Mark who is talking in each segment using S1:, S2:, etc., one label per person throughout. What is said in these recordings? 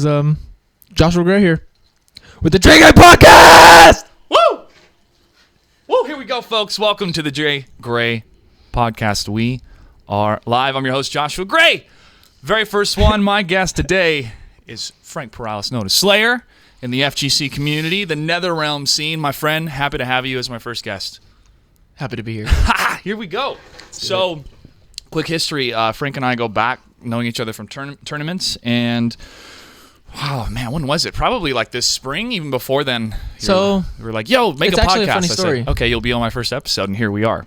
S1: Joshua Gray here with the J.Gray podcast.
S2: Woo! Woo! Here we go, folks. Welcome to the J.Gray podcast. We are live. I'm your host, Joshua Gray. Very first one. My guest today is Frank Perales, known as Slayer in the FGC community, the NetherRealm scene. My friend, happy to have you as my first guest.
S1: Happy to be here.
S2: Here we go. So, quick history. Frank and I go back knowing each other from tournaments, and oh man, when was it? Probably like this spring, even before then.
S1: So
S2: we were like, "Yo, make a podcast."
S1: It's actually a funny story.
S2: I said, "Okay, you'll be on my first episode," and here we are.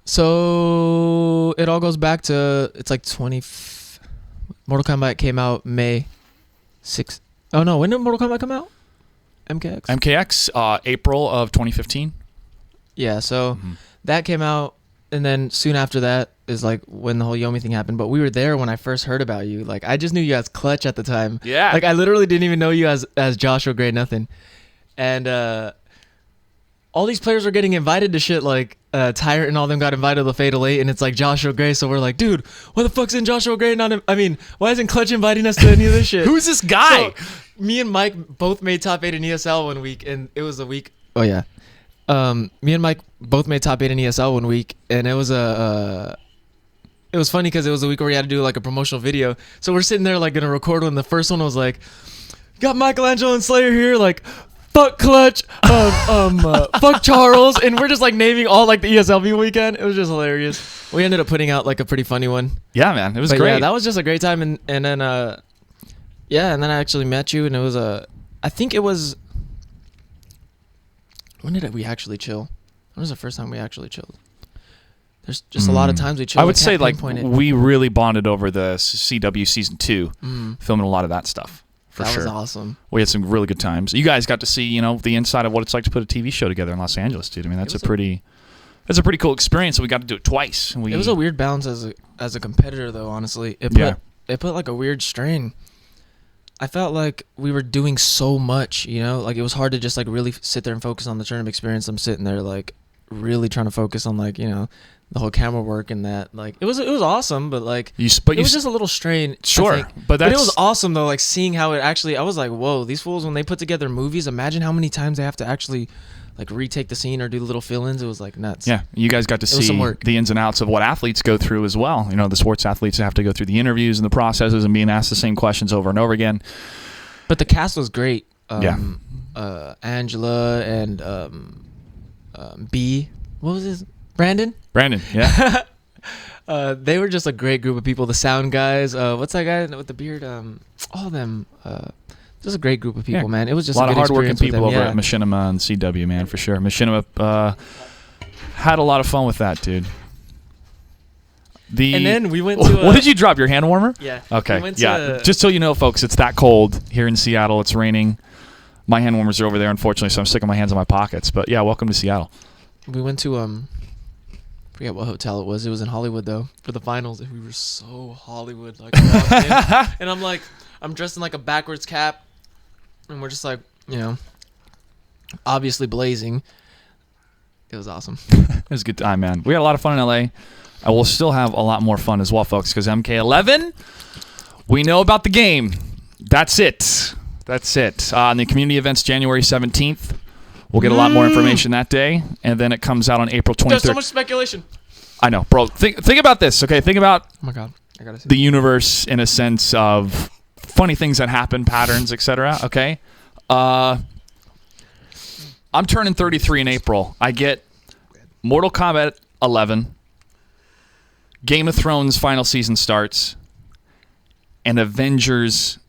S1: So it all goes back to Mortal Kombat came out May 6th. Oh no, when did Mortal Kombat come out?
S2: MKX, April of 2015.
S1: Yeah, so that came out, and then soon after that is like when the whole Yomi thing happened. But we were there when I first heard about you. Like I just knew you as Clutch at the time.
S2: Yeah.
S1: Like I literally didn't even know you as Joshua Gray, nothing. And all these players were getting invited to shit. Like Tyrant and all them got invited to the Fatal 8, and it's like Joshua Gray. So we're like, dude, why the fuck's in Joshua Gray? Why isn't Clutch inviting us to any of this shit?
S2: Who's this guy?
S1: So, me and Mike both made top 8 in ESL one week, and it was a week. Oh yeah. Me and Mike both made top 8 in ESL one week, and it was it was funny because it was a week where we had to do like a promotional video. So we're sitting there like gonna record one. The first one was like, got Michelangelo and Slayer here, like fuck Clutch, fuck Charles, and we're just like naming all like the ESLB weekend. It was just hilarious. We ended up putting out like a pretty funny one.
S2: Yeah, man, it was
S1: But
S2: great.
S1: Yeah, that was just a great time, and then I actually met you, and it was I think it was. When did we actually chill? When was the first time we actually chilled? There's just a lot of times we chilled.
S2: I would say like we really bonded over the CW season 2, filming a lot of that stuff. For sure.
S1: That was awesome.
S2: We had some really good times. You guys got to see, the inside of what it's like to put a TV show together in Los Angeles, dude. I mean, that's a pretty cool experience. And we got to do it twice.
S1: It was a weird balance as a competitor, though. Honestly, it put like a weird strain. I felt like we were doing so much, like it was hard to just like really sit there and focus on the tournament experience. I'm sitting there like really trying to focus on like, the whole camera work and that. Like it was awesome, but like it was just a little strain.
S2: Sure,
S1: but it was awesome though. Like seeing how it actually, I was like, whoa, these fools when they put together movies, imagine how many times they have to actually like retake the scene or do little fill-ins. It was like nuts.
S2: Yeah, you guys got to see the ins and outs of what athletes go through as well. The sports athletes have to go through the interviews and the processes and being asked the same questions over and over again.
S1: But the cast was great. Angela and B. What was his? Brandon,
S2: yeah.
S1: They were just a great group of people. The sound guys. What's that guy with the beard? All of them. Just a great group of people, man. It was just
S2: a lot
S1: of
S2: hardworking people over at Machinima and CW, man, for sure. Machinima had a lot of fun with that, dude.
S1: And then we went to.
S2: What did you drop? Your hand warmer?
S1: Yeah.
S2: Okay. Just so you know, folks, it's that cold here in Seattle. It's raining. My hand warmers are over there, unfortunately, so I'm sticking my hands in my pockets. But yeah, welcome to Seattle.
S1: We went to I forget what hotel it was. It was in Hollywood though for the finals, and we were so Hollywood. Like, and I'm dressed in like a backwards cap, and we're just like obviously blazing. It was awesome.
S2: It was a good time, man. We had a lot of fun in LA. I will still have a lot more fun as well, folks, because MK11, we know about the game. That's it. And the community event's January 17th. We'll get a lot more information that day, and then it comes out on April 23rd.
S1: There's so much speculation.
S2: I know, bro. Think about this, okay? Think about
S1: oh my God. I gotta see
S2: the universe in a sense of funny things that happen, patterns, etc. Okay? I'm turning 33 in April. I get Mortal Kombat 11, Game of Thrones final season starts, and Avengers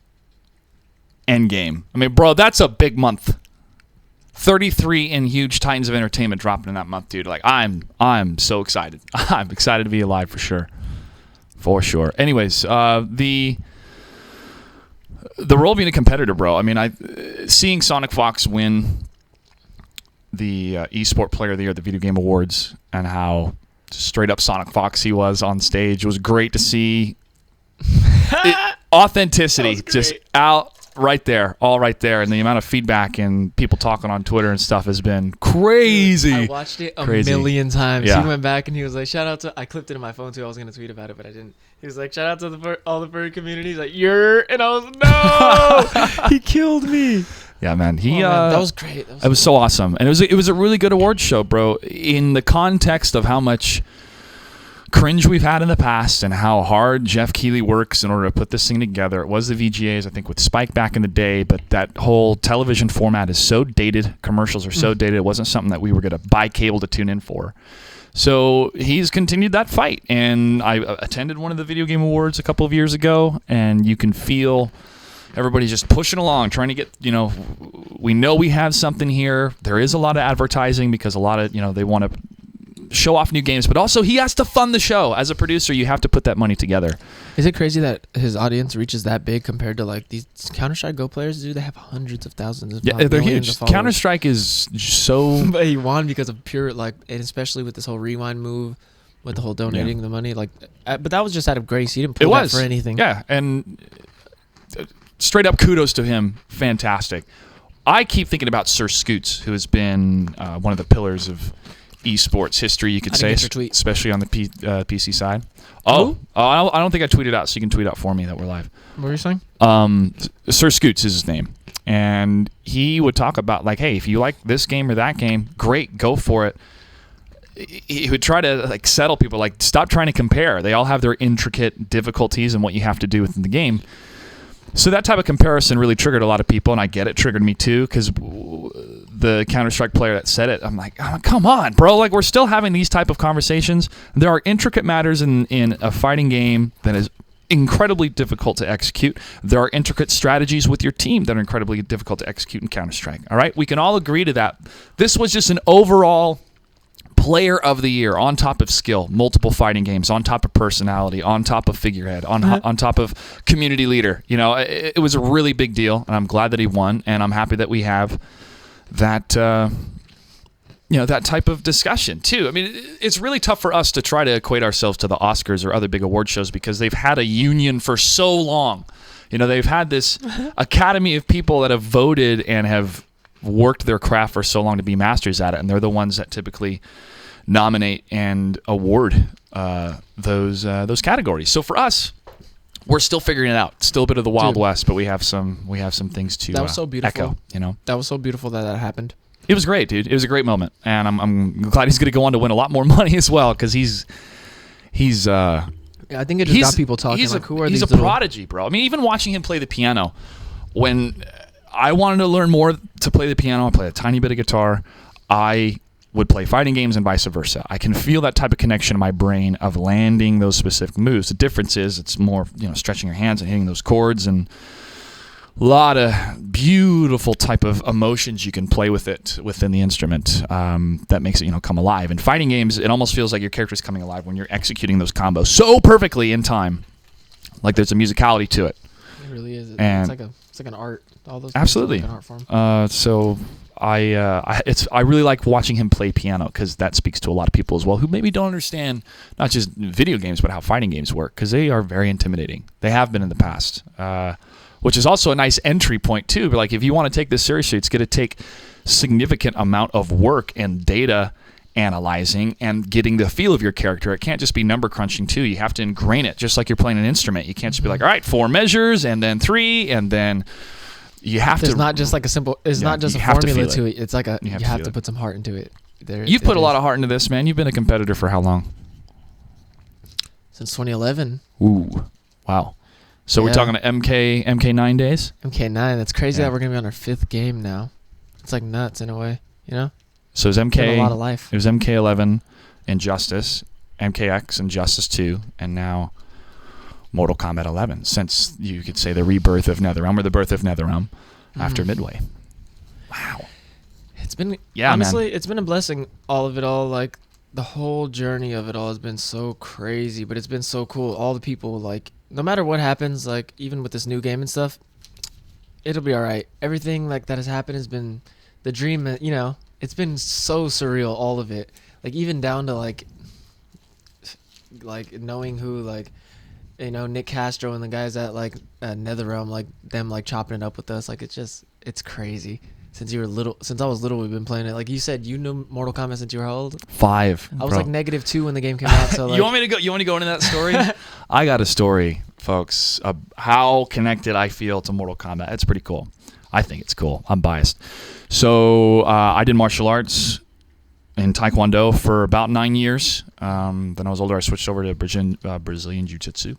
S2: Endgame. I mean, bro, that's a big month. 33 in huge titans of entertainment dropping in that month, dude. Like, I'm so excited. I'm excited to be alive for sure. For sure. Anyways, the role of being a competitor, bro. I mean, seeing Sonic Fox win the Esports Player of the Year at the Video Game Awards and how straight up Sonic Fox he was on stage. It was great to see authenticity just out right there, all right there. And the amount of feedback and people talking on Twitter and stuff has been crazy.
S1: I watched it a million times.
S2: Yeah.
S1: He went back and he was like, shout out to, I clipped it in my phone too. I was going to tweet about it, but I didn't. He was like, shout out to all the furry communities. Like, and I was, no, he killed me.
S2: Yeah, man.
S1: That was great.
S2: It was so awesome. And it was a really good awards show, bro. In the context of how much cringe we've had in the past and how hard Jeff Keighley works in order to put this thing together. It was the VGAs, I think, with Spike back in the day, but that whole television format is so dated. Commercials are so dated. It wasn't something that we were going to buy cable to tune in for. So he's continued that fight. And I attended one of the Video Game Awards a couple of years ago, and you can feel everybody's just pushing along, trying to get, we know we have something here. There is a lot of advertising because a lot of, they want to show off new games, but also he has to fund the show. As a producer, you have to put that money together.
S1: Is it crazy that his audience reaches that big compared to like these Counter-Strike Go players? They have hundreds of thousands of
S2: they're huge. Counter-Strike is so...
S1: But he won because of pure, and especially with this whole rewind move, with the whole donating the money. But that was just out of grace. He didn't pull that for anything.
S2: Yeah, and straight up kudos to him. Fantastic. I keep thinking about Sir Scoots, who has been one of the pillars of esports history, you could say, especially on the PC side. I don't think I tweeted out, so you can tweet out for me that we're live.
S1: What were you saying?
S2: Sir Scoots is his name, and he would talk about like, hey, if you like this game or that game, great, go for it. He would try to settle people, stop trying to compare. They all have their intricate difficulties and what you have to do within the game. So that type of comparison really triggered a lot of people, and I get it, triggered me too, because the Counter-Strike player that said it, I'm like, oh, come on, bro. We're still having these type of conversations. There are intricate matters in a fighting game that is incredibly difficult to execute. There are intricate strategies with your team that are incredibly difficult to execute in Counter-Strike. All right? We can all agree to that. This was just an overall player of the year, on top of skill, multiple fighting games, on top of personality, on top of figurehead, on top of community leader. It was a really big deal, and I'm glad that he won, and I'm happy that we have that that type of discussion too. I mean, it's really tough for us to try to equate ourselves to the Oscars or other big award shows because they've had a union for so long. They've had this academy of people that have voted and have worked their craft for so long to be masters at it, and they're the ones that typically nominate and award those categories. So for us, we're still figuring it out. Still a bit of the Wild West, but we have some things to
S1: that was so beautiful.
S2: Echo.
S1: That was so beautiful that happened.
S2: It was great, dude. It was a great moment, and I'm glad he's going to go on to win a lot more money as well because he's.
S1: I think it just got people talking.
S2: He's a prodigy, bro. I mean, even watching him play the piano, when I wanted to learn more to play the piano, I play a tiny bit of guitar. I would play fighting games and vice versa. I can feel that type of connection in my brain of landing those specific moves. The difference is it's more, stretching your hands and hitting those chords, and a lot of beautiful type of emotions you can play with it within the instrument that makes it, come alive. In fighting games, it almost feels like your character's coming alive when you're executing those combos so perfectly in time. Like there's a musicality to it.
S1: It really is.
S2: And
S1: it's like an art. All those
S2: absolutely.
S1: Like an art form.
S2: So I really like watching him play piano because that speaks to a lot of people as well who maybe don't understand not just video games but how fighting games work, because they are very intimidating. They have been in the past, which is also a nice entry point too. But like if you want to take this seriously, it's going to take significant amount of work and data analyzing and getting the feel of your character. It can't just be number crunching too. You have to ingrain it just like you're playing an instrument. You can't just be like, all right, 4 measures and then 3 and then. You have
S1: It's
S2: to.
S1: not just like a simple. It's not just a formula to it. It's like you have to put some heart into it.
S2: You've put a lot of heart into this, man. You've been a competitor for how long?
S1: Since 2011.
S2: Ooh, wow. So we're talking MK9 days.
S1: MK9. That's crazy that we're gonna be on our 5th game now. It's like nuts in a way,
S2: So it was MK.
S1: Been a lot of life.
S2: It was MK11, Injustice, MKX, Injustice 2, and now Mortal Kombat 11, since you could say the rebirth of NetherRealm or the birth of NetherRealm after Midway. Wow.
S1: It's been honestly, it's been a blessing, all of it all. Like the whole journey of it all has been so crazy, but it's been so cool. All the people, like, no matter what happens, like even with this new game and stuff, it'll be all right. Everything like that has happened has been the dream. It's been so surreal, all of it. Like even down to like knowing who Nick Castro and the guys at like NetherRealm, like them like chopping it up with us. Like it's crazy. Since I was little, we've been playing it. Like you said, you knew Mortal Kombat since you were how old?
S2: 5.
S1: I was like -2 when the game came out. So like,
S2: you want me to go? You want to go into that story? I got a story, folks, of how connected I feel to Mortal Kombat. It's pretty cool. I think it's cool. I'm biased. So I did martial arts in Taekwondo for about 9 years. Then I was older. I switched over to Brazilian Jiu-Jitsu.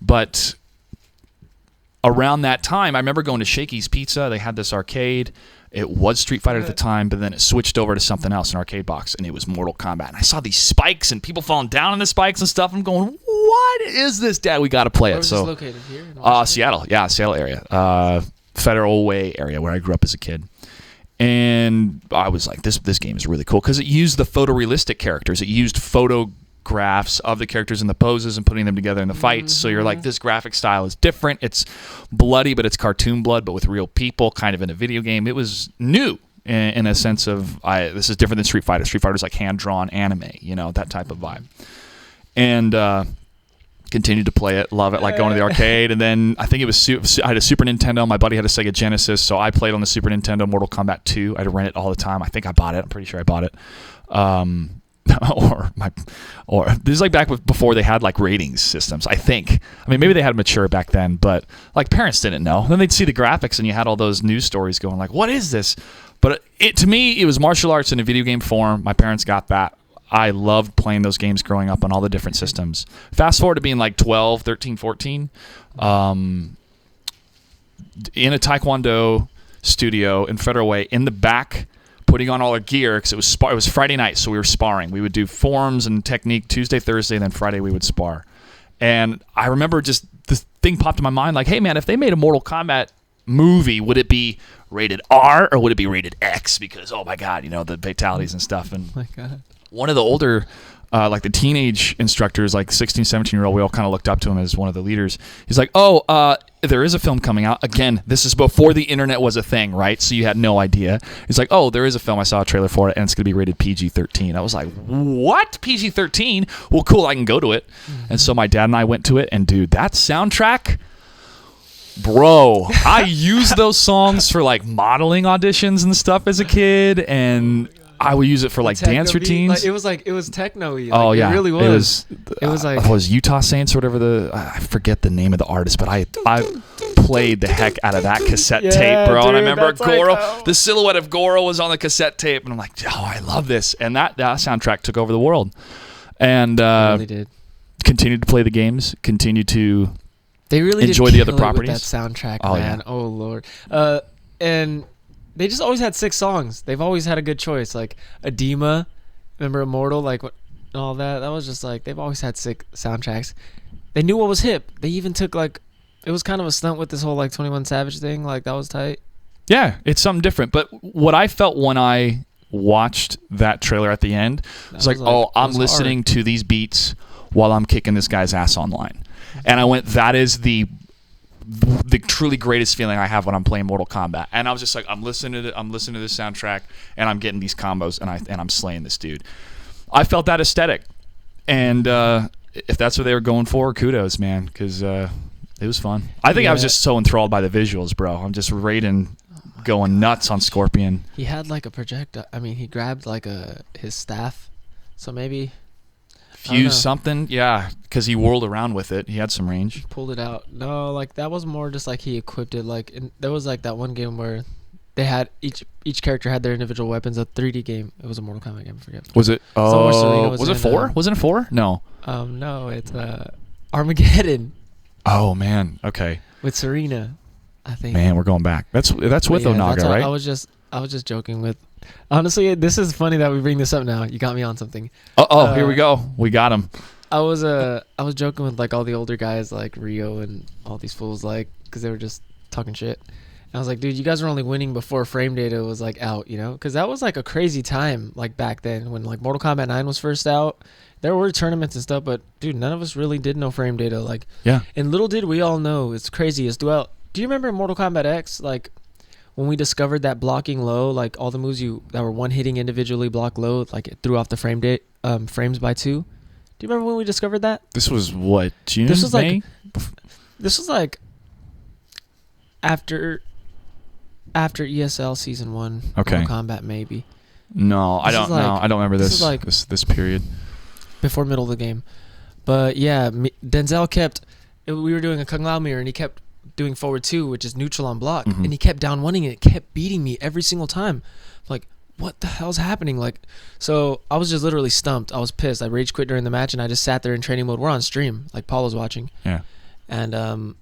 S2: But around that time, I remember going to Shakey's Pizza. They had this arcade. It was Street Fighter at the time, but then it switched over to something else, an arcade box, and it was Mortal Kombat. And I saw these spikes and people falling down on the spikes and stuff. I'm going, what is this, Dad? We got to play it.
S1: Where was
S2: so,
S1: this located here? In
S2: Seattle. Yeah, Seattle area. Federal Way area where I grew up as a kid. And I was like, this game is really cool because it used the photorealistic characters. It used photographs of the characters in the poses and putting them together in the fights. So you're like, this graphic style is different. It's bloody, but it's cartoon blood, but with real people, kind of in a video game. It was new in a sense of, this is different than Street Fighter. Street Fighter's like hand-drawn anime, that type of vibe. And continued to play it, love it, like going to the arcade. And then I think it was I had a Super Nintendo. My buddy had a Sega Genesis, so I played on the Super Nintendo Mortal Kombat 2. I had to rent it all the time. I think I bought it. I'm pretty sure I bought it. Or this is like back before they had like ratings systems. I think. I mean, maybe they had mature back then, but like parents didn't know. Then they'd see the graphics, and you had all those news stories going like, "What is this?" But to me, it was martial arts in a video game form. My parents got that. I loved playing those games growing up on all the different systems. Fast forward to being like 12, 13, 14, in a Taekwondo studio in Federal Way, in the back, putting on all our gear, because it was Friday night, so we were sparring. We would do forms and technique Tuesday, Thursday, and then Friday we would spar. And I remember just this thing popped in my mind, like, hey, man, if they made a Mortal Kombat movie, would it be rated R or would it be rated X? Because, oh, my God, the fatalities and stuff. And
S1: my God.
S2: One of the older, like the teenage instructors, like 16, 17-year-old, we all kind of looked up to him as one of the leaders. He's like, there is a film coming out. Again, this is before the internet was a thing, right? So you had no idea. He's like, there is a film. I saw a trailer for it, and it's going to be rated PG-13. I was like, what? PG-13? Well, cool, I can go to it. Mm-hmm. And so my dad and I went to it, and dude, that soundtrack, bro, I used those songs for like modeling auditions and stuff as a kid, and I would use it for like dance routines.
S1: Like, it was techno-y.
S2: Oh yeah,
S1: it really was. It was like
S2: it was Utah Saints or whatever I forget the name of the artist, but I played the heck out of that cassette tape, bro. Dude, and I remember Goro, the silhouette of Goro was on the cassette tape, and I'm like, I love this. And that soundtrack took over the world. And
S1: really did.
S2: Continued to play the games. Continued to
S1: they really
S2: enjoy
S1: did
S2: the other properties.
S1: With that soundtrack, man. Yeah. Oh Lord. And they just always had 6 songs. They've always had a good choice. Like Edema, remember Immortal, like all that. That was just like, they've always had 6 soundtracks. They knew what was hip. They even took like, it was kind of a stunt with this whole like 21 Savage thing. Like that was tight.
S2: Yeah, it's something different. But what I felt when I watched that trailer at the end was like, I'm listening to these beats while I'm kicking this guy's ass online. And I went, that is the truly greatest feeling I have when I'm playing Mortal Kombat. And I was just like, I'm listening to this soundtrack, and I'm getting these combos, and I'm slaying this dude. I felt that aesthetic, and if that's what they were going for, kudos, man, because it was fun. I think I was just so enthralled by the visuals, bro. I'm just Raiden going nuts on Scorpion.
S1: He had like a projectile. I mean, he grabbed like his staff, so maybe
S2: fuse something, yeah, because he whirled around with it. He had some range.
S1: He pulled it out. No, like that was more just like he equipped it. Like there was like that one game where they had each character had their individual weapons. A 3D game. It was a Mortal Kombat game. I forget.
S2: Was it? Oh, was it 4? Wasn't it 4? No.
S1: No, it's Armageddon.
S2: Oh man. Okay.
S1: With Serena, I think.
S2: Man, we're going back. That's with Onaga, right?
S1: I was just joking with. Honestly, this is funny that we bring this up now. You got me on something.
S2: Here we go. We got him.
S1: I was joking with like all the older guys like Rio and all these fools, like, because they were just talking shit. And I was like, dude, you guys were only winning before frame data was like out, because that was like a crazy time, like back then when like Mortal Kombat 9 was first out. There were tournaments and stuff, but dude, none of us really did know frame data. Like,
S2: yeah. And
S1: little did we all know, it's crazy as well. Do you remember Mortal Kombat X, like when we discovered that blocking low, like all the moves that were one hitting individually block low, like it threw off the frames by 2? Do you remember when we discovered that?
S2: This was what, June?
S1: This was
S2: May?
S1: like after ESL season 1.
S2: Okay.
S1: Mortal Kombat maybe.
S2: No, I don't know. I don't remember
S1: this
S2: this
S1: is
S2: this period.
S1: Before middle of the game. But yeah, Denzel we were doing a Kung Lao mirror and he kept doing forward 2, which is neutral on block, and he kept down 1ing and it kept beating me every single time. Like, what the hell's happening? Like, so I was just literally stumped. I was pissed. I rage quit during the match and I just sat there in training mode. We're on stream, like Paul was watching.
S2: Yeah.
S1: And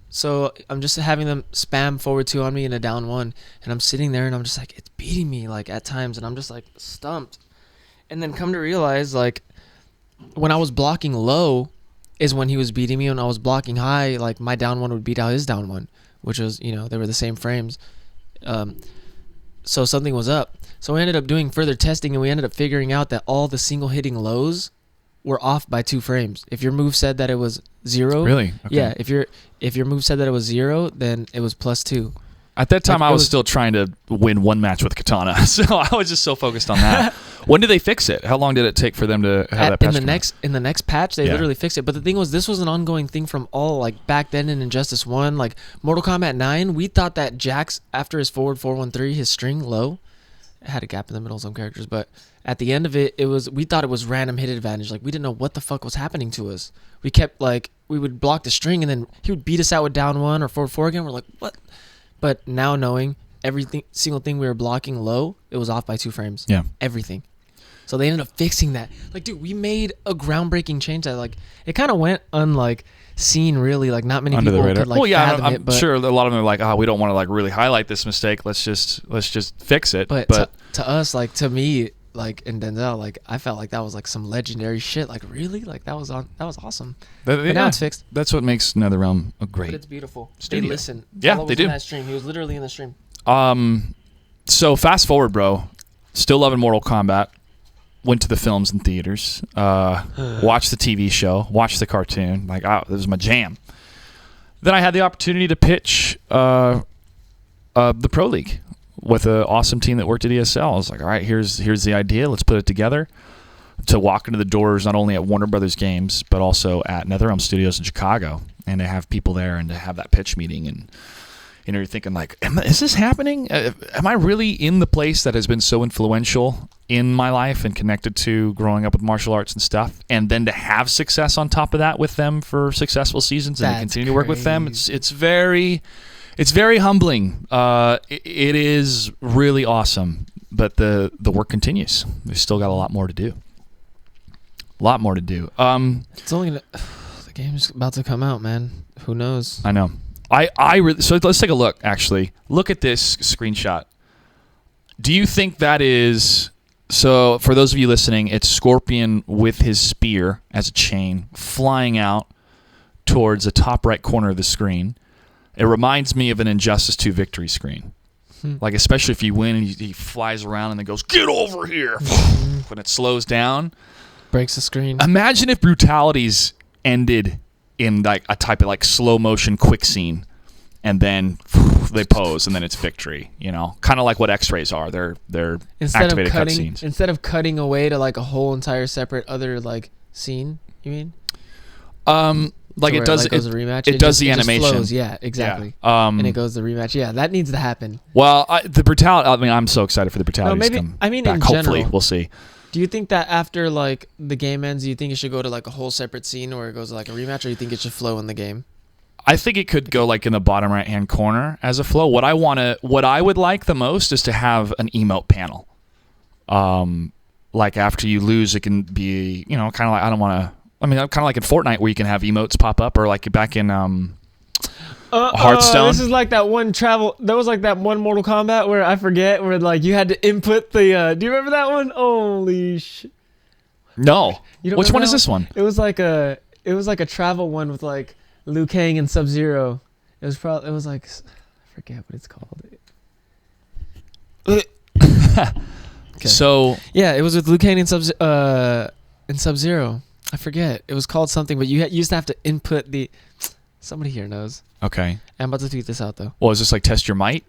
S1: so I'm just having them spam forward 2 on me in a down 1, and I'm sitting there and I'm just like, it's beating me like at times, and I'm just like stumped. And then come to realize, like, when I was blocking low is when he was beating me. When I was blocking high, like, my down 1 would beat out his down 1, which was, they were the same frames. So something was up. So we ended up doing further testing, and we ended up figuring out that all the single hitting lows were off by 2 frames. If your move said that it was 0,
S2: Really? Okay.
S1: Yeah. If your move said that it was 0, then it was +2.
S2: At that time, I was still trying to win one match with Katana, so I was just so focused on that. When did they fix it? How long did it take for them to have that patch?
S1: In the next patch, they literally fixed it. But the thing was, this was an ongoing thing from all, like, back then in Injustice 1, like Mortal Kombat 9. We thought that Jax, after his forward 413, his string low, it had a gap in the middle of some characters, but at the end of it, we thought it was random hit advantage. Like, we didn't know what the fuck was happening to us. We kept, like, we would block the string and then he would beat us out with down 1 or forward 4 again. We're like, what? But now knowing single thing we were blocking low, it was off by 2 frames.
S2: Yeah.
S1: Everything. So they ended up fixing that. Like, dude, we made a groundbreaking change that, like, it kind of went seen, really. Like, not many
S2: under
S1: people
S2: the radar.
S1: could, like, fathom
S2: I'm
S1: it. But
S2: sure a lot of them are like, we don't want to, like, really highlight this mistake. Let's just fix it.
S1: But to us, like, to me, like, in Denzel, like, I felt like that was, like, some legendary shit. Like, really? Like, that was awesome. But now it's fixed.
S2: That's what makes NetherRealm a great
S1: But it's beautiful.
S2: studio.
S1: They listen.
S2: Yeah,
S1: Follow
S2: they
S1: was
S2: do.
S1: In that stream. He was literally in the stream.
S2: So fast forward, bro. Still loving Mortal Kombat. Went to the films and theaters. Watched the TV show. Watched the cartoon. Like, this was my jam. Then I had the opportunity to pitch the Pro League with an awesome team that worked at ESL. I was like, all right, here's the idea. Let's put it together. To walk into the doors not only at Warner Brothers Games, but also at NetherRealm Studios in Chicago, and to have people there and to have that pitch meeting. And you're thinking, like, is this happening? Am I really in the place that has been so influential in my life and connected to growing up with martial arts and stuff? And then to have success on top of that with them for successful seasons and to continue to work with them, it's very humbling. It is really awesome, but the work continues. We've still got a lot more to do.
S1: It's only the game's about to come out, man. Who knows?
S2: I know. So let's take a look. Actually, look at this screenshot. Do you think that is? So for those of you listening, it's Scorpion with his spear as a chain flying out towards the top right corner of the screen. It reminds me of an Injustice 2 victory screen. Like, especially if you win and he flies around and then goes, "Get over here!" When it slows down,
S1: breaks the screen.
S2: Imagine if brutalities ended in, like, a type of, like, slow motion quick scene, and then they pose, and then it's victory. Kind of like what X-rays are. They're activated cutscenes.
S1: Instead of cutting away to, like, a whole entire separate other, like, scene. You mean?
S2: Like, it does.
S1: It goes the rematch.
S2: It does the animation.
S1: Just flows. Yeah, exactly.
S2: Yeah.
S1: And it goes the rematch. Yeah, that needs to happen.
S2: Well, the brutality. I mean, I'm so excited for the brutality to come back.
S1: in
S2: Hopefully,
S1: general,
S2: we'll see.
S1: Do you think that after, like, the game ends, do you think it should go to, like, a whole separate scene where it goes to, like, a rematch, or do you think it should flow in the game?
S2: I think it could go, like, in the bottom right hand corner as a flow. What I would like the most is to have an emote panel. Like, after you lose, it can be, kind of like, kind of like in Fortnite where you can have emotes pop up, or like back in Hearthstone.
S1: This is like that one there was like that one Mortal Kombat where I forget, where, like, you had to input the do you remember that one? Holy shit.
S2: No. Which one is this one?
S1: It was like a travel one with, like, Liu Kang and Sub-Zero. It was like, I forget what it's called.
S2: Okay. So
S1: yeah, it was with Liu Kang and Sub-Zero. I forget. It was called something, but you used to have to input the. Somebody here knows.
S2: Okay.
S1: I'm about to tweet this out, though.
S2: Well, is this like Test Your Might?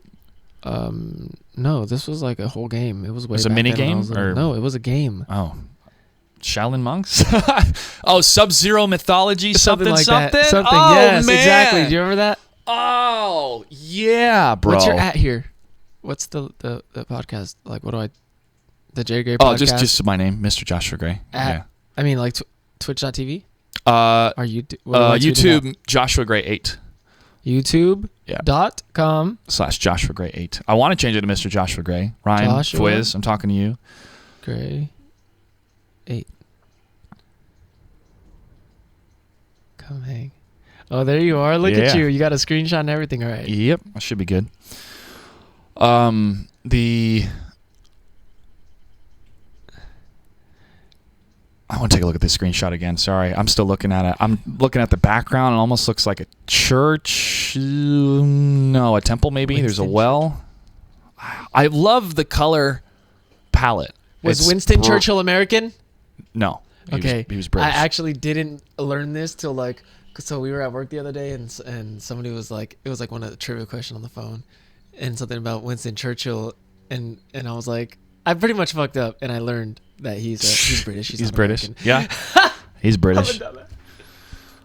S1: No, this was like a whole game. It was way.
S2: Was it a mini game, or
S1: no? It was a game.
S2: Oh. Shaolin monks? Oh, Sub-Zero mythology, something.
S1: Like that. Something.
S2: Oh,
S1: yes,
S2: man.
S1: exactly. Do you remember that?
S2: Oh, yeah, bro.
S1: What's your at here? What's the podcast? Like, what do I... The J.Gray podcast?
S2: Oh, just my name, Mr. Joshua Gray. Yeah.
S1: I mean, like Twitch.tv?
S2: Or
S1: you
S2: YouTube, Joshua Gray 8.
S1: YouTube.com
S2: /Joshua Gray 8. I want to change it to Mr. Joshua Gray. Ryan, Fwiz, I'm talking to you.
S1: Gray 8. Come hang. Oh, there you are. Look at you. You got a screenshot and everything. All right.
S2: Yep. That should be good. I want to take a look at this screenshot again. Sorry. I'm still looking at it. I'm looking at the background. It almost looks like a church. No, a temple maybe. There's a well. I love the color palette.
S1: Was Winston Churchill American?
S2: No.
S1: Okay.
S2: He was British.
S1: I actually didn't learn this till so we were at work the other day and somebody was like, it was like one of the trivia questions on the phone and something about Winston Churchill and I was like, I pretty much fucked up and I learned that he's British. He's
S2: British.
S1: American.
S2: Yeah. He's British.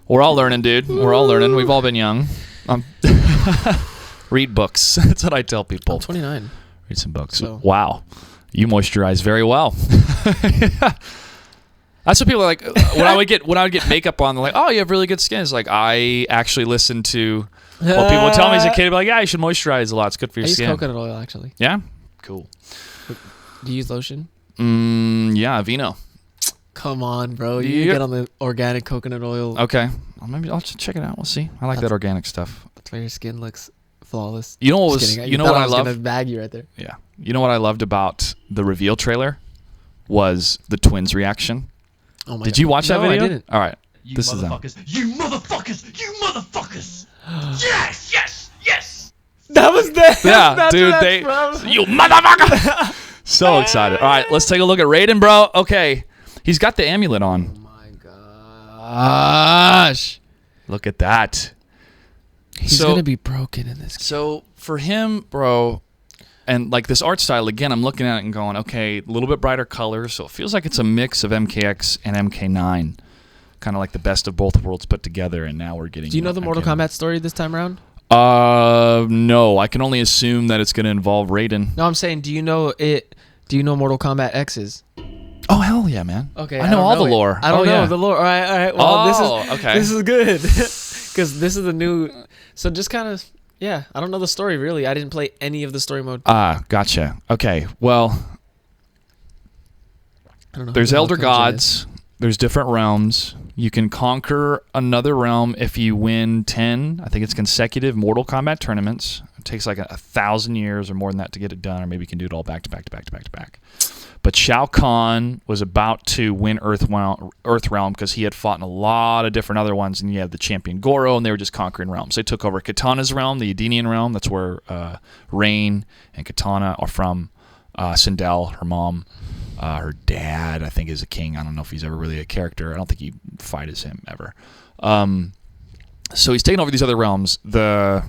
S2: We're all learning, dude. We're all learning. We've all been young. Read books. That's what I tell people.
S1: I'm 29.
S2: Read some books.
S1: So.
S2: Wow. You moisturize very well. That's what people are like. When I would get makeup on, they're like, "Oh, you have really good skin." It's like I actually listened to what people would tell me as a kid. Be like, "Yeah, you should moisturize a lot. It's good for your skin."
S1: I use coconut oil actually.
S2: Yeah, cool.
S1: Do you use lotion?
S2: Yeah, Vino.
S1: Come on, bro. You get on the organic coconut oil.
S2: Okay, maybe I'll check it out. We'll see. I like that organic stuff.
S1: That's why your skin looks flawless.
S2: You know what was? You know what I love?
S1: Gonna bag you right there.
S2: Yeah. You know what I loved about the reveal trailer was the twins' reaction.
S1: Oh my
S2: Did you watch that video?
S1: I didn't.
S2: All right.
S3: This is them. You motherfuckers! Yes!
S1: That was that.
S2: Yeah, dude. You motherfucker! So excited. All right, let's take a look at Raiden, bro. Okay, he's got the amulet on.
S1: Oh my gosh!
S2: Look at that.
S1: He's gonna be broken in this game.
S2: So for him, bro, and like this art style again, I'm looking at it and going, okay, a little bit brighter colors. So it feels like it's a mix of MKX and MK9, kind of like the best of both worlds put together. And now we're getting.
S1: Do you know the Mortal Kombat story this time around?
S2: No. I can only assume that it's going to involve Raiden.
S1: No, I'm saying, do you know it? Do you know Mortal Kombat X's?
S2: Oh hell yeah, man!
S1: Okay,
S2: I know all the lore.
S1: I don't know the lore. All right. Well, this is good because this is the new. So just kind of, yeah. I don't know the story really. I didn't play any of the story mode.
S2: Gotcha. Okay, well,
S1: I don't know.
S2: There's elder gods. There's different realms. You can conquer another realm if you win 10, I think it's consecutive Mortal Kombat tournaments. It takes like 1,000 years or more than that to get it done, or maybe you can do it all back to back. But Shao Kahn was about to win Earth Realm because he had fought in a lot of different other ones, and you had the champion Goro, and they were just conquering realms. They took over Katana's realm, the Edenian realm. That's where Rain and Katana are from. Sindel, her mom. Her dad, I think, is a king. I don't know if he's ever really a character. I don't think he fight as him ever. So he's taken over these other realms. I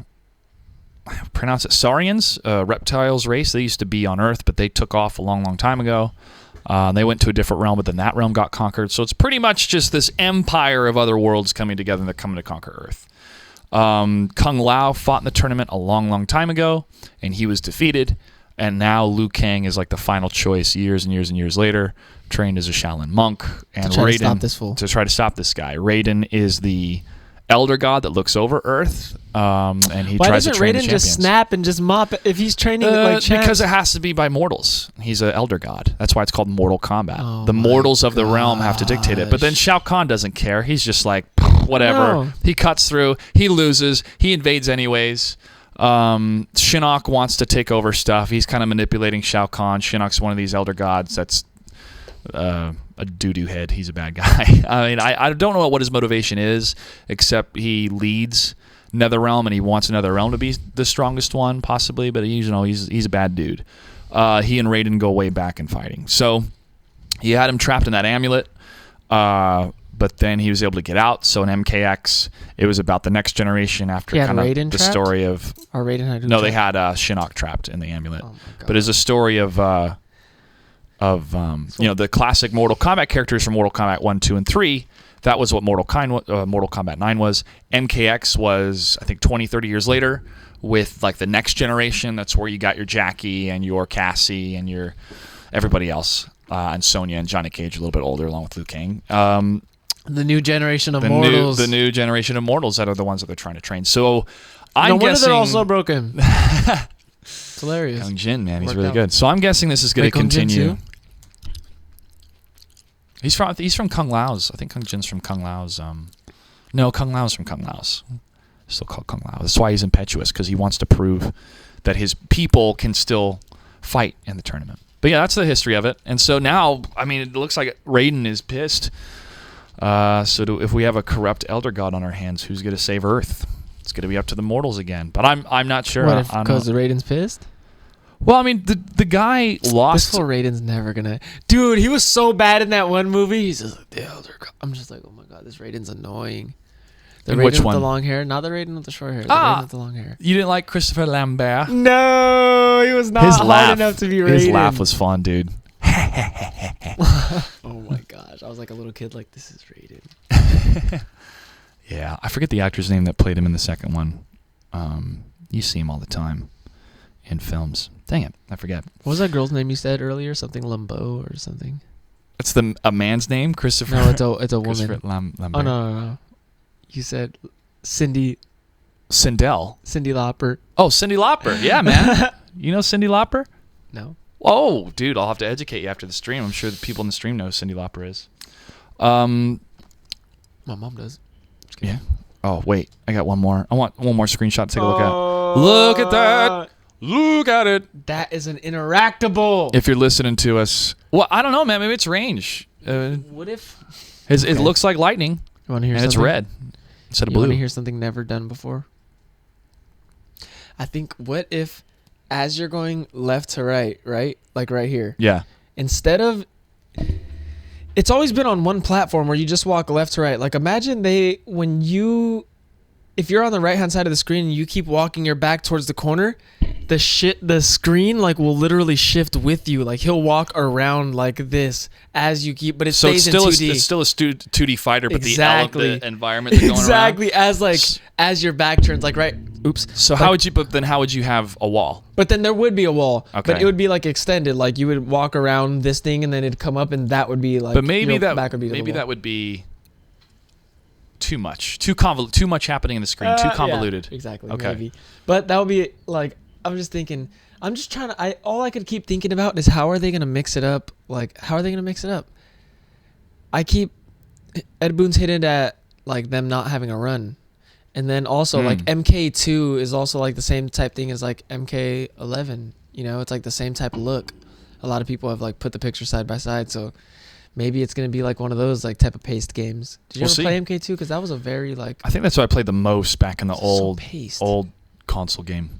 S2: pronounce it Saurians, reptiles race. They used to be on Earth, but they took off a long, long time ago. They went to a different realm, but then that realm got conquered. So it's pretty much just this empire of other worlds coming together, and they're coming to conquer Earth. Kung Lao fought in the tournament a long, long time ago, and he was defeated. And now Liu Kang is like the final choice years and years and years later, trained as a Shaolin monk. And Raiden, to try to stop this guy. Raiden is the elder god that looks over Earth, and he tries to train the champions. Why doesn't Raiden
S1: just snap and just mop if he's training like champs?
S2: Because it has to be by mortals. He's an elder god. That's why it's called Mortal Kombat. The mortals of the realm have to dictate it. But then Shao Kahn doesn't care. He's just like, whatever. No. He cuts through. He loses. He invades anyways. Shinnok wants to take over stuff. He's kind of manipulating Shao Kahn. Shinnok's one of these elder gods that's a doo-doo head. He's a bad guy. I mean, I don't know what his motivation is, except he leads NetherRealm and he wants NetherRealm to be the strongest one, possibly. But he's a bad dude. He and Raiden go way back in fighting. So he had him trapped in that amulet. But then he was able to get out. So in MKX, it was about the next generation after kind of the story of.
S1: Or Raiden had
S2: no, they had Shinnok trapped in the amulet. Oh but it's a story of the classic Mortal Kombat characters from Mortal Kombat 1, 2, and 3. That was what Mortal Kombat 9 was. MKX was, I think, 20, 30 years later with like the next generation. That's where you got your Jackie and your Cassie and your everybody else, and Sonya and Johnny Cage a little bit older, along with Liu Kang.
S1: The new generation of mortals.
S2: The new generation of mortals that are the ones that they're trying to train. So I'm
S1: no wonder
S2: guessing
S1: they're all so broken. It's hilarious.
S2: Kung Jin, man, he's
S1: Worked
S2: really
S1: out.
S2: good. So I'm guessing this is going to
S1: Kung Jin
S2: continue.
S1: too?
S2: He's from Kung Lao's. I think Kung Jin's from Kung Lao's. No, Kung Lao's from Kung Lao's. Still called Kung Lao. That's why he's impetuous, because he wants to prove that his people can still fight in the tournament. But yeah, that's the history of it. And so now, I mean, it looks like Raiden is pissed. If we have a corrupt elder god on our hands, who's going to save Earth? It's going to be up to the mortals again. But I'm not sure.
S1: What, because Raiden's pissed?
S2: Well, I mean, the guy lost.
S1: This whole Raiden's never gonna. Dude, he was so bad in that one movie. He's just like the elder god. I'm just like, oh my god, this Raiden's annoying. The Raiden
S2: Which
S1: with
S2: one?
S1: the long hair, not the Raiden with the short hair. The Raiden with the long hair.
S2: You didn't like Christopher Lambert?
S1: No, he was not hard enough to be Raiden.
S2: His laugh was fun, dude.
S1: Oh my gosh, I was like a little kid, like, this is Raiden.
S2: Yeah, I forget the actor's name that played him in the second one. You see him all the time in films. Dang it, I forget.
S1: What was that girl's name you said earlier? Something Lambeau or something?
S2: That's a man's name, Christopher.
S1: No, it's a
S2: Christopher
S1: woman.
S2: Lambert.
S1: Oh no. You said Cindy Lauper.
S2: Oh, Cyndi Lauper. Yeah, man. You know Cyndi Lauper?
S1: No.
S2: Oh, dude, I'll have to educate you after the stream. I'm sure the people in the stream know who Cyndi Lauper is.
S1: My mom does.
S2: Yeah. Oh, wait. I got one more. I want one more screenshot to take a look at. Look at that. Look at it.
S1: That is an interactable.
S2: If you're listening to us. Well, I don't know, man. Maybe it's range.
S1: What if?
S2: It looks like lightning.
S1: You want to hear
S2: and
S1: something?
S2: It's red instead of
S1: You
S2: blue.
S1: want to hear something never done before? I think, what if, as you're going left to right, like right here,
S2: Yeah.
S1: instead of, it's always been on one platform where you just walk left to right. Like, imagine if you're on the right hand side of the screen and you keep walking your back towards the corner, the screen like will literally shift with you. Like, he'll walk around like this as you keep, but it stays in 2D.
S2: It's still a 2D fighter, but
S1: Exactly.
S2: the environment that's going
S1: exactly
S2: around.
S1: as your back turns, like right. Oops.
S2: So how would you have a wall?
S1: But then there would be a wall.
S2: Okay.
S1: But it would be like extended. Like, you would walk around this thing and then it'd come up and that would be like.
S2: But maybe
S1: back would be the wall.
S2: that would be too much. Too much happening in the screen. Too convoluted.
S1: Yeah, exactly.
S2: Okay.
S1: Maybe. But that would be like, I'm just thinking. I'm just trying to. All I could keep thinking about is how are they gonna mix it up? Like, how are they gonna mix it up? Ed Boon's hinted at like them not having a run, and then also like MK2 is also like the same type thing as like MK11. You know, it's like the same type of look. A lot of people have like put the picture side by side, so maybe it's gonna be like one of those like type of paced games. Did you ever play MK2? Because that was a very like.
S2: I think that's what I played the most back in the old console game.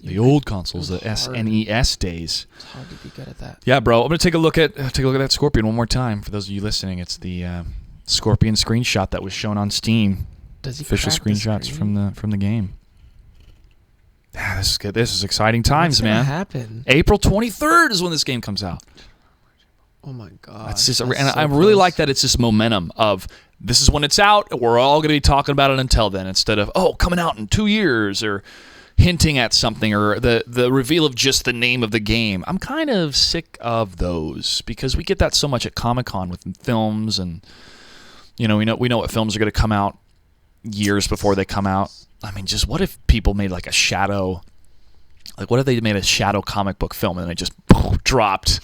S2: The old consoles, the SNES days.
S1: It's hard to be good at that.
S2: Yeah, bro. I'm gonna take a look at that Scorpion one more time for those of you listening. It's the Scorpion screenshot that was shown on Steam.
S1: Does he
S2: official
S1: crack the
S2: screenshots
S1: screen?
S2: from the game? Yeah, this is good. This is exciting times,
S1: What's gonna
S2: man.
S1: happen?
S2: April 23rd is when this game comes out.
S1: Oh my god!
S2: That's just, and I really like that it's this momentum of this is when it's out. We're all gonna be talking about it until then, instead of coming out in 2 years or hinting at something or the reveal of just the name of the game. I'm kind of sick of those because we get that so much at Comic-Con with films, and we know what films are going to come out years before they come out. I mean, just what if people made like a shadow, like what if they made a shadow comic book film and it just dropped?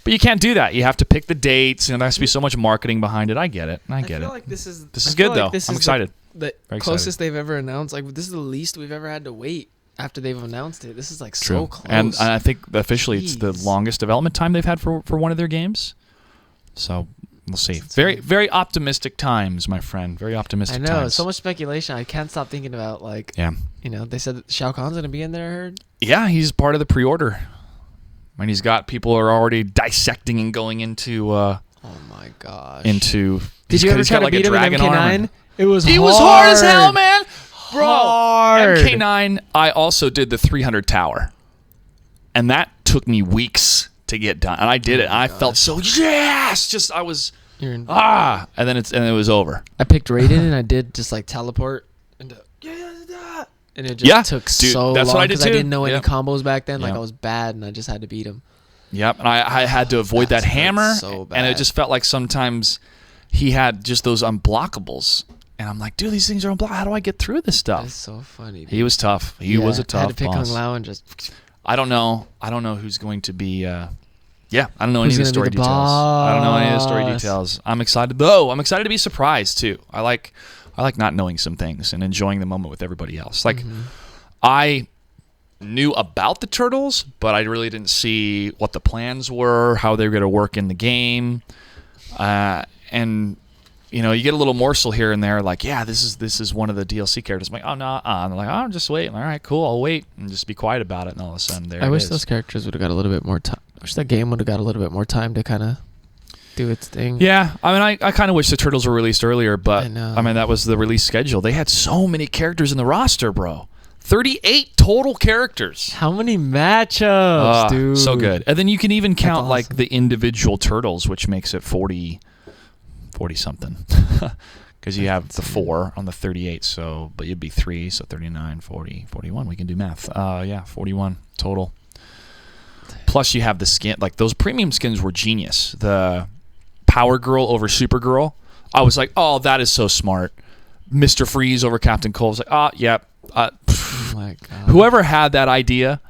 S2: But you can't do that. You have to pick the dates, and there has to be so much marketing behind it. I get it. I feel
S1: like this is
S2: good though. I'm excited.
S1: The closest they've ever announced. Like, this is the least we've ever had to wait after they've announced it. This is like so close.
S2: And I think officially it's the longest development time they've had for one of their games. So we'll see. Very, very optimistic times, my friend. Very optimistic times.
S1: I know. So much speculation. I can't stop thinking about like.
S2: Yeah.
S1: They said that Shao Kahn's gonna be in there. I heard.
S2: Yeah, he's part of the pre-order. I mean, he's got people are already dissecting and going into. Oh
S1: my gosh.
S2: Did
S1: you ever try to beat him in MK9?
S2: He was hard as hell, man. Bro, MK9, I also did the 300 tower. And that took me weeks to get done, and I did it. And I felt so just I was and then it was over.
S1: I picked Raiden and I did just like teleport and it just took so
S2: that's
S1: long
S2: what I did
S1: because
S2: too.
S1: I didn't know any
S2: Yep.
S1: combos back then. Like
S2: Yep.
S1: I was bad and I just had to beat him.
S2: Yep, and I had to avoid that hammer,
S1: so bad.
S2: and it just felt like sometimes he had just those unblockables, and I'm like, dude, these things are unblockable. How do I get through this stuff?
S1: That's so funny. Dude.
S2: He was tough. He was a tough
S1: I had to pick
S2: boss.
S1: Kung Lao and just.
S2: I don't know who's going to be. I don't know
S1: Who's
S2: any of the
S1: gonna
S2: story
S1: be the
S2: details. I don't know any of the story
S1: boss?
S2: details. I'm excited though. I'm excited to be surprised too. I like not knowing some things and enjoying the moment with everybody else. Like I knew about the turtles, but I really didn't see what the plans were, how they were going to work in the game, and. You know, you get a little morsel here and there, like, this is one of the DLC characters. I'm like, oh, no, and they're like, oh, just wait. All right, cool, I'll wait, and just be quiet about it. And all of a sudden, there
S1: I
S2: it
S1: wish
S2: is.
S1: those characters would have got a little bit more time. I wish that game would have got a little bit more time to kind of do its thing.
S2: Yeah, I mean, I kind of wish the Turtles were released earlier, but
S1: I know.
S2: I mean, that was the release schedule. They had so many characters in the roster, bro. 38 total characters.
S1: How many matchups, dude?
S2: So good. And then you can even count
S1: awesome.
S2: like the individual turtles, which makes it 40 something. Because you have the 4 on the 38, but you'd be 3, so 39, 40, 41. We can do math. 41 total. Plus you have the skin. Like those premium skins were genius. The Power Girl over Supergirl. I was like, oh, that is so smart. Mr. Freeze over Captain Cold. I was like, yep.
S1: Oh my God.
S2: Whoever had that idea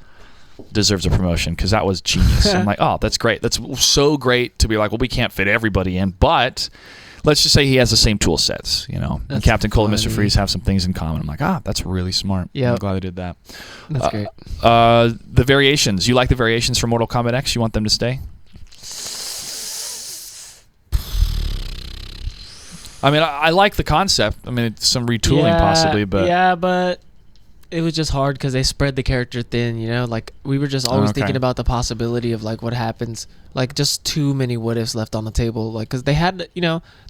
S2: deserves a promotion because that was genius. I'm like, oh, that's great. That's so great to be like, well, we can't fit everybody in, but let's just say he has the same tool sets, you know. And Captain Cold and Mr. Freeze have some things in common. I'm like, that's really smart.
S1: Yeah,
S2: I'm glad I did that.
S1: That's great.
S2: The variations. You like the variations for Mortal Kombat X? You want them to stay? I mean, I like the concept. I mean, it's some retooling possibly, but
S1: but it was just hard because they spread the character thin. You know, like we were just always thinking about the possibility of like what happens. Like just too many what ifs left on the table. Like because they had,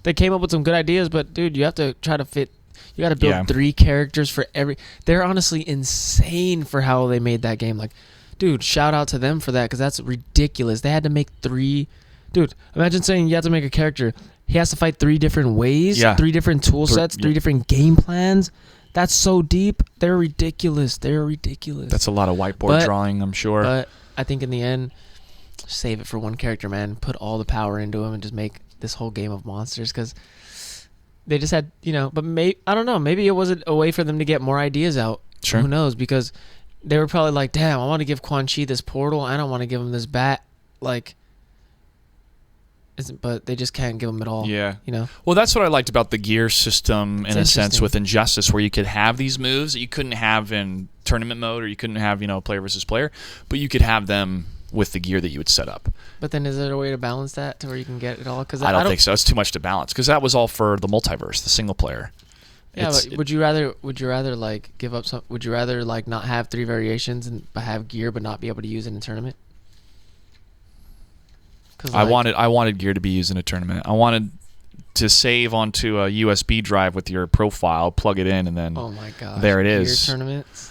S1: they came up with some good ideas, but dude, you have to try to fit. You got to build 3 characters for every. They're honestly insane for how they made that game. Like, dude, shout out to them for that because that's ridiculous. They had to make 3. Dude, imagine saying you have to make a character. He has to fight 3 different ways, 3 different tool sets, 3 different game plans. That's so deep. They're ridiculous.
S2: That's a lot of whiteboard drawing, I'm sure.
S1: But I think in the end, save it for one character, man. Put all the power into him and just make this whole game of monsters because they just had, but I don't know. Maybe it wasn't a way for them to get more ideas out.
S2: Sure.
S1: Who knows? Because they were probably like, damn, I want to give Quan Chi this portal. I don't want to give him this bat. Like, but they just can't give them it all.
S2: Yeah.
S1: Well,
S2: that's what I liked about the gear system in a sense with Injustice, where you could have these moves that you couldn't have in tournament mode, or you couldn't have, player versus player, but you could have them with the gear that you would set up.
S1: But then is there a way to balance that to where you can get it all? Cause
S2: I don't think so. It's too much to balance because that was all for the multiverse, the single player.
S1: Yeah, but would you rather like give up some? Would you rather like not have 3 variations and have gear but not be able to use it in a tournament?
S2: I wanted gear to be used in a tournament. I wanted to save onto a USB drive with your profile, plug it in, and then
S1: oh my god,
S2: there it is.
S1: Gear tournaments.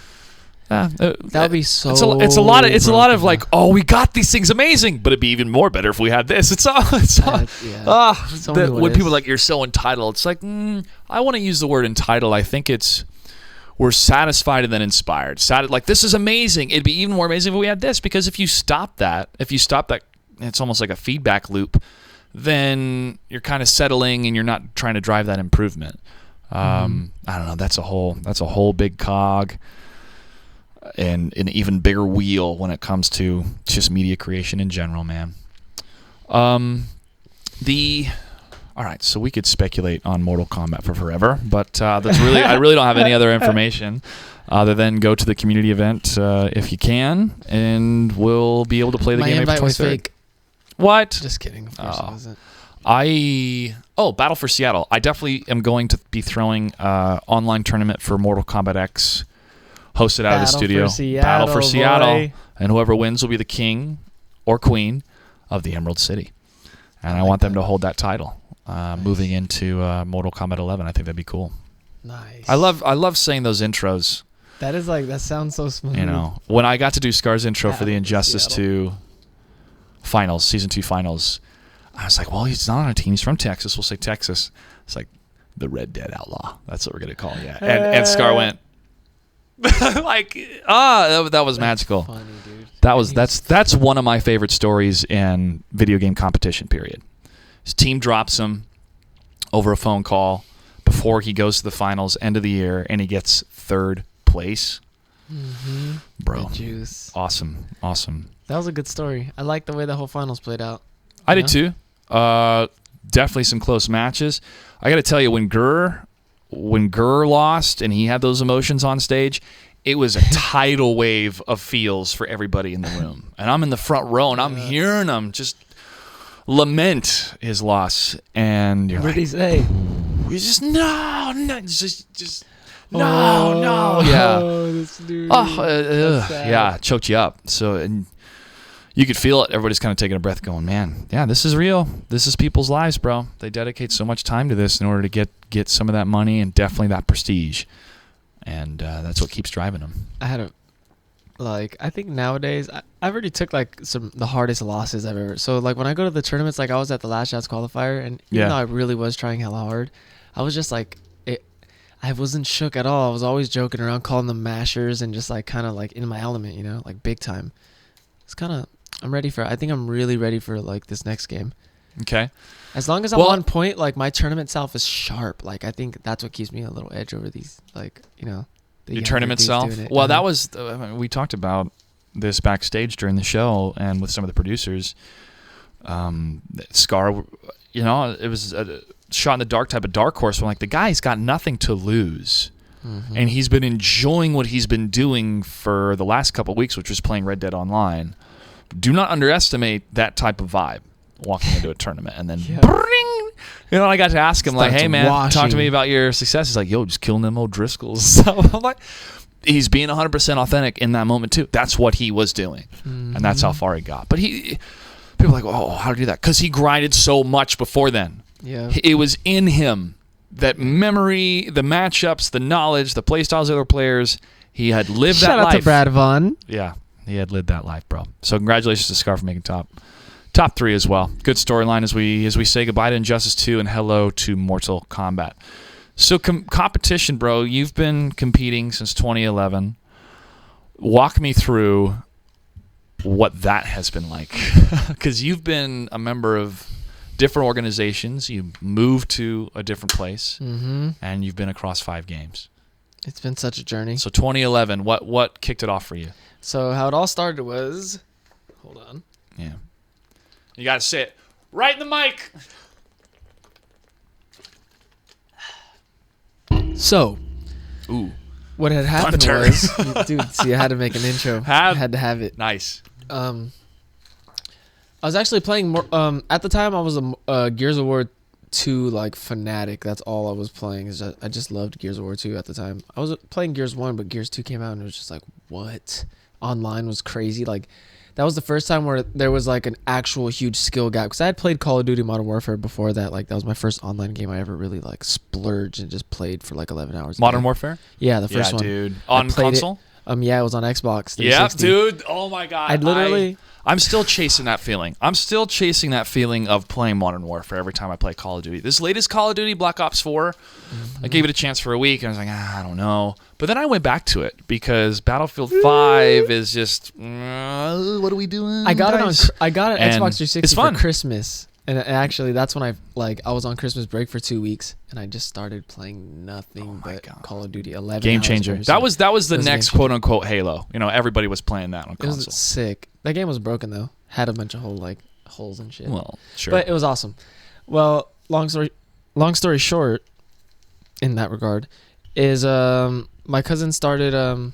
S2: That would
S1: be so.
S2: It's a lot of like, oh, we got these things amazing, but it'd be even more better if we had this. When people are like, you're so entitled, it's like, I want to use the word entitled. I think we're satisfied and then inspired. Like, this is amazing. It'd be even more amazing if we had this, because if you stop that, it's almost like a feedback loop. Then you're kind of settling and you're not trying to drive that improvement. I don't know. That's a whole big cog and an even bigger wheel when it comes to just media creation in general, man. All right, so we could speculate on Mortal Kombat for forever, but I really don't have any other information other than go to the community event if you can, and we'll be able to play the game April 23rd.
S1: Was fake.
S2: What?
S1: Just kidding. Of course it wasn't.
S2: Battle for Seattle. I definitely am going to be throwing online tournament for Mortal Kombat X, hosted out of the studio. Battle for Seattle, and whoever wins will be the king or queen of the Emerald City, and I want them to hold that title. Moving into Mortal Kombat 11, I think that'd be cool.
S1: Nice.
S2: I love saying those intros.
S1: That sounds so smooth.
S2: When I got to do Scar's intro for the Injustice 2 finals, season 2 finals. I was like, well, he's not on a team. He's from Texas. We'll say Texas. It's like the Red Dead Outlaw. That's what we're gonna call it. Yeah. And Scar went like, that was magical.
S1: Funny, dude.
S2: That's one of my favorite stories in video game competition. Period. His team drops him over a phone call before he goes to the finals, end of the year, and he gets 3rd place.
S1: Mm-hmm.
S2: Bro,
S1: juice.
S2: Awesome.
S1: That was a good story. I like the way the whole finals played out.
S2: I did too. Definitely some close matches. I got to tell you, when Gurr lost and he had those emotions on stage, it was a tidal wave of feels for everybody in the room. And I'm in the front row, and I'm hearing them just lament his loss. And you're
S1: What
S2: like,
S1: did he say?
S2: he's just no, just no. Yeah.
S1: This dude. That's sad.
S2: Yeah, choked you up. So, and you could feel it. Everybody's kind of taking a breath going, man, yeah, this is real. This is people's lives, bro. They dedicate so much time to this in order to get some of that money and definitely that prestige. And that's what keeps driving them.
S1: I think nowadays, I already took the hardest losses I've ever. So like when I go to the tournaments, like I was at the Last Shots qualifier, and even though I really was trying hella hard, I was just like, I wasn't shook at all. I was always joking around, calling them mashers, and just like kind of like in my element, you know, like big time. It's kind of, I think I'm really ready for like this next game.
S2: Okay.
S1: As long as I'm on point, like my tournament self is sharp. Like I think that's what keeps me a little edge over these, like, you know.
S2: Your tournament self? Well, that was, we talked about this backstage during the show and with some of the producers. Scar, you know, it was a shot in the dark type of dark horse. When like the guy's got nothing to lose. Mm-hmm. And he's been enjoying what he's been doing for the last couple of weeks, which was playing Red Dead Online. Do not underestimate that type of vibe walking into a tournament. And then, bring, you know, I got to ask him, like, hey, man, talk to me about your success. He's like, yo, just killing them O'Driscolls. So I'm like, he's being 100% authentic in that moment, too. That's what he was doing. Mm-hmm. And that's how far he got. But people are like, oh, how to do that? Because he grinded so much before then. Yeah. It was in him. That memory, the matchups, the knowledge, the play styles of other players, he had lived that life.
S1: Shout out to Brad Vaughn.
S2: Yeah, he had lived that life, bro. So congratulations to Scar for making top 3 as well. Good storyline as we say goodbye to Injustice 2 and hello to Mortal Kombat. So competition, bro. You've been competing since 2011. Walk me through what that has been like, because you've been a member of different organizations. You moved to a different place, and you've been across 5 games.
S1: It's been such a journey.
S2: So 2011, what kicked it off for you?
S1: So how it all started was, hold on.
S2: Yeah. You got to say it right in the mic.
S1: So, what had happened was, dude, see, I had to make an intro. I had to have it.
S2: Nice.
S1: I was actually playing more. At the time, I was a Gears of War 2 like fanatic. That's all I was playing. I just loved Gears of War 2 at the time. I was playing Gears 1, but Gears 2 came out, and it was just like, what? Online was crazy. Like, that was the first time where there was like an actual huge skill gap. Because I had played Call of Duty Modern Warfare before that. Like, that was my first online game I ever really like splurged and just played for like 11 hours.
S2: Modern Warfare?
S1: Yeah, the first one.
S2: Dude. On console?
S1: Yeah, it was on Xbox 360.
S2: Yeah, dude. Oh my God.
S1: I literally.
S2: I'm still chasing that feeling. I'm still chasing that feeling of playing Modern Warfare every time I play Call of Duty. This latest Call of Duty, Black Ops 4, I gave it a chance for a week, and I was like, I don't know. But then I went back to it because Battlefield 5 is just, what are we doing?
S1: I got it on Xbox 360
S2: it's fun.
S1: for Christmas. And actually, that's when I was on Christmas break for 2 weeks, and I just started playing nothing but Call of Duty 11.
S2: Game changer. That was the next quote unquote Halo. You know, everybody was playing that on console.
S1: It was sick. That game was broken though. Had a bunch of holes and shit.
S2: Well, sure.
S1: But it was awesome. Well, long story short, in that regard, is my cousin started. Yeah,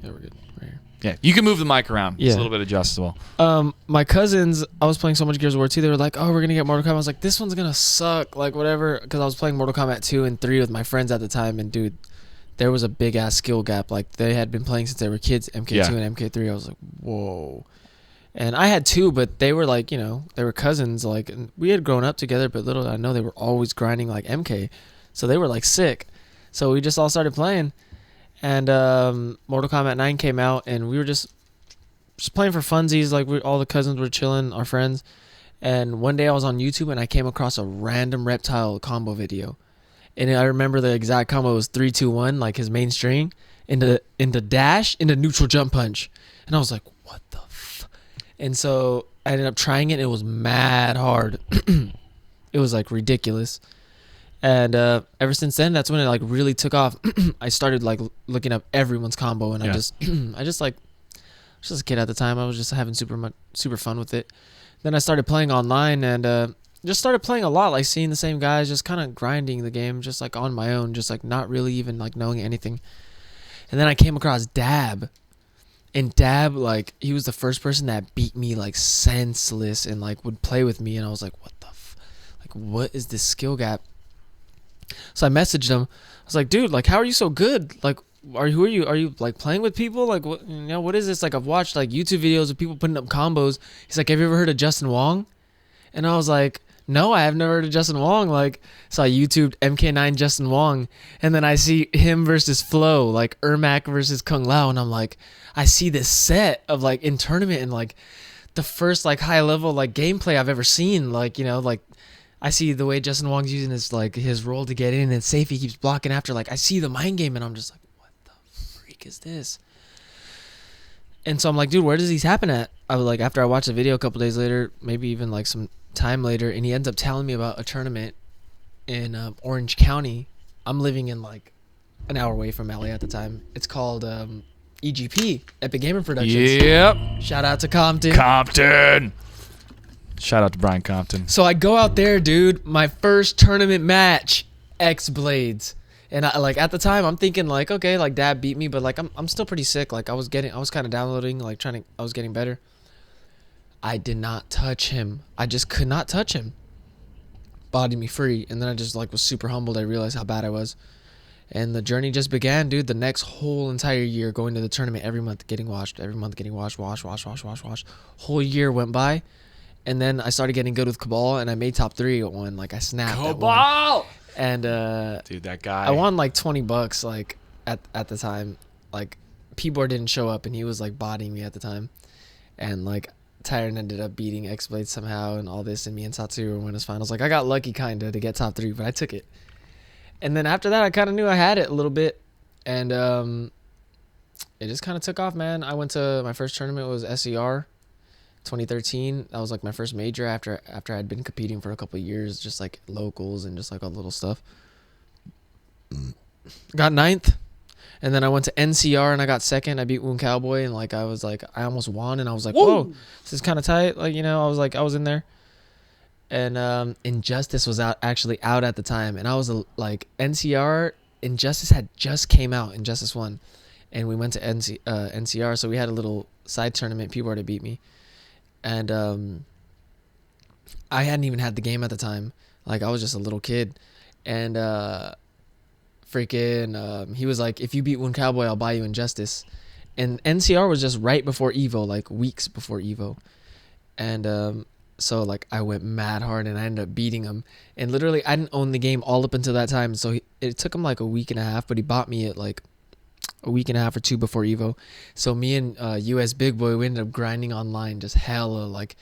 S1: we're good. Right here.
S2: Yeah, you can move the mic around.
S1: Yeah.
S2: It's a little bit adjustable.
S1: My cousins, I was playing so much Gears of War 2, they were like, oh, we're going to get Mortal Kombat. I was like, this one's going to suck, like, whatever, because I was playing Mortal Kombat 2 and 3 with my friends at the time, and, dude, there was a big-ass skill gap. Like, they had been playing since they were kids, MK2 and MK3. I was like, whoa. And I had 2, but they were, like, you know, they were cousins, like, and we had grown up together, but little did I know they were always grinding, like, MK. So they were, like, sick. So we just all started playing, and Mortal Kombat 9 came out, and we were just just playing for funsies. Like all the cousins were chilling, our friends. And one day I was on YouTube and I came across a random reptile combo video. And I remember the exact combo was 3-2-1, like his main string, into dash, into neutral jump punch. And I was like, what the And so I ended up trying it. And it was mad hard. It was like ridiculous. And ever since then, that's when it like really took off. I started like looking up everyone's combo, and I just like, I was just a kid at the time. I was just having super fun with it. Then I started playing online, and just started playing a lot, like seeing the same guys, just kind of grinding the game, just like on my own, just like not really even like knowing anything. And then I came across Dab, and Dab, like he was the first person that beat me like senseless and like would play with me, and I was like, what the like what is this skill gap? So I messaged him. I was like, dude, like, how are you so good? Like, who are you? Are you like playing with people? Like, what, what is this? Like, I've watched like YouTube videos of people putting up combos. He's like, have you ever heard of Justin Wong? And I was like, no, I have never heard of Justin Wong. Like, so I YouTubed MK9 Justin Wong, and then I see him versus Flo, like Ermac versus Kung Lao, and I'm like, I see this set of like in tournament and like the first like high level like gameplay I've ever seen. Like, like. I see the way Justin Wong's using his roll to get in, and safe he keeps blocking after. Like, I see the mind game, and I'm just like, what the freak is this? And so I'm like, dude, where does these happen at? I was like, after I watched the video a couple days later, maybe even like some time later, and he ends up telling me about a tournament in Orange County. I'm living in like an hour away from LA at the time. It's called EGP, Epic Gaming Productions.
S2: Yep.
S1: Shout out to Compton.
S2: Shout out to Brian Compton.
S1: So I go out there, dude. My first tournament match, X Blades, and I like at the time I'm thinking like, okay, like Dad beat me, but like I'm still pretty sick. Like I was kind of downloading, like I was getting better. I did not touch him. I just could not touch him. Bodied me free, and then I just like was super humbled. I realized how bad I was, and the journey just began, dude. The next whole entire year, going to the tournament every month, getting watched, wash. Whole year went by. And then I started getting good with Cabal, and I made top 3 at one. Like I snapped
S2: Cabal!
S1: at one. And
S2: dude, that guy.
S1: I won like $20 like at the time. Like P-Board didn't show up, and he was like bodying me at the time. And like Tyron ended up beating X-Blade somehow and all this, and me and Satoru won his finals. Like I got lucky kinda to get top 3, but I took it. And then after that, I kind of knew I had it a little bit, and it just kind of took off, man. I went to my first tournament was SER. 2013, that was like my first major after I'd been competing for a couple of years, just like locals and just like all little stuff. Got 9th, and then I went to NCR and I got 2nd. I beat Wound Cowboy, and like I almost won, and I was like, whoa, this is kind of tight. Like, I was in there. And Injustice was actually out at the time, and I was like NCR. Injustice had just came out, Injustice 1, and we went to NCR, so we had a little side tournament. People were to beat me. And I hadn't even had the game at the time. Like I was just a little kid, and he was like, if you beat One Cowboy, I'll buy you Injustice. And NCR was just right before Evo, like weeks before Evo. And so like I went mad hard, and I ended up beating him. And literally I didn't own the game all up until that time, so it took him like a week and a half, but he bought me at like a week and a half or 2 before Evo. So me and US Big Boy, we ended up grinding online just hella like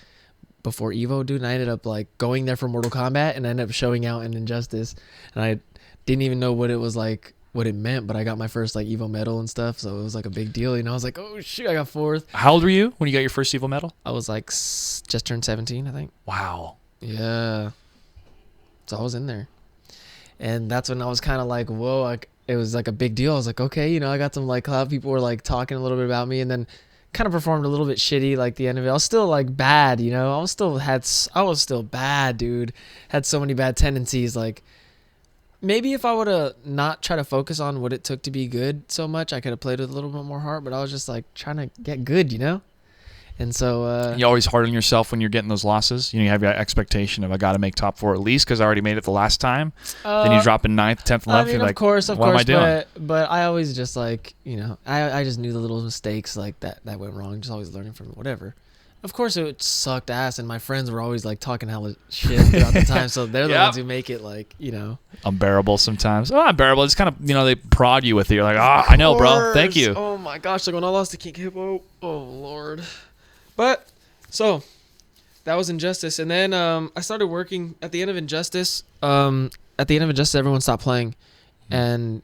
S1: before Evo, dude. And I ended up like going there for Mortal Kombat, and I ended up showing out in Injustice, and I didn't even know what it was like, what it meant, but I got my first like Evo medal and stuff, so it was like a big deal. I was like, oh shit, I got 4th.
S2: How old were you when you got your first Evo medal?
S1: I was like just turned 17, I think.
S2: Wow.
S1: Yeah. So I was in there, and that's when I was kind of like, whoa, it was like a big deal. I was like, okay, I got some like cloud. People were like talking a little bit about me, and then kind of performed a little bit shitty like the end of it. I was still like bad, I was still bad, dude. Had so many bad tendencies. Like maybe if I would have not try to focus on what it took to be good so much, I could have played with a little bit more heart, but I was just like trying to get good, And so
S2: you always hard on yourself when you're getting those losses. You have your expectation of I got to make top 4 at least because I already made it the last time. Then you drop in 9th, 10th, 11th. You're like,
S1: of course,
S2: what am I doing?
S1: But I always just like I just knew the little mistakes like that went wrong. Just always learning from it, whatever. Of course, it sucked ass, and my friends were always like talking hella shit throughout the time. So they're the ones who make it like
S2: unbearable sometimes. Oh, unbearable. It's kind of they prod you with it. You're like, I know, bro. Thank you.
S1: Oh my gosh! Like when I lost to King Hippo. Oh Lord. But so that was Injustice, and then I started working at the end of Injustice. At the end of Injustice, everyone stopped playing, and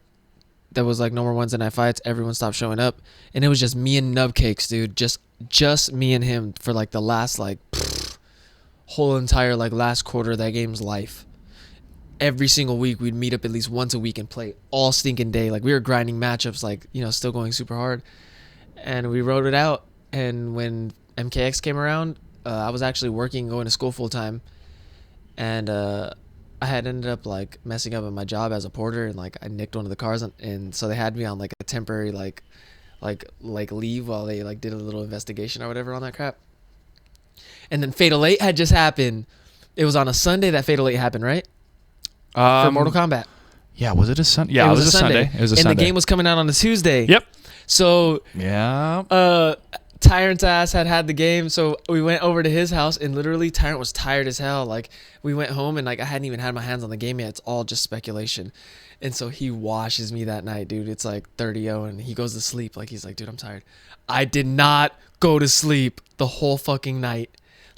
S1: there was like no more Wednesday night fights. Everyone stopped showing up, and it was just me and Nubcakes, dude. Just me and him for like the last like whole entire like last quarter of that game's life. Every single week we'd meet up at least once a week and play all stinking day. Like we were grinding matchups, like, you know, still going super hard, and we wrote it out. And when MKX came around, I was actually working, going to school full time, and I had ended up like messing up at my job as a porter, and like I nicked one of the cars, and so they had me on like a temporary like leave while they like did a little investigation or whatever on that crap. And then Fatal 8 had just happened. It was on a Sunday that Fatal 8 happened, right? For Mortal Kombat.
S2: Yeah, was it a Sunday? Yeah, it was a Sunday. It was a Sunday.
S1: And the game was coming out on a Tuesday.
S2: Yep.
S1: So
S2: yeah.
S1: Tyrant's ass had the game, so we went over to his house, and literally Tyrant was tired as hell. Like we went home, and like I hadn't even had my hands on the game yet. It's all just speculation. And so he washes me that night, dude. It's like 30-0, and he goes to sleep. Like he's like, dude, I'm tired. I did not go to sleep the whole fucking night.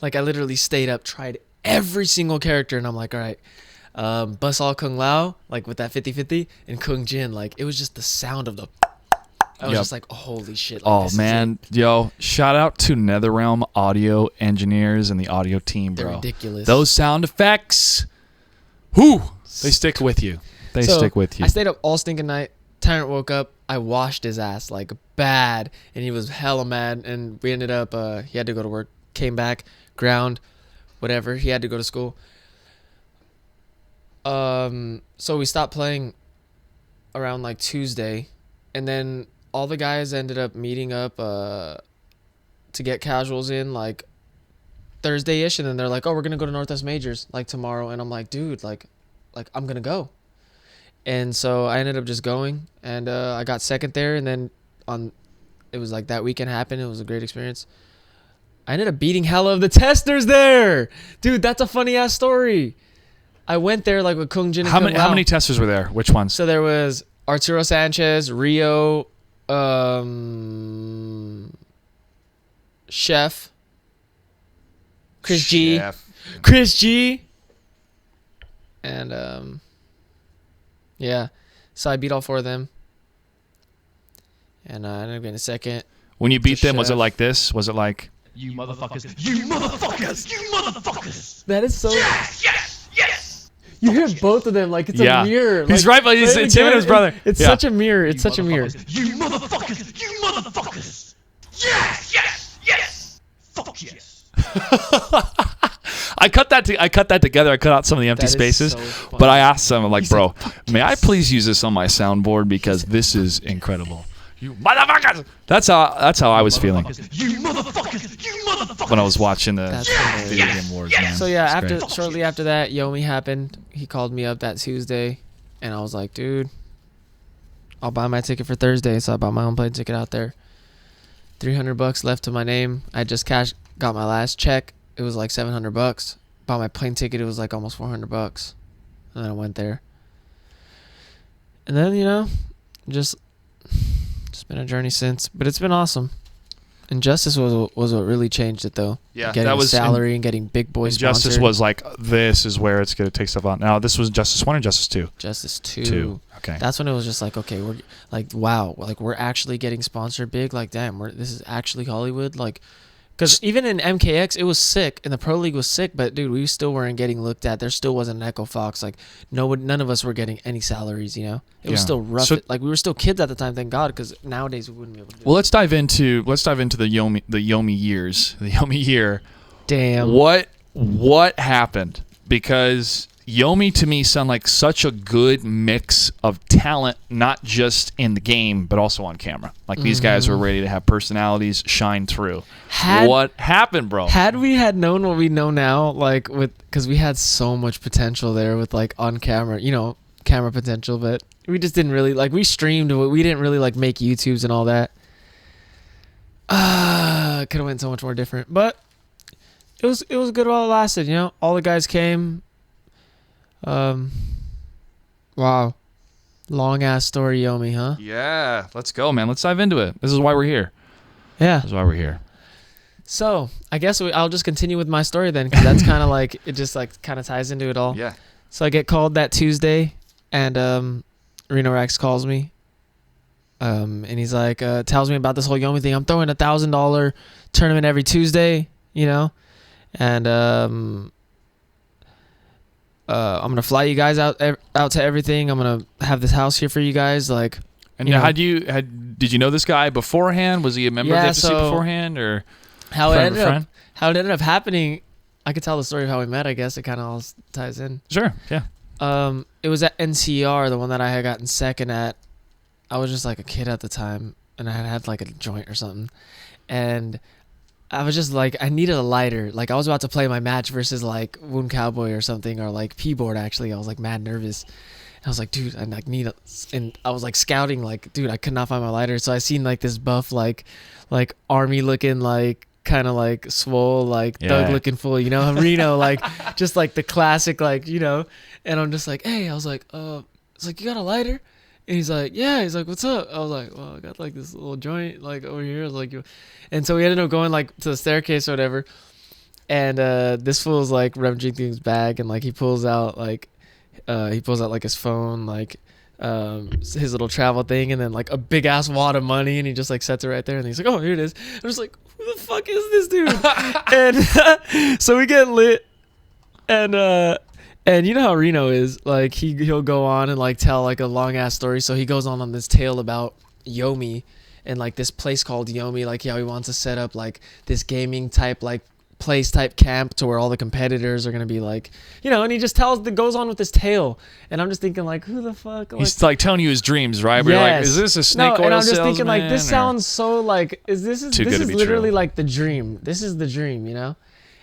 S1: Like I literally stayed up, tried every single character, and I'm like, all right, Basal Kung Lao, like with that 50-50, and Kung Jin, like it was just the sound of the. I was just like, oh, holy shit. Like,
S2: oh, man. Yo, shout out to NetherRealm audio engineers and the audio team, bro.
S1: They're ridiculous.
S2: Those sound effects, whoo, they stick with you. They stick with you.
S1: I stayed up all stinking night. Tyrant woke up. I washed his ass like bad, and he was hella mad, and we ended up, he had to go to work, came back, ground, whatever. He had to go to school. So we stopped playing around like Tuesday, and then all the guys ended up meeting up to get casuals in like Thursday-ish, and then they're like, oh, we're gonna go to Northwest Majors like tomorrow, and I'm like, dude, like I'm gonna go. And so I ended up just going, and I got second there, and then it was like that weekend happened. It was a great experience. I ended up beating hella of the testers there, dude. That's a funny ass story. I went there like with Kung Jin and
S2: How many testers were there? Which ones?
S1: So there was Arturo Sanchez, Rio, Chef, Chris G, and yeah. So I beat all four of them, and I ended up getting a second.
S2: When you beat them, was it like this? Was it like,
S3: You motherfuckers! You motherfuckers! You motherfuckers!
S1: That is so.
S3: Yes! Yes! Yes!
S1: You hear both of them like it's a mirror.
S2: He's right, but it's him and his brother.
S1: It's such a mirror. It's such a mirror.
S3: You motherfuckers! You motherfuckers! Yes! Yes! Yes! Fuck yes!
S2: I cut that together. I cut out some of the empty spaces,
S1: so
S2: but I asked them, like, bro, may I please use this on my soundboard because this is incredible. You motherfuckers! That's how I was feeling
S3: You motherfuckers! You motherfuckers!
S2: when I was watching the
S1: That's
S2: video
S1: hilarious.
S2: game wars, man.
S1: So yeah,
S2: It's great.
S1: shortly after that, Yomi happened. He called me up that Tuesday, and I was like, dude, I'll buy my ticket for Thursday. So I bought my own plane ticket out there. $300 left to my name. I just got my last check. It was like $700. Bought my plane ticket. It was like almost $400. And then I went there. And then, you know, just been a journey since, but it's been awesome. Injustice was what really changed it, though.
S2: Yeah,
S1: getting
S2: that was
S1: salary and getting big boy
S2: Injustice
S1: sponsored.
S2: was like, this is where it's going to take stuff on. Now, this was Justice 1 or Justice 2?
S1: Justice 2.
S2: 2. Okay.
S1: That's when it was just like, okay, we're like, wow, like we're actually getting sponsored big. Like, damn, this is actually Hollywood. Like, because even in MKX, it was sick, and the Pro League was sick, but dude, we still weren't getting looked at. There still wasn't an Echo Fox. Like, none of us were getting any salaries. You know, it was still rough.
S2: So,
S1: like we were still kids at the time, thank God, because nowadays we wouldn't be able to do
S2: well, let's dive into the Yomi years, the Yomi year.
S1: Damn.
S2: What happened? Because Yomi to me sound like such a good mix of talent, not just in the game, but also on camera. Like these guys were ready to have personalities shine through. What happened, bro?
S1: Had we had known what we know now, like because we had so much potential there with like on camera, you know, camera potential, but we just didn't really like. We streamed, but we didn't really like make YouTubes and all that. Could have went so much more different, but it was good while it lasted. You know, all the guys came. Wow. Long ass story, Yomi, huh?
S2: Yeah, let's go, man. Let's dive into it. This is why we're here.
S1: Yeah.
S2: This is why we're here.
S1: So I guess I'll just continue with my story then, because that's kind of like it just like kind of ties into it all.
S2: Yeah.
S1: So I get called that Tuesday, and Reno Rex calls me, and he's like tells me about this whole Yomi thing. I'm throwing $1,000 tournament every Tuesday, and I'm gonna fly you guys out to everything. I'm gonna have this house here for you guys, like.
S2: And did you know this guy beforehand? Was he a member of the FCC beforehand, or
S1: how it ended up happening? I could tell the story of how we met. I guess it kind of all ties in.
S2: Sure. Yeah.
S1: It was at NCR, the one that I had gotten second at. I was just like a kid at the time, and I had like a joint or something, and I was just like, I needed a lighter. Like I was about to play my match versus like Wound Cowboy or something, or like P-Board. Actually, I was like mad nervous. I was like, dude, I like need and I was like scouting, like, dude, I could not find my lighter. So I seen like this buff, like army looking, like kind of like swole, like thug looking fool, Reno, like just like the classic, like, and I'm just like, hey, I was like, it's like, you got a lighter? And he's like, yeah. He's like, what's up? I was like, well, I got like this little joint like over here. I was like, and so we ended up going like to the staircase or whatever. And this fool's like rummaging through his bag, and like he pulls out like his phone, like his little travel thing, and then like a big ass wad of money, and he just like sets it right there, and he's like, oh, here it is. I'm just like, who the fuck is this dude? And so we get lit, and you know how Reno is, like he'll go on and like tell like a long ass story. So he goes on this tale about Yomi and like this place called Yomi, like how he wants to set up like this gaming type like place type camp to where all the competitors are gonna be like, and he just goes on with this tale, and I'm just thinking like, who the fuck? Like, he's
S2: like telling you his dreams, right? But you're like, is this a snake oil
S1: and I'm just
S2: salesman,
S1: thinking like, this sounds so like, this is literally
S2: true.
S1: like the dream. This is the dream,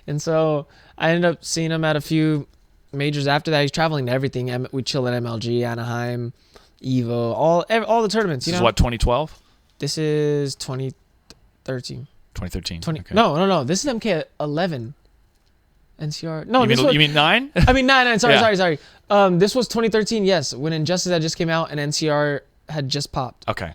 S1: And so I ended up seeing him at a few majors after that. He's traveling to everything. We chill at MLG, Anaheim, Evo, all the tournaments.
S2: This is what, 2012?
S1: This is 2013.
S2: 2013. Okay.
S1: No. This is MK11. NCR. No,
S2: you mean 9?
S1: I mean 9. Sorry. This was 2013. Yes, when Injustice had just came out and NCR had just popped.
S2: Okay.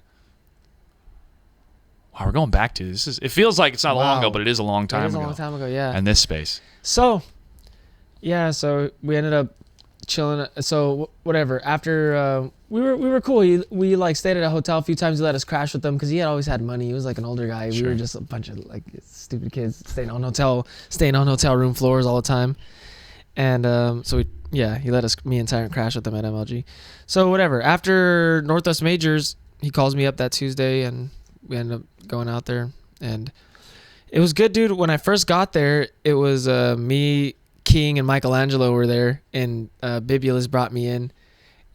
S2: Wow, we're going back to this. It feels like it's not long ago, but it is a long time ago.
S1: It is a long time ago, yeah.
S2: And this space.
S1: So, yeah. So we ended up chilling. So whatever. After we were cool. We like stayed at a hotel a few times. He let us crash with them because he had always had money. He was like an older guy.
S2: Sure.
S1: We were just a bunch of like stupid kids staying on hotel room floors all the time. And so he let me and Tyrant crash with them at MLG. So whatever. After Northwest Majors, he calls me up that Tuesday, and we ended up going out there, and it was good, dude. When I first got there, it was me, King, and Michelangelo were there, and Bibulus brought me in,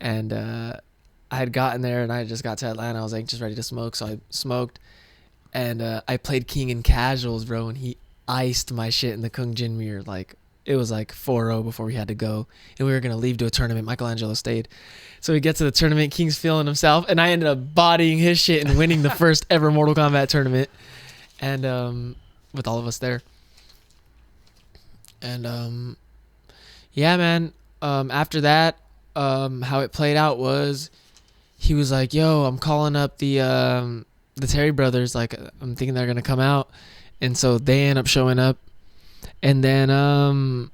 S1: and I had gotten there, and I just got to Atlanta. I was like just ready to smoke, so I smoked, and I played King in casuals, bro, and he iced my shit in the Kung Jin mirror. Like it was like 4-0 before we had to go, and we were gonna leave to a tournament. Michelangelo stayed, so we get to the tournament. King's feeling himself, and I ended up bodying his shit and winning the first ever Mortal Kombat tournament, and with all of us there. And yeah, man. After that, how it played out was, he was like, "Yo, I'm calling up the Terry brothers. Like, I'm thinking they're gonna come out," and so they end up showing up, and then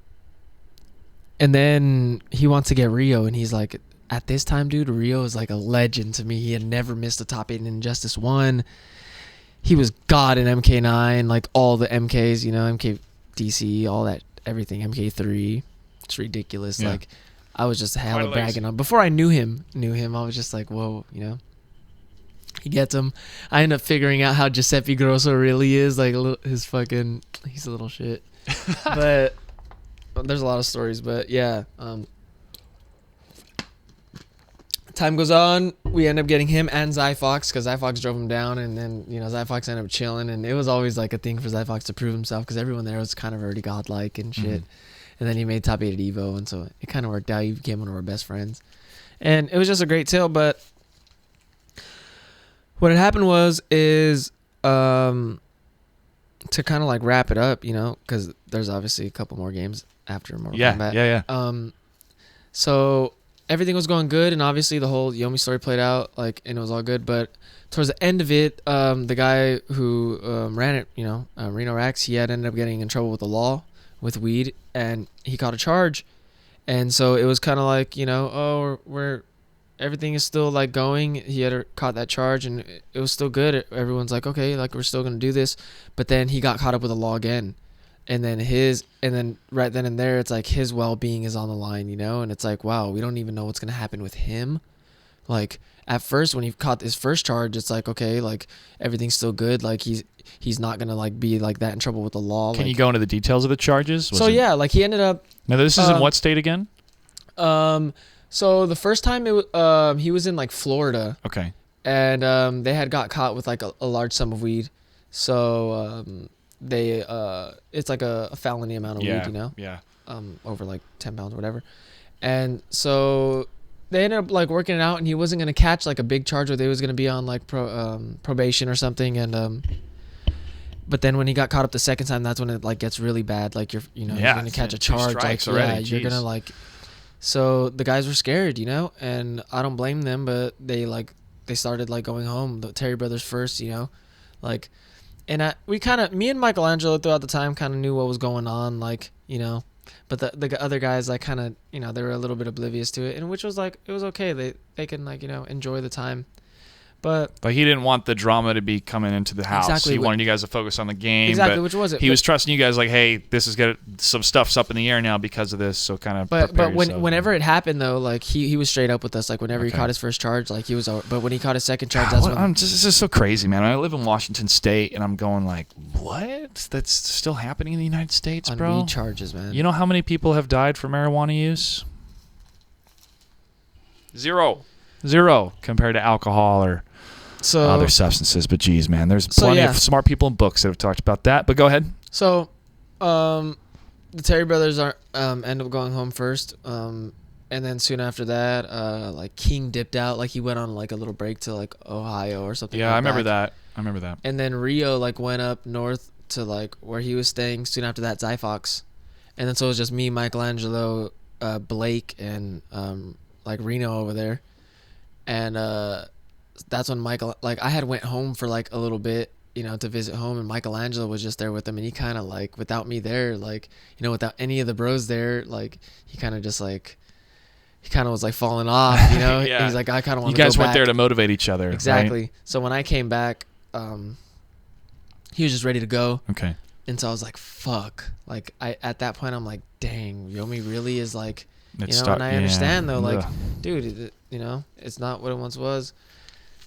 S1: he wants to get Rio, and he's like, at this time, dude, Rio is like a legend to me. He had never missed a top 8 in Injustice 1. He was God in MK9, like all the MKs, MKDC, all that, everything, MK3. It's ridiculous. Yeah. Like, I was just hella bragging on. Before I knew him, I was just like, whoa, He gets him. I end up figuring out how Giuseppe Grosso really is. Like, he's a little shit. But there's a lot of stories. But yeah, time goes on. We end up getting him and Zyfox, because Zyfox drove him down, and then Zyfox ended up chilling, and it was always like a thing for Zyfox to prove himself, because everyone there was kind of already godlike and shit. Mm-hmm. And then he made top 8 at Evo, and so it kind of worked out. He became one of our best friends, and it was just a great tale. But what had happened is to kind of like wrap it up, because there's obviously a couple more games after Mortal Kombat.
S2: Yeah.
S1: So everything was going good, and obviously the whole Yomi story played out, like, and it was all good. But towards the end of it, the guy who ran it, Reno Rax, he had ended up getting in trouble with the law with weed, and he caught a charge. And so it was kind of like, we're everything is still like going. He had caught that charge, and it was still good. Everyone's like, okay, like we're still gonna do this. But then he got caught up with the law again, and then right then and there, it's like his well-being is on the line, and it's like, wow, we don't even know what's gonna happen with him. Like at first, when he caught his first charge, it's like, okay, like everything's still good. Like he's not gonna like be like that in trouble with the law.
S2: Can you go into the details of the charges?
S1: Yeah, like he ended up.
S2: Now this is in what state again?
S1: So the first time he was in like Florida.
S2: Okay.
S1: And they had got caught with like a large sum of weed. So they it's like a felony amount of weed,
S2: Yeah.
S1: Over like 10 pounds or whatever. And so they ended up like working it out, and he wasn't gonna catch like a big charge, or they was gonna be on like probation or something. And but then when he got caught up the second time, that's when it like gets really bad. Like you're gonna catch a charge. Like you're gonna like. So the guys were scared, and I don't blame them, but they started like going home. The Terry brothers first, like, and me and Michelangelo throughout the time kind of knew what was going on, like, but the other guys like kind of, they were a little bit oblivious to it, and which was like, it was okay. They can like, enjoy the time. But
S2: he didn't want the drama to be coming into the house.
S1: Exactly.
S2: He wanted you guys to focus on the game.
S1: Exactly, which was it.
S2: He was trusting you guys, like, hey, this is good. Some stuff's up in the air now because of this. So kind of.
S1: But whenever it happened though, like he was straight up with us. Like whenever he caught his first charge, like he was. But when he caught his second charge, that's when.
S2: This is so crazy, man. I live in Washington State, and I'm going like, what? That's still happening in the United States, bro.
S1: On weed charges, man.
S2: You know how many people have died from marijuana use? Zero compared to alcohol or. Other substances, but geez, man, there's plenty of smart people in books that have talked about that. But go ahead.
S1: So, the Terry brothers end up going home first, and then soon after that, like King dipped out, like he went on like a little break to like Ohio or something.
S2: Yeah, I remember that.
S1: And then Rio like went up north to like where he was staying. Soon after that, Zyfox, and then so it was just me, Michelangelo, Blake, and like Reno over there, and that's when Michael, like I had went home for like a little bit, to visit home, and Michelangelo was just there with him, and he kind of like, without me there, like, without any of the bros there, like he kind of just like, he kind of was like falling off,
S2: Yeah.
S1: He's like, I kind of want
S2: to
S1: go back.
S2: You guys went there to motivate each other.
S1: Exactly.
S2: Right?
S1: So when I came back, he was just ready to go.
S2: Okay.
S1: And so I was like, fuck. Like at that point, I'm like, dang, Yomi really is like, and I understand though, like, dude, it's not what it once was.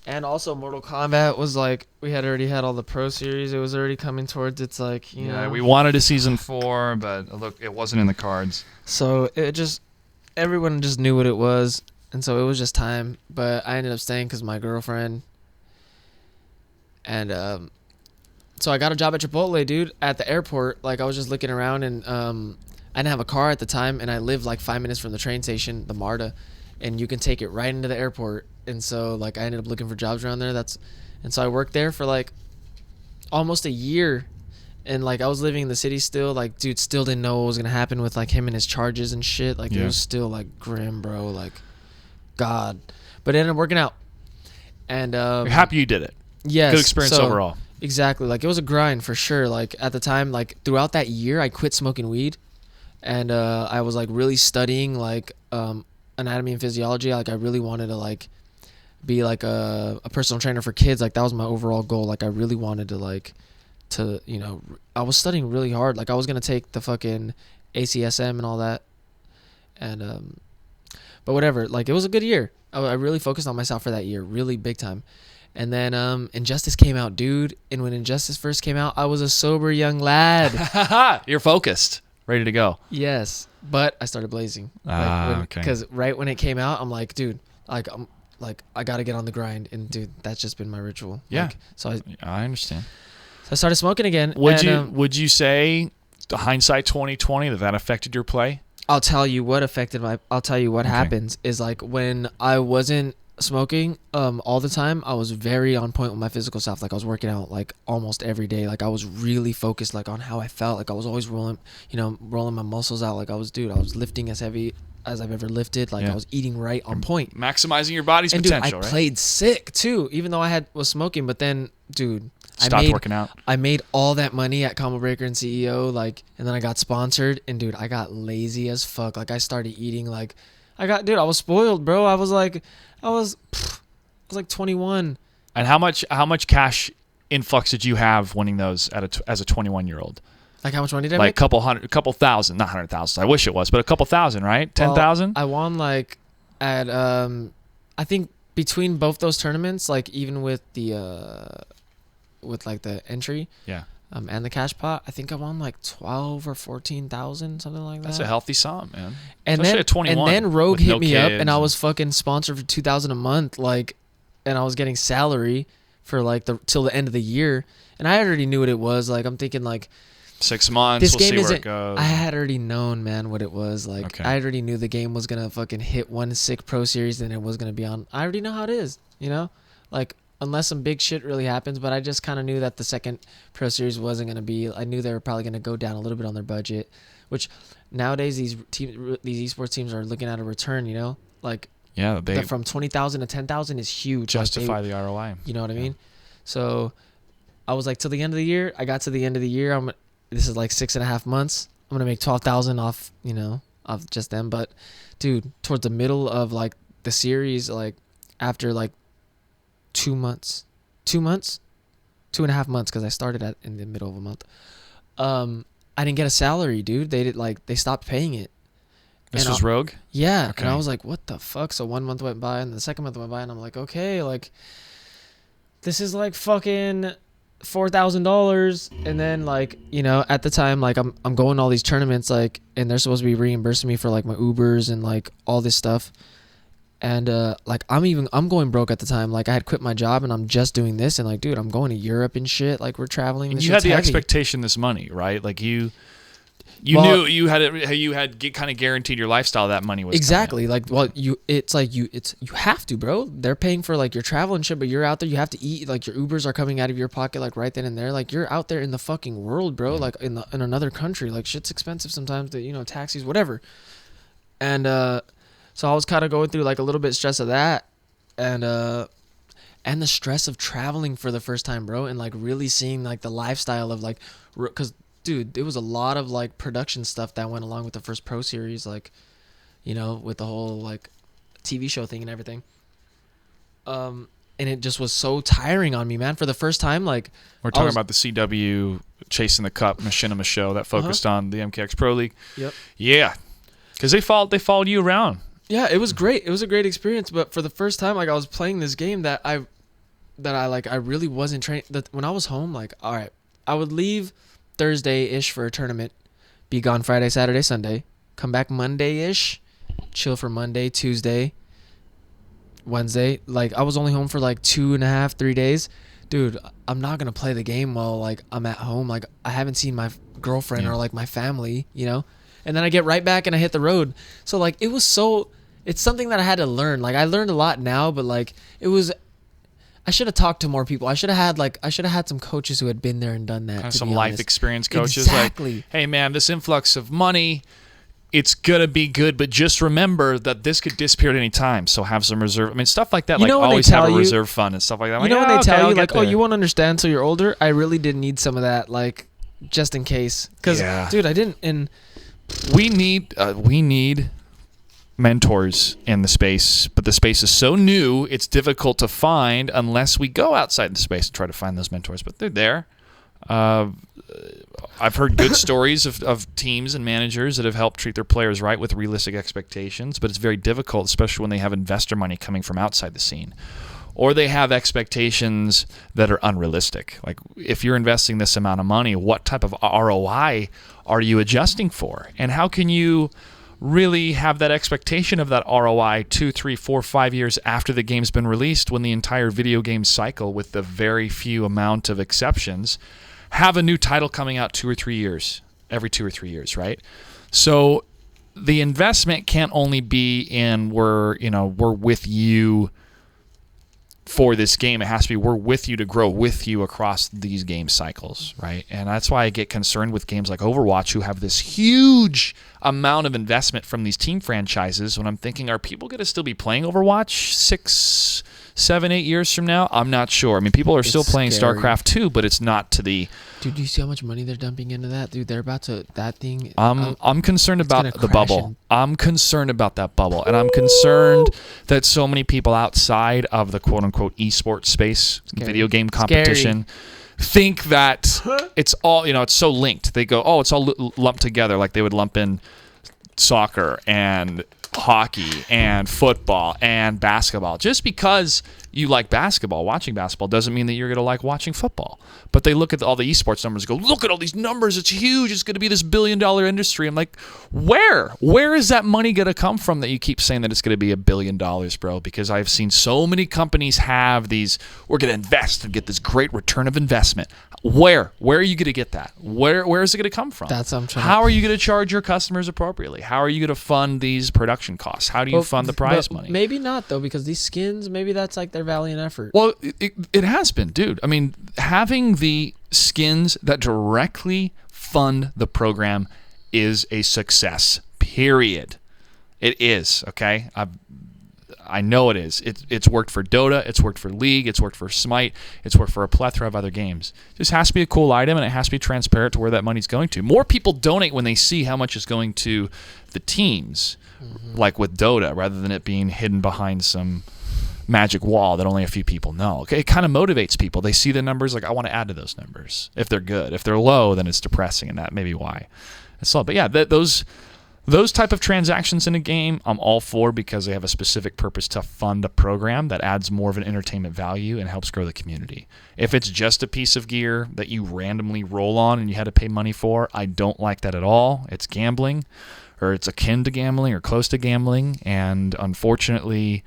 S1: And also Mortal Kombat was like, we had already had all the Pro Series. It was already coming towards its like,
S2: we wanted a Season 4, but look, it wasn't in the cards.
S1: So everyone just knew what it was. And so it was just time. But I ended up staying because my girlfriend. And so I got a job at Chipotle, dude, at the airport. Like I was just looking around, and I didn't have a car at the time. And I lived like 5 minutes from the train station, the MARTA. And you can take it right into the airport. And so like I ended up looking for jobs around there. And so I worked there for like almost a year, and like I was living in the city still. Like dude still didn't know what was gonna happen with like him and his charges and shit. Like it was still like grim, bro. Like God, but it ended up working out. And
S2: you're happy you did it.
S1: Yes,
S2: good experience overall.
S1: Exactly. Like it was a grind for sure. Like at the time, like throughout that year, I quit smoking weed, and I was like really studying like anatomy and physiology. Like I really wanted to like be like a personal trainer for kids. Like that was my overall goal. Like I really wanted to I was studying really hard. Like I was gonna take the fucking ACSM and all that, and but whatever. Like it was a good year. I really focused on myself for that year, really big time. And then Injustice came out, dude. And when Injustice first came out, I was a sober young lad.
S2: You're focused, ready to go.
S1: Yes, but I started blazing.
S2: Okay.
S1: Because right when it came out, I'm like, dude, I gotta get on the grind, and dude, that's just been my ritual.
S2: Yeah.
S1: Like, so
S2: I understand.
S1: So I started smoking again.
S2: Would you say, the hindsight 2020, that affected your play?
S1: I'll tell you what affected I'll tell you what happens is like when I wasn't smoking all the time, I was very on point with my physical stuff. Like I was working out like almost every day. Like I was really focused like on how I felt. Like I was always rolling my muscles out. Like I was lifting as heavy as I've ever lifted. Like I was eating right on point.
S2: Maximizing your body's
S1: And
S2: potential,
S1: dude, I
S2: right?
S1: played sick too, even though I was smoking. But then, dude,
S2: Stopped working out.
S1: I made all that money at Combo Breaker and CEO, like, and then I got sponsored. And dude, I got lazy as fuck. Like I started eating like, I was spoiled, bro. I was like 21.
S2: And how much cash influx did you have winning those as a 21-year-old?
S1: Like how much money did I
S2: Like
S1: make?
S2: a couple thousand, not 100,000. I wish it was, but a couple thousand, right? 10,000.
S1: I won like at I think between both those tournaments, like even with the with like the entry, and the cash pot, I think I won like 12 or 14,000, something like that.
S2: That's a healthy sum, man.
S1: And
S2: Especially
S1: then
S2: at 21,
S1: and then Rogue
S2: with
S1: hit
S2: no
S1: me up,
S2: kids
S1: and I was fucking sponsored for 2,000 a month, like, and I was getting salary for like till the end of the year, and I already knew what it was. Like I'm thinking like
S2: 6 months.
S1: this
S2: We'll
S1: game
S2: see where
S1: isn't.
S2: it goes.
S1: I had already known, man, what it was. Like
S2: Okay.
S1: I already knew the game was gonna fucking hit one sick pro series, and it was gonna be on. I already know how it is, like. Unless some big shit really happens, but I just kind of knew that the second pro series wasn't going to be. I knew they were probably going to go down a little bit on their budget, which nowadays these esports teams are looking at a return. Like
S2: they
S1: from 20,000 to 10,000 is huge.
S2: justify
S1: like
S2: the ROI.
S1: You know what I mean? So I was like, till the end of the year. I got to the end of the year. This is like 6.5 months. I'm gonna make 12,000 off. Off just them. But dude, towards the middle of like the series, like after like 2.5 months, because I started in the middle of a month. I didn't get a salary, dude. They stopped paying it.
S2: This was Rogue?
S1: Yeah.
S2: Okay.
S1: And I was like, what the fuck? So 1 month went by, and the second month went by, and I'm like, okay, like this is like fucking $4,000. And then like, at the time, like I'm going to all these tournaments, like, and they're supposed to be reimbursing me for like my Ubers and like all this stuff. And like I'm going broke at the time. Like I had quit my job and I'm just doing this, and like, dude, I'm going to Europe and shit. Like we're traveling.
S2: And
S1: this
S2: you had
S1: shit's
S2: the
S1: heavy.
S2: expectation this money, right? Like you knew you had kind of guaranteed your lifestyle. That money was
S1: exactly like, well, you have to, bro. They're paying for like your travel and shit, but you're out there. You have to eat. Like your Ubers are coming out of your pocket, like right then and there. Like you're out there in the fucking world, bro. Like in another country. Like shit's expensive sometimes. Taxis, whatever. And so I was kind of going through like a little bit stress of that, and the stress of traveling for the first time, bro, and like really seeing like the lifestyle of like, because dude, there was a lot of like production stuff that went along with the first pro series, like, with the whole like TV show thing and everything. And it just was so tiring on me, man. For the first time, like
S2: we're talking about the CW Chasing the Cup Machinima show that focused on the MKX Pro League.
S1: Yep.
S2: Yeah, because they followed you around.
S1: Yeah, it was great. It was a great experience. But for the first time, like I was playing this game that I really wasn't trained. When I was home, like, all right, I would leave Thursday-ish for a tournament, be gone Friday, Saturday, Sunday, come back Monday-ish, chill for Monday, Tuesday, Wednesday. Like I was only home for like 2.5, 3 days. Dude, I'm not gonna play the game while like I'm at home. Like I haven't seen my girlfriend or like my family, And then I get right back and I hit the road. So like it's something that I had to learn. Like I learned a lot now, but like I should have talked to more people. I should have had some coaches who had been there and done that.
S2: Kind of some life experience coaches.
S1: Exactly.
S2: Like, hey man, this influx of money, it's gonna be good, but just remember that this could disappear at any time. So have some reserve. I mean, stuff like that. Like always have a reserve fund and stuff like that.
S1: When they tell you like, oh, you won't understand until you're older. I really did need some of that, like, just in case. Because, dude, I didn't. And
S2: we need mentors in the space, but the space is so new, it's difficult to find unless we go outside the space and try to find those mentors. But they're there. I've heard good stories of teams and managers that have helped treat their players right with realistic expectations, but it's very difficult, especially when they have investor money coming from outside the scene. Or they have expectations that are unrealistic. Like, if you're investing this amount of money, what type of ROI are you adjusting for? And how can you really have that expectation of that ROI 2, 3, 4, 5 years after the game's been released, when the entire video game cycle, with the very few amount of exceptions, have a new title coming out every 2 or 3 years, right? So the investment can't only be in we're with you for this game. It has to be we're with you to grow with you across these game cycles, right? And that's why I get concerned with games like Overwatch, who have this huge amount of investment from these team franchises, when I'm thinking, are people going to still be playing Overwatch 6, 7, 8 years from now? I'm not sure. I mean, people are still playing
S1: scary.
S2: StarCraft 2, but it's not to the...
S1: Dude, do you see how much money they're dumping into that? Dude, they're about to... That thing...
S2: I'm concerned about the
S1: crash
S2: bubble. I'm concerned about that bubble. And I'm concerned that so many people outside of the quote-unquote esports space, video game competition, think that it's all, it's so linked. They go, oh, it's all lumped together, like they would lump in soccer and hockey and football and basketball. Just because you like basketball, watching basketball, doesn't mean that you're going to like watching football. But they look at all the esports numbers and go, look at all these numbers. It's huge. It's going to be this billion-dollar industry. I'm like, where? Where is that money going to come from that you keep saying that it's going to be $1 billion, bro? Because I've seen so many companies have these, we're going to invest and get this great return of investment. Where? Where are you going to get that? Where is it going to come from?
S1: That's what I'm trying
S2: How are you going to charge your customers appropriately? How are you going to fund these production costs? How do you fund the prize money?
S1: Maybe not, though, because these skins, maybe that's like their valiant effort.
S2: Well, it has been, dude. I mean, having the skins that directly fund the program is a success, period. It is, okay? I know it is. It's worked for Dota, it's worked for League, it's worked for Smite, it's worked for a plethora of other games. It just has to be a cool item, and it has to be transparent to where that money's going to. More people donate when they see how much is going to the teams, like with Dota, rather than it being hidden behind some magic wall that only a few people know. Okay, it kind of motivates people. They see the numbers, like, I want to add to those numbers if they're good. If they're low, then it's depressing, and that may be why it's slow. But yeah, those type of transactions in a game, I'm all for, because they have a specific purpose to fund a program that adds more of an entertainment value and helps grow the community. If it's just a piece of gear that you randomly roll on and you had to pay money for, I don't like that at all. It's gambling, or it's akin to gambling or close to gambling, and unfortunately,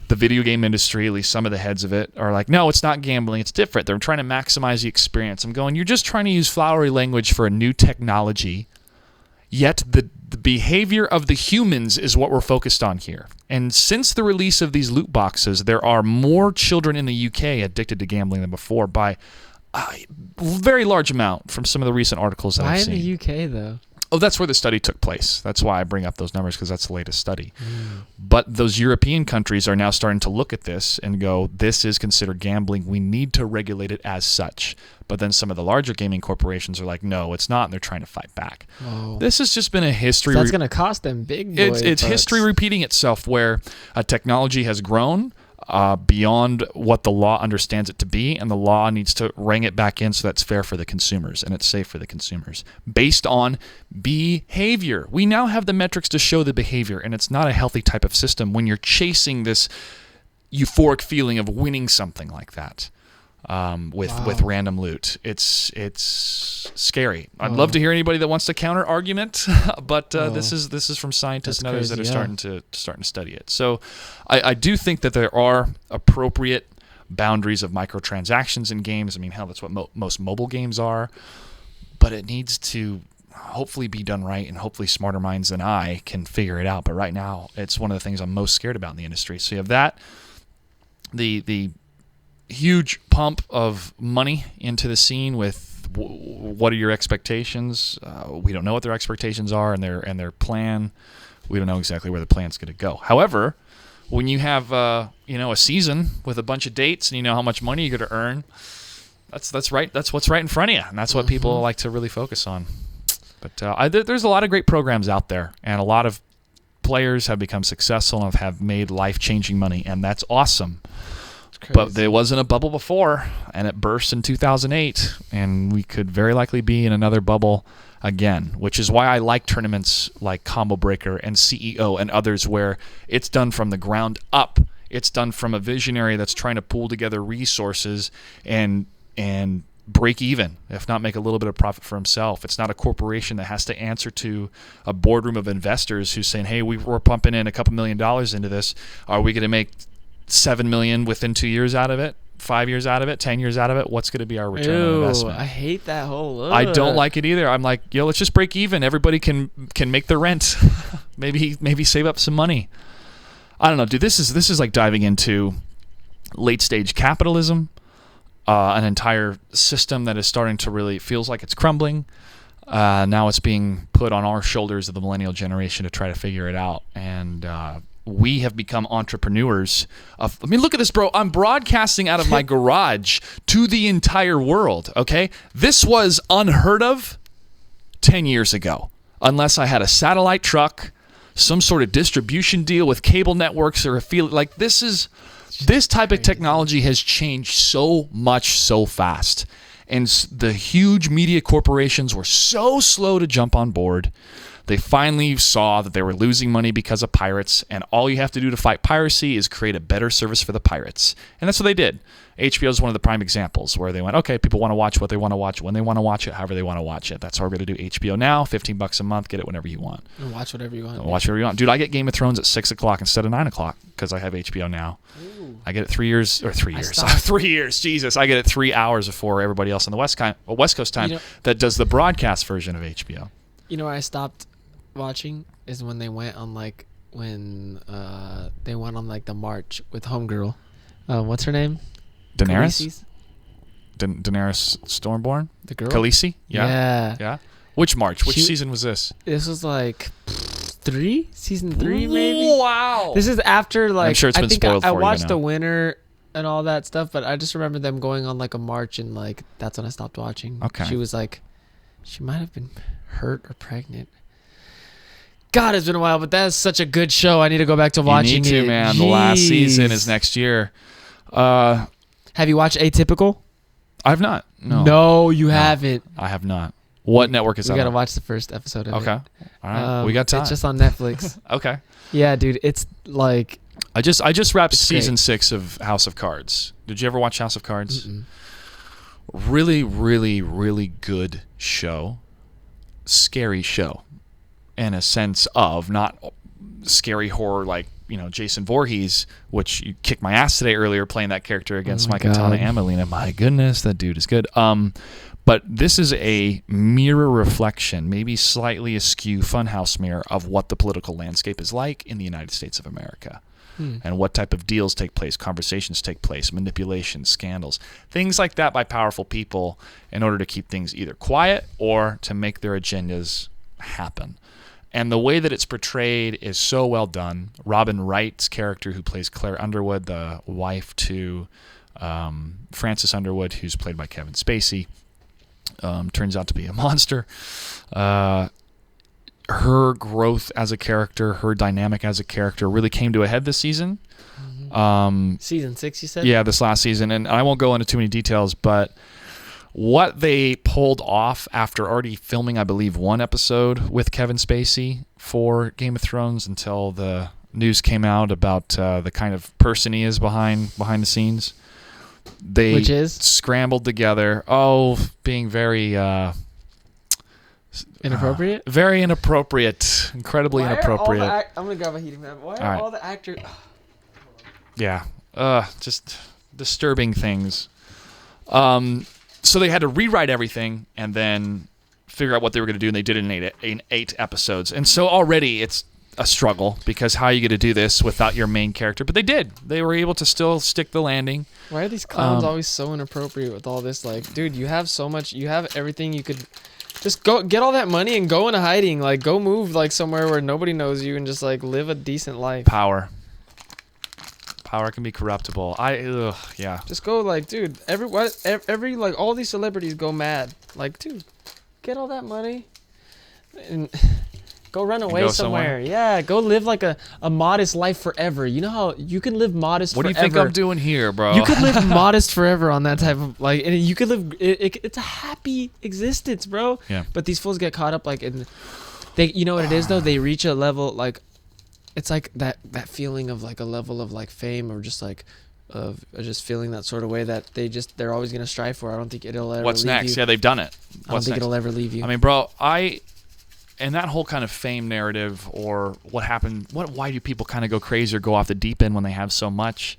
S2: the video game industry, at least some of the heads of it, are like, no, it's not gambling, it's different. They're trying to maximize the experience. I'm going, you're just trying to use flowery language for a new technology, yet the behavior of the humans is what we're focused on here. And since the release of these loot boxes, there are more children in the UK addicted to gambling than before by a very large amount from some of the recent articles that I've seen.
S1: Why in the UK, though?
S2: Oh, that's where the study took place. That's why I bring up those numbers, because that's the latest study. But those European countries are now starting to look at this and go, this is considered gambling. We need to regulate it as such. But then some of the larger gaming corporations are like, no, it's not, and they're trying to fight back.
S1: Oh.
S2: This has just been a history.
S1: That's going to cost them big boy
S2: It's history repeating itself, where a technology has grown beyond what the law understands it to be, and the law needs to rein it back in so that's fair for the consumers and it's safe for the consumers based on behavior. We now have the metrics to show the behavior, and it's not a healthy type of system when you're chasing this euphoric feeling of winning something like that. With random loot, it's scary. I'd love to hear anybody that wants to counter argument, but this is from scientists and others that are starting to study it. So I do think that there are appropriate boundaries of microtransactions in games. I mean, hell, that's what most mobile games are, but it needs to hopefully be done right, and hopefully smarter minds than I can figure it out. But right now, it's one of the things I'm most scared about in the industry. So you have that, the huge pump of money into the scene with what are your expectations? We don't know what their expectations are, and their plan. We don't know exactly where the plan's going to go. However, when you have a season with a bunch of dates and you know how much money you're going to earn, that's right. That's what's right in front of you, and that's what people like to really focus on. But there's a lot of great programs out there, and a lot of players have become successful and have made life-changing money, and that's awesome. But there wasn't a bubble before, and it burst in 2008, and we could very likely be in another bubble again, which is why I like tournaments like Combo Breaker and CEO and others, where it's done from the ground up. It's done from a visionary that's trying to pool together resources and break even, if not make a little bit of profit for himself. It's not a corporation that has to answer to a boardroom of investors who's saying, hey, we're pumping in a couple $1 million into this. Are we going to make $7 million within 2 years out of it, 5 years out of it, 10 years out of it? What's going to be our return on investment?
S1: I hate that whole.
S2: I don't like it either. I'm like, let's just break even. Everybody can make their rent. maybe save up some money. I don't know, dude. This is like diving into late-stage capitalism, an entire system that is starting to really feels like it's crumbling. Now it's being put on our shoulders of the millennial generation to try to figure it out. And we have become entrepreneurs. I mean, look at this, bro. I'm broadcasting out of my garage to the entire world, okay? This was unheard of 10 years ago, unless I had a satellite truck, some sort of distribution deal with cable networks or affiliate. Like, this type of technology has changed so much so fast. And the huge media corporations were so slow to jump on board. They finally saw that they were losing money because of pirates, and all you have to do to fight piracy is create a better service for the pirates. And that's what they did. HBO is one of the prime examples where they went, okay, people want to watch what they want to watch, when they want to watch it, however they want to watch it. That's why we're going to do HBO Now, $15 a month, get it whenever you want.
S1: And watch whatever you want.
S2: Watch whatever you want. Dude, I get Game of Thrones at 6 o'clock instead of 9 o'clock because I have HBO Now. Ooh. I get it 3 years. 3 years, Jesus. I get it 3 hours before everybody else on the West Coast time that does the broadcast version of HBO.
S1: You know where I stopped watching is when they went on they went on the march with Homegirl. What's her name?
S2: Daenerys? Daenerys Stormborn?
S1: The girl?
S2: Khaleesi?
S1: Yeah.
S2: Yeah. Which march? Which season was this?
S1: This was season 3 maybe.
S2: Wow.
S1: This is after
S2: I'm sure it's been spoiled for you
S1: I watched
S2: now.
S1: the winner and all that stuff, but I just remember them going on a march, and that's when I stopped watching.
S2: Okay.
S1: She was she might have been hurt or pregnant. God, it's been a while, but that's such a good show. I need to go back to watching it.
S2: You need to, man. Jeez. The last season is next year.
S1: Have you watched Atypical?
S2: I've not.
S1: No, you haven't.
S2: I have not. What network is that?
S1: We got to watch the first episode of it.
S2: Okay. All right. We got time.
S1: It's just on Netflix.
S2: Okay.
S1: Yeah, dude. It's
S2: I just wrapped season 6 of House of Cards. Did you ever watch House of Cards?
S1: Mm-mm.
S2: Really, really, really good show. Scary show. In a sense of not scary horror like, Jason Voorhees, which you kicked my ass today earlier playing that character against my Katana and Melina. My goodness, that dude is good. But this is a mirror reflection, maybe slightly askew funhouse mirror of what the political landscape is like in the United States of America. And what type of deals take place, conversations take place, manipulation, scandals, things like that by powerful people in order to keep things either quiet or to make their agendas happen. And the way that it's portrayed is so well done. Robin Wright's character, who plays Claire Underwood, the wife to Francis Underwood, who's played by Kevin Spacey, turns out to be a monster. Her growth as a character, her dynamic as a character really came to a head this season.
S1: Season 6, you said?
S2: Yeah, this last season. And I won't go into too many details, but what they pulled off after already filming, I believe, one episode with Kevin Spacey for Game of Thrones until the news came out about the kind of person he is behind the scenes. Which is? Scrambled together. Being very...
S1: inappropriate?
S2: Very inappropriate. Incredibly inappropriate.
S1: I'm going to grab a heating pad. Why are all the actors...
S2: Yeah. Just disturbing things. So they had to rewrite everything and then figure out what they were going to do, and they did it in 8 episodes. And so already it's a struggle because how are you going to do this without your main character? But they did. They were able to still stick the landing.
S1: Why are these clowns always so inappropriate with all this? Dude, you have so much. You have everything. You could just go get all that money and go into hiding. Go move somewhere where nobody knows you and just live a decent life.
S2: Power can be corruptible. Yeah.
S1: Just go dude. Every all these celebrities go mad. Dude, get all that money and go run away somewhere. Yeah, go live a modest life forever. You know how you can live modest forever.
S2: What do you think I'm doing here, bro?
S1: You could live modest forever on that type of and you could live. It's a happy existence, bro.
S2: Yeah.
S1: But these fools get caught up in. You know what it is though? They reach a level it's that feeling of a level of fame or just of just feeling that sort of way that they're always gonna strive for. I don't think it'll ever.
S2: What's
S1: leave
S2: next?
S1: You.
S2: Yeah, they've done it.
S1: I don't think it'll ever leave you.
S2: I mean, bro, and that whole kind of fame narrative or what happened. Why do people kind of go crazy or go off the deep end when they have so much?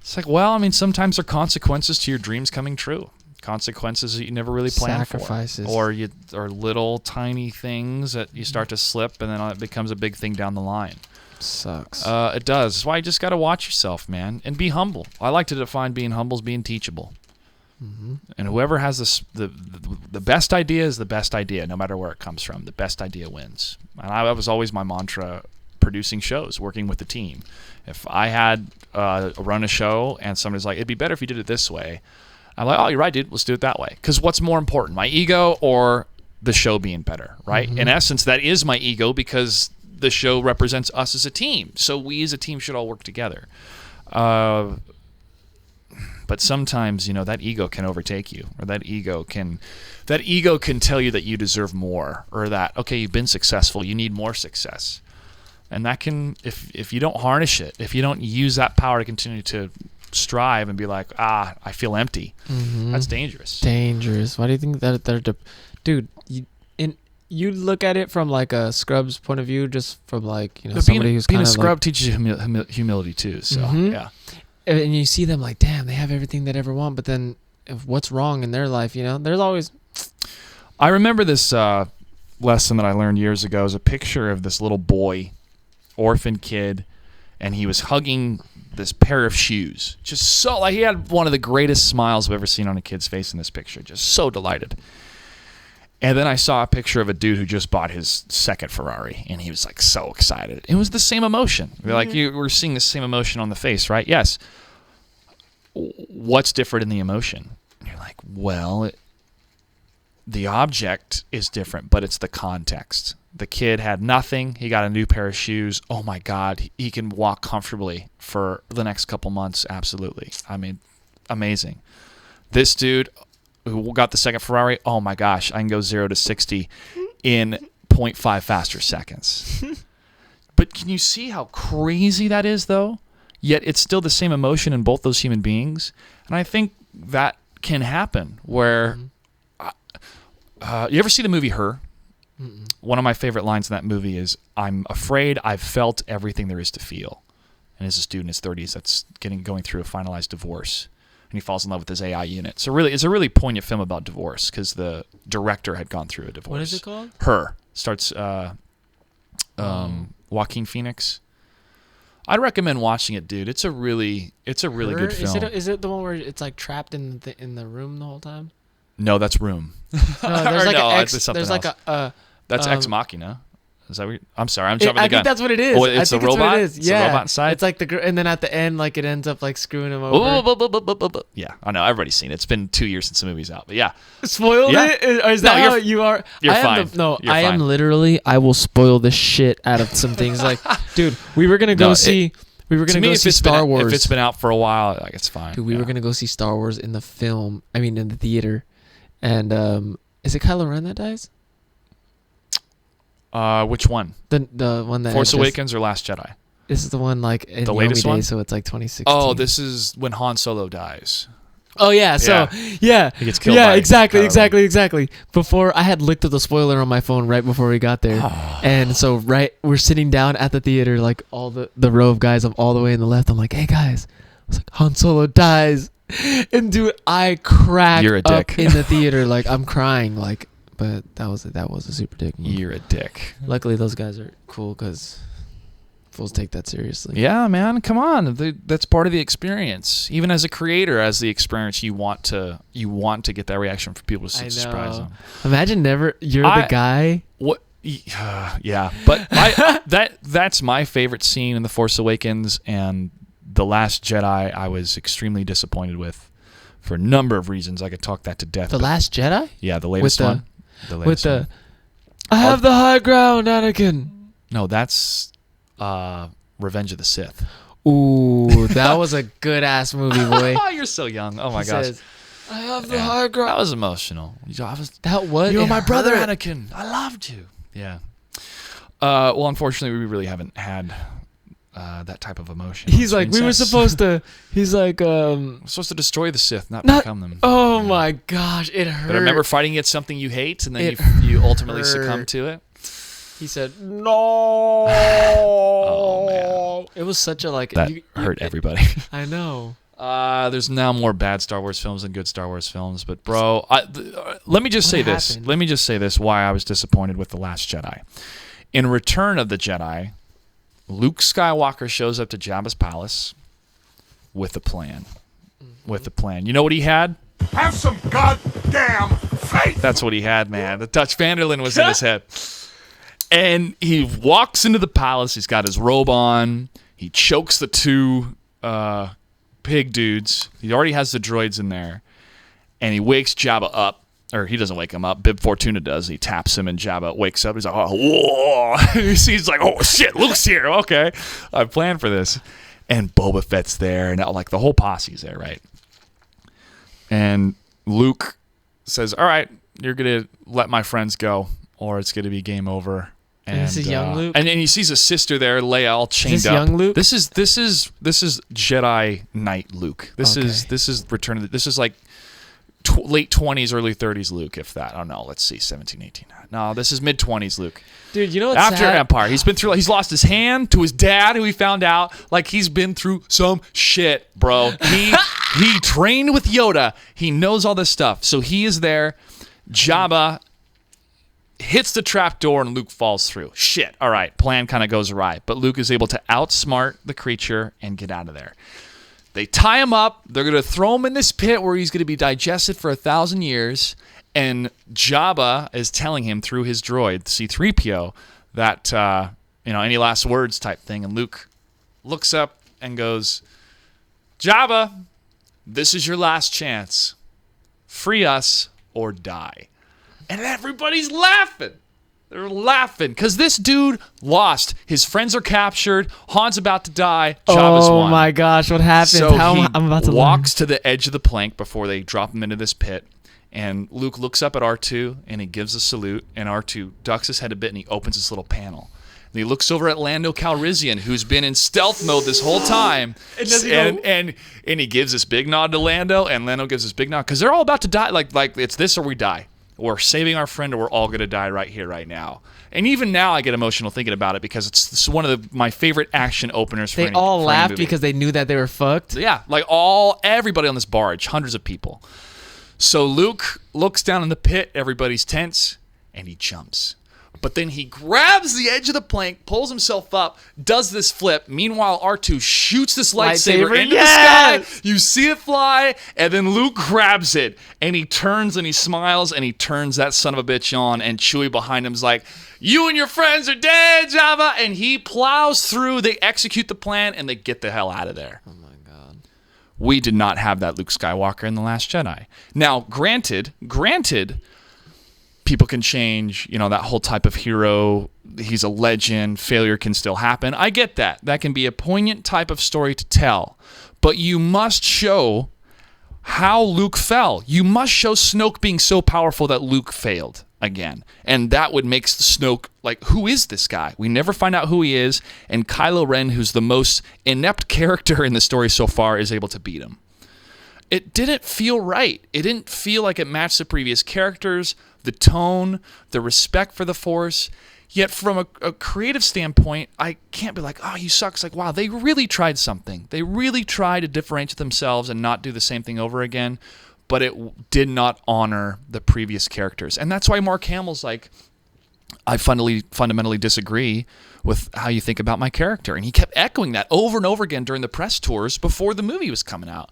S2: It's sometimes there are consequences to your dreams coming true. Consequences that you never really planned
S1: Sacrifices.
S2: for. Or little tiny things that you start to slip and then it becomes a big thing down the line.
S1: Sucks.
S2: It does. That's why you just got to watch yourself, man, and be humble. I like to define being humble as being teachable.
S1: Mm-hmm.
S2: And whoever has the best idea is the best idea, no matter where it comes from. The best idea wins. And that was always my mantra producing shows, working with the team. If I had run a show and somebody's like, it'd be better if you did it this way, I'm like, oh, you're right, dude. Let's do it that way. Because what's more important, my ego or the show being better, right?
S1: Mm-hmm.
S2: In essence, that is my ego because the show represents us as a team. So we as a team should all work together. But sometimes, that ego can overtake you, or that ego can tell you that you deserve more, or that, okay, you've been successful, you need more success. And that can, if you don't harness it, if you don't use that power to continue to strive and be like, I feel empty, that's dangerous.
S1: Dangerous. Why do you think that dude, you look at it from like a scrub's point of view, just from like, somebody who's
S2: being
S1: kind
S2: a
S1: of
S2: scrub teaches you humility too. So yeah.
S1: And you see them like, damn, they have everything they'd ever want, but then what's wrong in their life, there's always...
S2: I remember this lesson that I learned years ago. It was a picture of this little boy, orphan kid, and he was hugging this pair of shoes. Just so, like, he had one of the greatest smiles I've ever seen on a kid's face in this picture. Just so delighted. And then I saw a picture of a dude who just bought his second Ferrari, and he was like so excited. It was the same emotion. Like, we're seeing the same emotion on the face, right? Yes. What's different in the emotion? And you're like, well, the object is different, but it's the context. The kid had nothing. He got a new pair of shoes. Oh my God, he can walk comfortably for the next couple months. Absolutely. I mean, amazing. This dude who got the second Ferrari, oh my gosh, I can go 0 to 60 in 0.5 faster seconds. But can you see how crazy that is, though? Yet it's still the same emotion in both those human beings. And I think that can happen where... you ever see the movie Her?
S1: Mm-mm.
S2: One of my favorite lines in that movie is, I'm afraid I've felt everything there is to feel. And as a student in his 30s that's going through a finalized divorce. And he falls in love with his AI unit. So really, it's a really poignant film about divorce because the director had gone through a divorce.
S1: What is it called?
S2: Her. Starts Joaquin Phoenix. I'd recommend watching it, dude. It's a really good film.
S1: Is it the one where it's like trapped in the room the whole time?
S2: No, that's Room.
S1: No, there's like an X.
S2: There's
S1: like
S2: a that's Ex Machina. Is that what I'm sorry, I'm jumping the gun.
S1: I think that's what it is.
S2: Oh, it's a robot? It's a robot inside?
S1: It's like and then at the end, like it ends up like screwing him over.
S2: Yeah, I know. Everybody's seen it. It's been 2 years since the movie's out, but yeah.
S1: Spoiled it? Or is that how you are?
S2: You're fine.
S1: I am literally, I will spoil the shit out of some things. Like, dude, we were going to go see... We were going to go see Star Wars.
S2: If it's been out for a while, like, it's fine.
S1: Dude, we were going to go see Star Wars in the theater. And is it Kylo Ren that dies?
S2: Which one?
S1: The one that
S2: Force Awakens or Last Jedi?
S1: This is the one like in
S2: the
S1: Yomi
S2: latest one,
S1: so it's like 2016.
S2: Oh, this is when Han Solo dies.
S1: Oh yeah, so yeah,
S2: he gets killed.
S1: Yeah, exactly. Before I had looked at the spoiler on my phone right before we got there, and so we're sitting down at the theater, like all the row of guys all the way in the left. I'm like, hey guys, I was like, Han Solo dies, and dude, I cracked up in the theater, like I'm crying, like. But that was a super dick move.
S2: You're a dick.
S1: Luckily, those guys are cool because fools take that seriously.
S2: Yeah, man. Come on, that's part of the experience. Even as a creator, as the experience, you want to get that reaction from people to surprise them.
S1: Imagine you're the guy.
S2: What? Yeah, but that's my favorite scene in The Force Awakens and The Last Jedi. I was extremely disappointed with for a number of reasons. I could talk that to death.
S1: The Last Jedi?
S2: Yeah, the latest one.
S1: I have the high ground, Anakin.
S2: No, that's Revenge of the Sith.
S1: Ooh, that was a good ass movie, boy.
S2: You're so young. Oh my gosh.
S1: Says, I have the high ground.
S2: That was emotional. You
S1: were
S2: my brother, Anakin. I loved you. Yeah. Well, unfortunately, we really haven't had that type of emotion.
S1: He's like, we were supposed to. He's like,
S2: we're supposed to destroy the Sith, not become them.
S1: Oh my gosh, it hurt.
S2: But I remember fighting against something you hate, and then you ultimately succumb to it.
S1: He said, no. Oh man, it was such a
S2: that hurt everybody.
S1: I know.
S2: There's now more bad Star Wars films than good Star Wars films, but bro, let me just say this. Let me just say this. Why I was disappointed with The Last Jedi. In Return of the Jedi, Luke Skywalker shows up to Jabba's palace with a plan. With a plan. You know what he had?
S4: Have some goddamn faith!
S2: That's what he had, man. The Dutch Vanderlyn was in his head. And he walks into the palace. He's got his robe on. He chokes the two pig dudes. He already has the droids in there. And he wakes Jabba up. Or he doesn't wake him up. Bib Fortuna does. He taps him and Jabba wakes up. He's like, oh, whoa. He's like, oh, shit, Luke's here. Okay. I planned for this. And Boba Fett's there. And like the whole posse's there, right? And Luke says, all right, you're going to let my friends go or it's going to be game over.
S1: And this is young Luke?
S2: And he sees a sister there, Leia, all chained up.
S1: Is this young Luke?
S2: This is Jedi Knight Luke. This is Return of the... This is like late 20s, early 30s Luke, if that. I don't know. Let's see, 17, 18. No, this is mid-20s Luke.
S1: Dude, you know what's
S2: After
S1: sad?
S2: Empire. He's lost his hand to his dad, who he found out. Like, he's been through some shit, bro. He trained with Yoda. He knows all this stuff. So he is there. Jabba hits the trap door and Luke falls through. Shit. All right. Plan kind of goes awry. But Luke is able to outsmart the creature and get out of there. They tie him up. They're going to throw him in this pit where he's going to be digested for 1,000 years. And Jabba is telling him through his droid, C-3PO, that, any last words type thing. And Luke looks up and goes, Jabba, this is your last chance. Free us or die. And everybody's laughing. They're laughing because this dude lost. His friends are captured. Han's about to die. Jabba's won.
S1: Oh my gosh, what happened?
S2: So
S1: I'm about to
S2: walks to the edge of the plank before they drop him into this pit. And Luke looks up at R2 and he gives a salute. And R2 ducks his head a bit and he opens this little panel. And he looks over at Lando Calrissian, who's been in stealth mode this whole time. And he gives this big nod to Lando, and Lando gives this big nod because they're all about to die. Like it's this or we die. We're saving our friend or we're all going to die right here, right now. And even now I get emotional thinking about it because it's one of my favorite action openers for
S1: They
S2: any,
S1: all
S2: for any
S1: laughed
S2: movie.
S1: because they knew that they were fucked.
S2: Yeah, like everybody on this barge, hundreds of people. So Luke looks down in the pit, everybody's tense, and he jumps. But then he grabs the edge of the plank, pulls himself up, does this flip. Meanwhile, R2 shoots this lightsaber into the sky. You see it fly, and then Luke grabs it, and he turns and he smiles, and he turns that son of a bitch on, and Chewie behind him's like, you and your friends are dead, Jabba! And he plows through, they execute the plan, and they get the hell out of there.
S1: Oh my god.
S2: We did not have that Luke Skywalker in The Last Jedi. Now, granted, people can change, that whole type of hero. He's a legend. Failure can still happen. I get that. That can be a poignant type of story to tell. But you must show how Luke fell. You must show Snoke being so powerful that Luke failed again. And that would make Snoke like, who is this guy? We never find out who he is. And Kylo Ren, who's the most inept character in the story so far, is able to beat him. It didn't feel right. It didn't feel like it matched the previous characters, the tone, the respect for the Force. Yet from a creative standpoint, I can't be like, oh, you suck. It's like, wow, they really tried something. They really tried to differentiate themselves and not do the same thing over again, but it did not honor the previous characters. And that's why Mark Hamill's like, I fundamentally disagree with how you think about my character. And he kept echoing that over and over again during the press tours before the movie was coming out.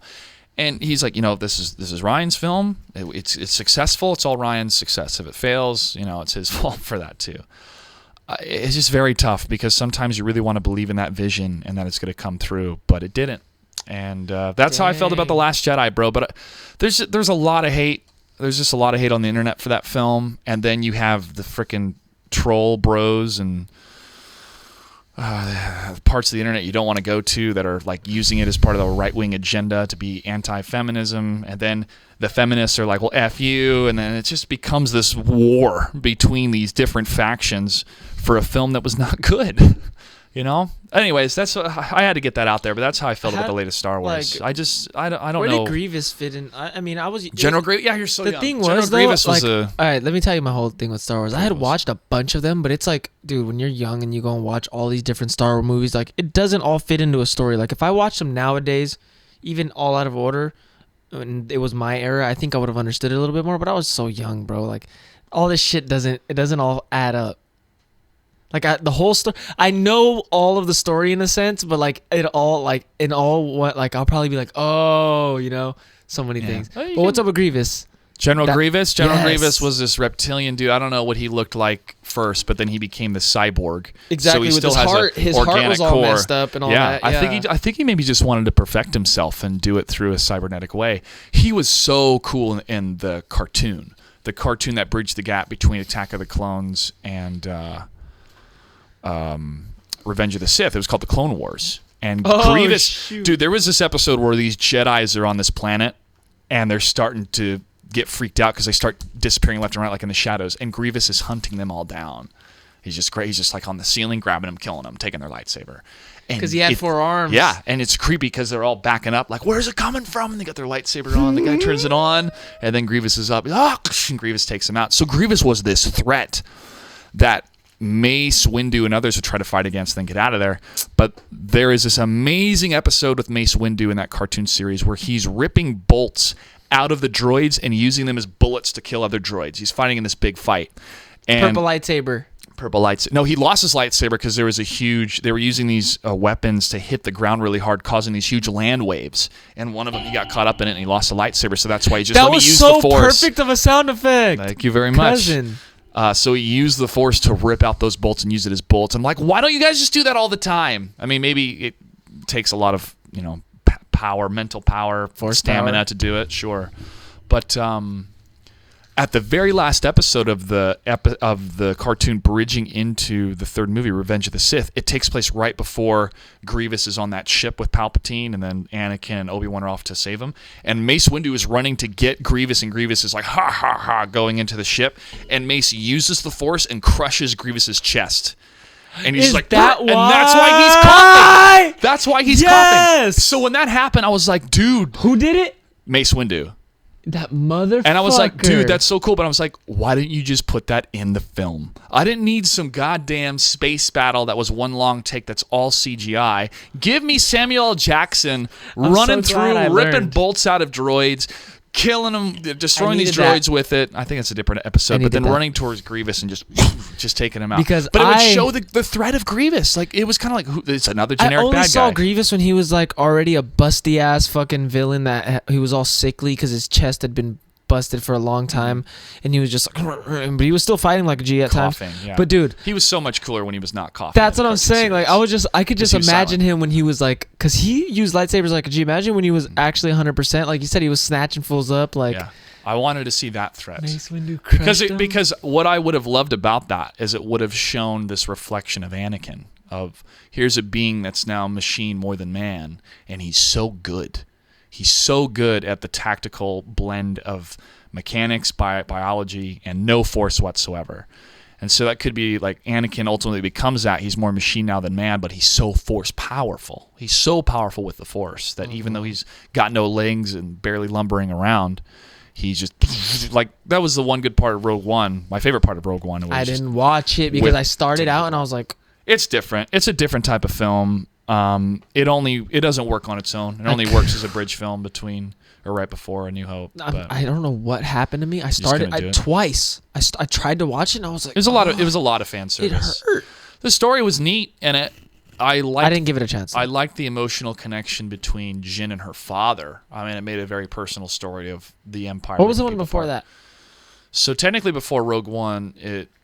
S2: And he's like, this is Ryan's film. It's successful. It's all Ryan's success. If it fails, it's his fault for that too. It's just very tough because sometimes you really want to believe in that vision and that it's going to come through, but it didn't. And that's how I felt about The Last Jedi, bro. But there's a lot of hate. There's just a lot of hate on the internet for that film. And then you have the freaking troll bros and parts of the internet you don't want to go to that are like using it as part of the right-wing agenda to be anti-feminism, and then the feminists are like, well, F you, and then it just becomes this war between these different factions for a film that was not good. Anyways, that's I had to get that out there, but that's how I felt about the latest Star Wars. I don't know.
S1: Where did Grievous fit in? I was
S2: General Grievous. Yeah, you're so young.
S1: The thing
S2: General
S1: was, though,
S2: Grievous was
S1: all right, let me tell you my whole thing with Star Wars. I had watched a bunch of them, but it's like, dude, when you're young and you go and watch all these different Star Wars movies, like, it doesn't all fit into a story. Like, if I watched them nowadays, even all out of order, and it was my era, I think I would have understood it a little bit more. But I was so young, bro. Like, all this shit doesn't all add up. Like the whole story, I know all of the story in a sense, but like it all, like in all what, like I'll probably be like, oh, so many things.
S2: Well,
S1: But what's up with Grievous?
S2: General Grievous? General
S1: Yes.
S2: Grievous was this reptilian dude. I don't know what he looked like first, but then he became the cyborg.
S1: Exactly,
S2: So he
S1: with
S2: still
S1: his
S2: has
S1: heart.
S2: a
S1: His heart
S2: organic
S1: was all
S2: core.
S1: messed up and all that. Yeah,
S2: I think he maybe just wanted to perfect himself and do it through a cybernetic way. He was so cool in the cartoon. The cartoon that bridged the gap between Attack of the Clones and Revenge of the Sith. It was called the Clone Wars. And Grievous,
S1: shoot.
S2: dude, there was this episode where these Jedis are on this planet and they're starting to get freaked out because they start disappearing left and right like in the shadows, and Grievous is hunting them all down. He's just great. He's just like on the ceiling, grabbing them, killing them, taking their lightsaber.
S1: because he had 4 arms.
S2: Yeah, and it's creepy because they're all backing up, like, where's it coming from? And they got their lightsaber on. The guy turns it on, and then Grievous is up. And Grievous takes him out. So Grievous was this threat that Mace Windu and others would try to fight against, then get out of there. But there is this amazing episode with Mace Windu in that cartoon series where he's ripping bolts out of the droids and using them as bullets to kill other droids. He's fighting in this big fight. And
S1: Purple lightsaber.
S2: Purple lights. No, he lost his lightsaber because there was they were using these weapons to hit the ground really hard, causing these huge land waves. And one of them, he got caught up in it and he lost the lightsaber. So that's why he just
S1: That
S2: let me
S1: was
S2: use
S1: so
S2: the Force.
S1: perfect of a sound effect.
S2: Thank you very much.
S1: Cousin.
S2: So he used the Force to rip out those bolts and use it as bullets. I'm like, why don't you guys just do that all the time? I mean, maybe it takes a lot of power, mental power,
S1: Force
S2: stamina
S1: power.
S2: to do it. Sure, but at the very last episode of the cartoon bridging into the third movie, Revenge of the Sith, it takes place right before Grievous is on that ship with Palpatine, and then Anakin and Obi-Wan are off to save him. And Mace Windu is running to get Grievous, and Grievous is like, ha, ha, ha, going into the ship. And Mace uses the Force and crushes Grievous's chest. And he's
S1: Is
S2: like,
S1: that
S2: and that's why he's coughing. That's why he's coughing. So when that happened, I was like, dude.
S1: Who did it?
S2: Mace Windu.
S1: That motherfucker.
S2: And I was like, dude, that's so cool. But I was like, why didn't you just put that in the film? I didn't need some goddamn space battle that was one long take that's all CGI. Give me Samuel L. Jackson running
S1: so glad I
S2: through, ripping
S1: learned.
S2: bolts out of droids, killing them, destroying these
S1: needed
S2: droids with it. I think it's a different episode. But then running towards Grievous and just taking him out.
S1: Because
S2: but it would show the threat of Grievous. Like, it was kind of like, it's another generic
S1: I only
S2: bad
S1: saw
S2: guy.
S1: Grievous when he was like already a busty ass fucking villain that he was all sickly because his chest had been busted for a long time, and he was just like, but he was still fighting like a G at
S2: Coughing,
S1: times.
S2: yeah.
S1: But dude,
S2: he was so much cooler when he was not coughing.
S1: that's
S2: in
S1: what
S2: the
S1: I'm
S2: cartoon
S1: saying. Like
S2: series.
S1: I could just
S2: He was
S1: imagine
S2: silent.
S1: him when he was like, because he used lightsabers like a G. Imagine when he was actually 100%. Like you said, he was snatching fools up. Like
S2: Yeah. I wanted to see that threat.
S1: Mace Windu crushed him.
S2: Because what I would have loved about that is it would have shown this reflection of Anakin, of here's a being that's now machine more than man, and he's so good. He's so good at the tactical blend of mechanics, biology, and no force whatsoever. And so that could be like Anakin ultimately becomes that. He's more machine now than man, but he's so force powerful. He's so powerful with the force that even though he's got no legs and barely lumbering around, he's just like, that was the one good part of Rogue One. My favorite part of Rogue One was
S1: I didn't watch it because I started out and I was like,
S2: it's different. It's a different type of film. It doesn't work on its own. It only works as a bridge film between or right before A New Hope. But
S1: I don't know what happened to me. I
S2: just
S1: started
S2: couldn't do it.
S1: twice. I tried to watch it and I was like,
S2: it was a lot of fan
S1: it
S2: service.
S1: hurt.
S2: The story was neat, and I
S1: didn't give it a chance.
S2: I liked the emotional connection between Jyn and her father. I mean, it made a very personal story of the Empire.
S1: What was the
S2: ripping
S1: one
S2: people
S1: before
S2: apart.
S1: that?
S2: So technically, before Rogue One,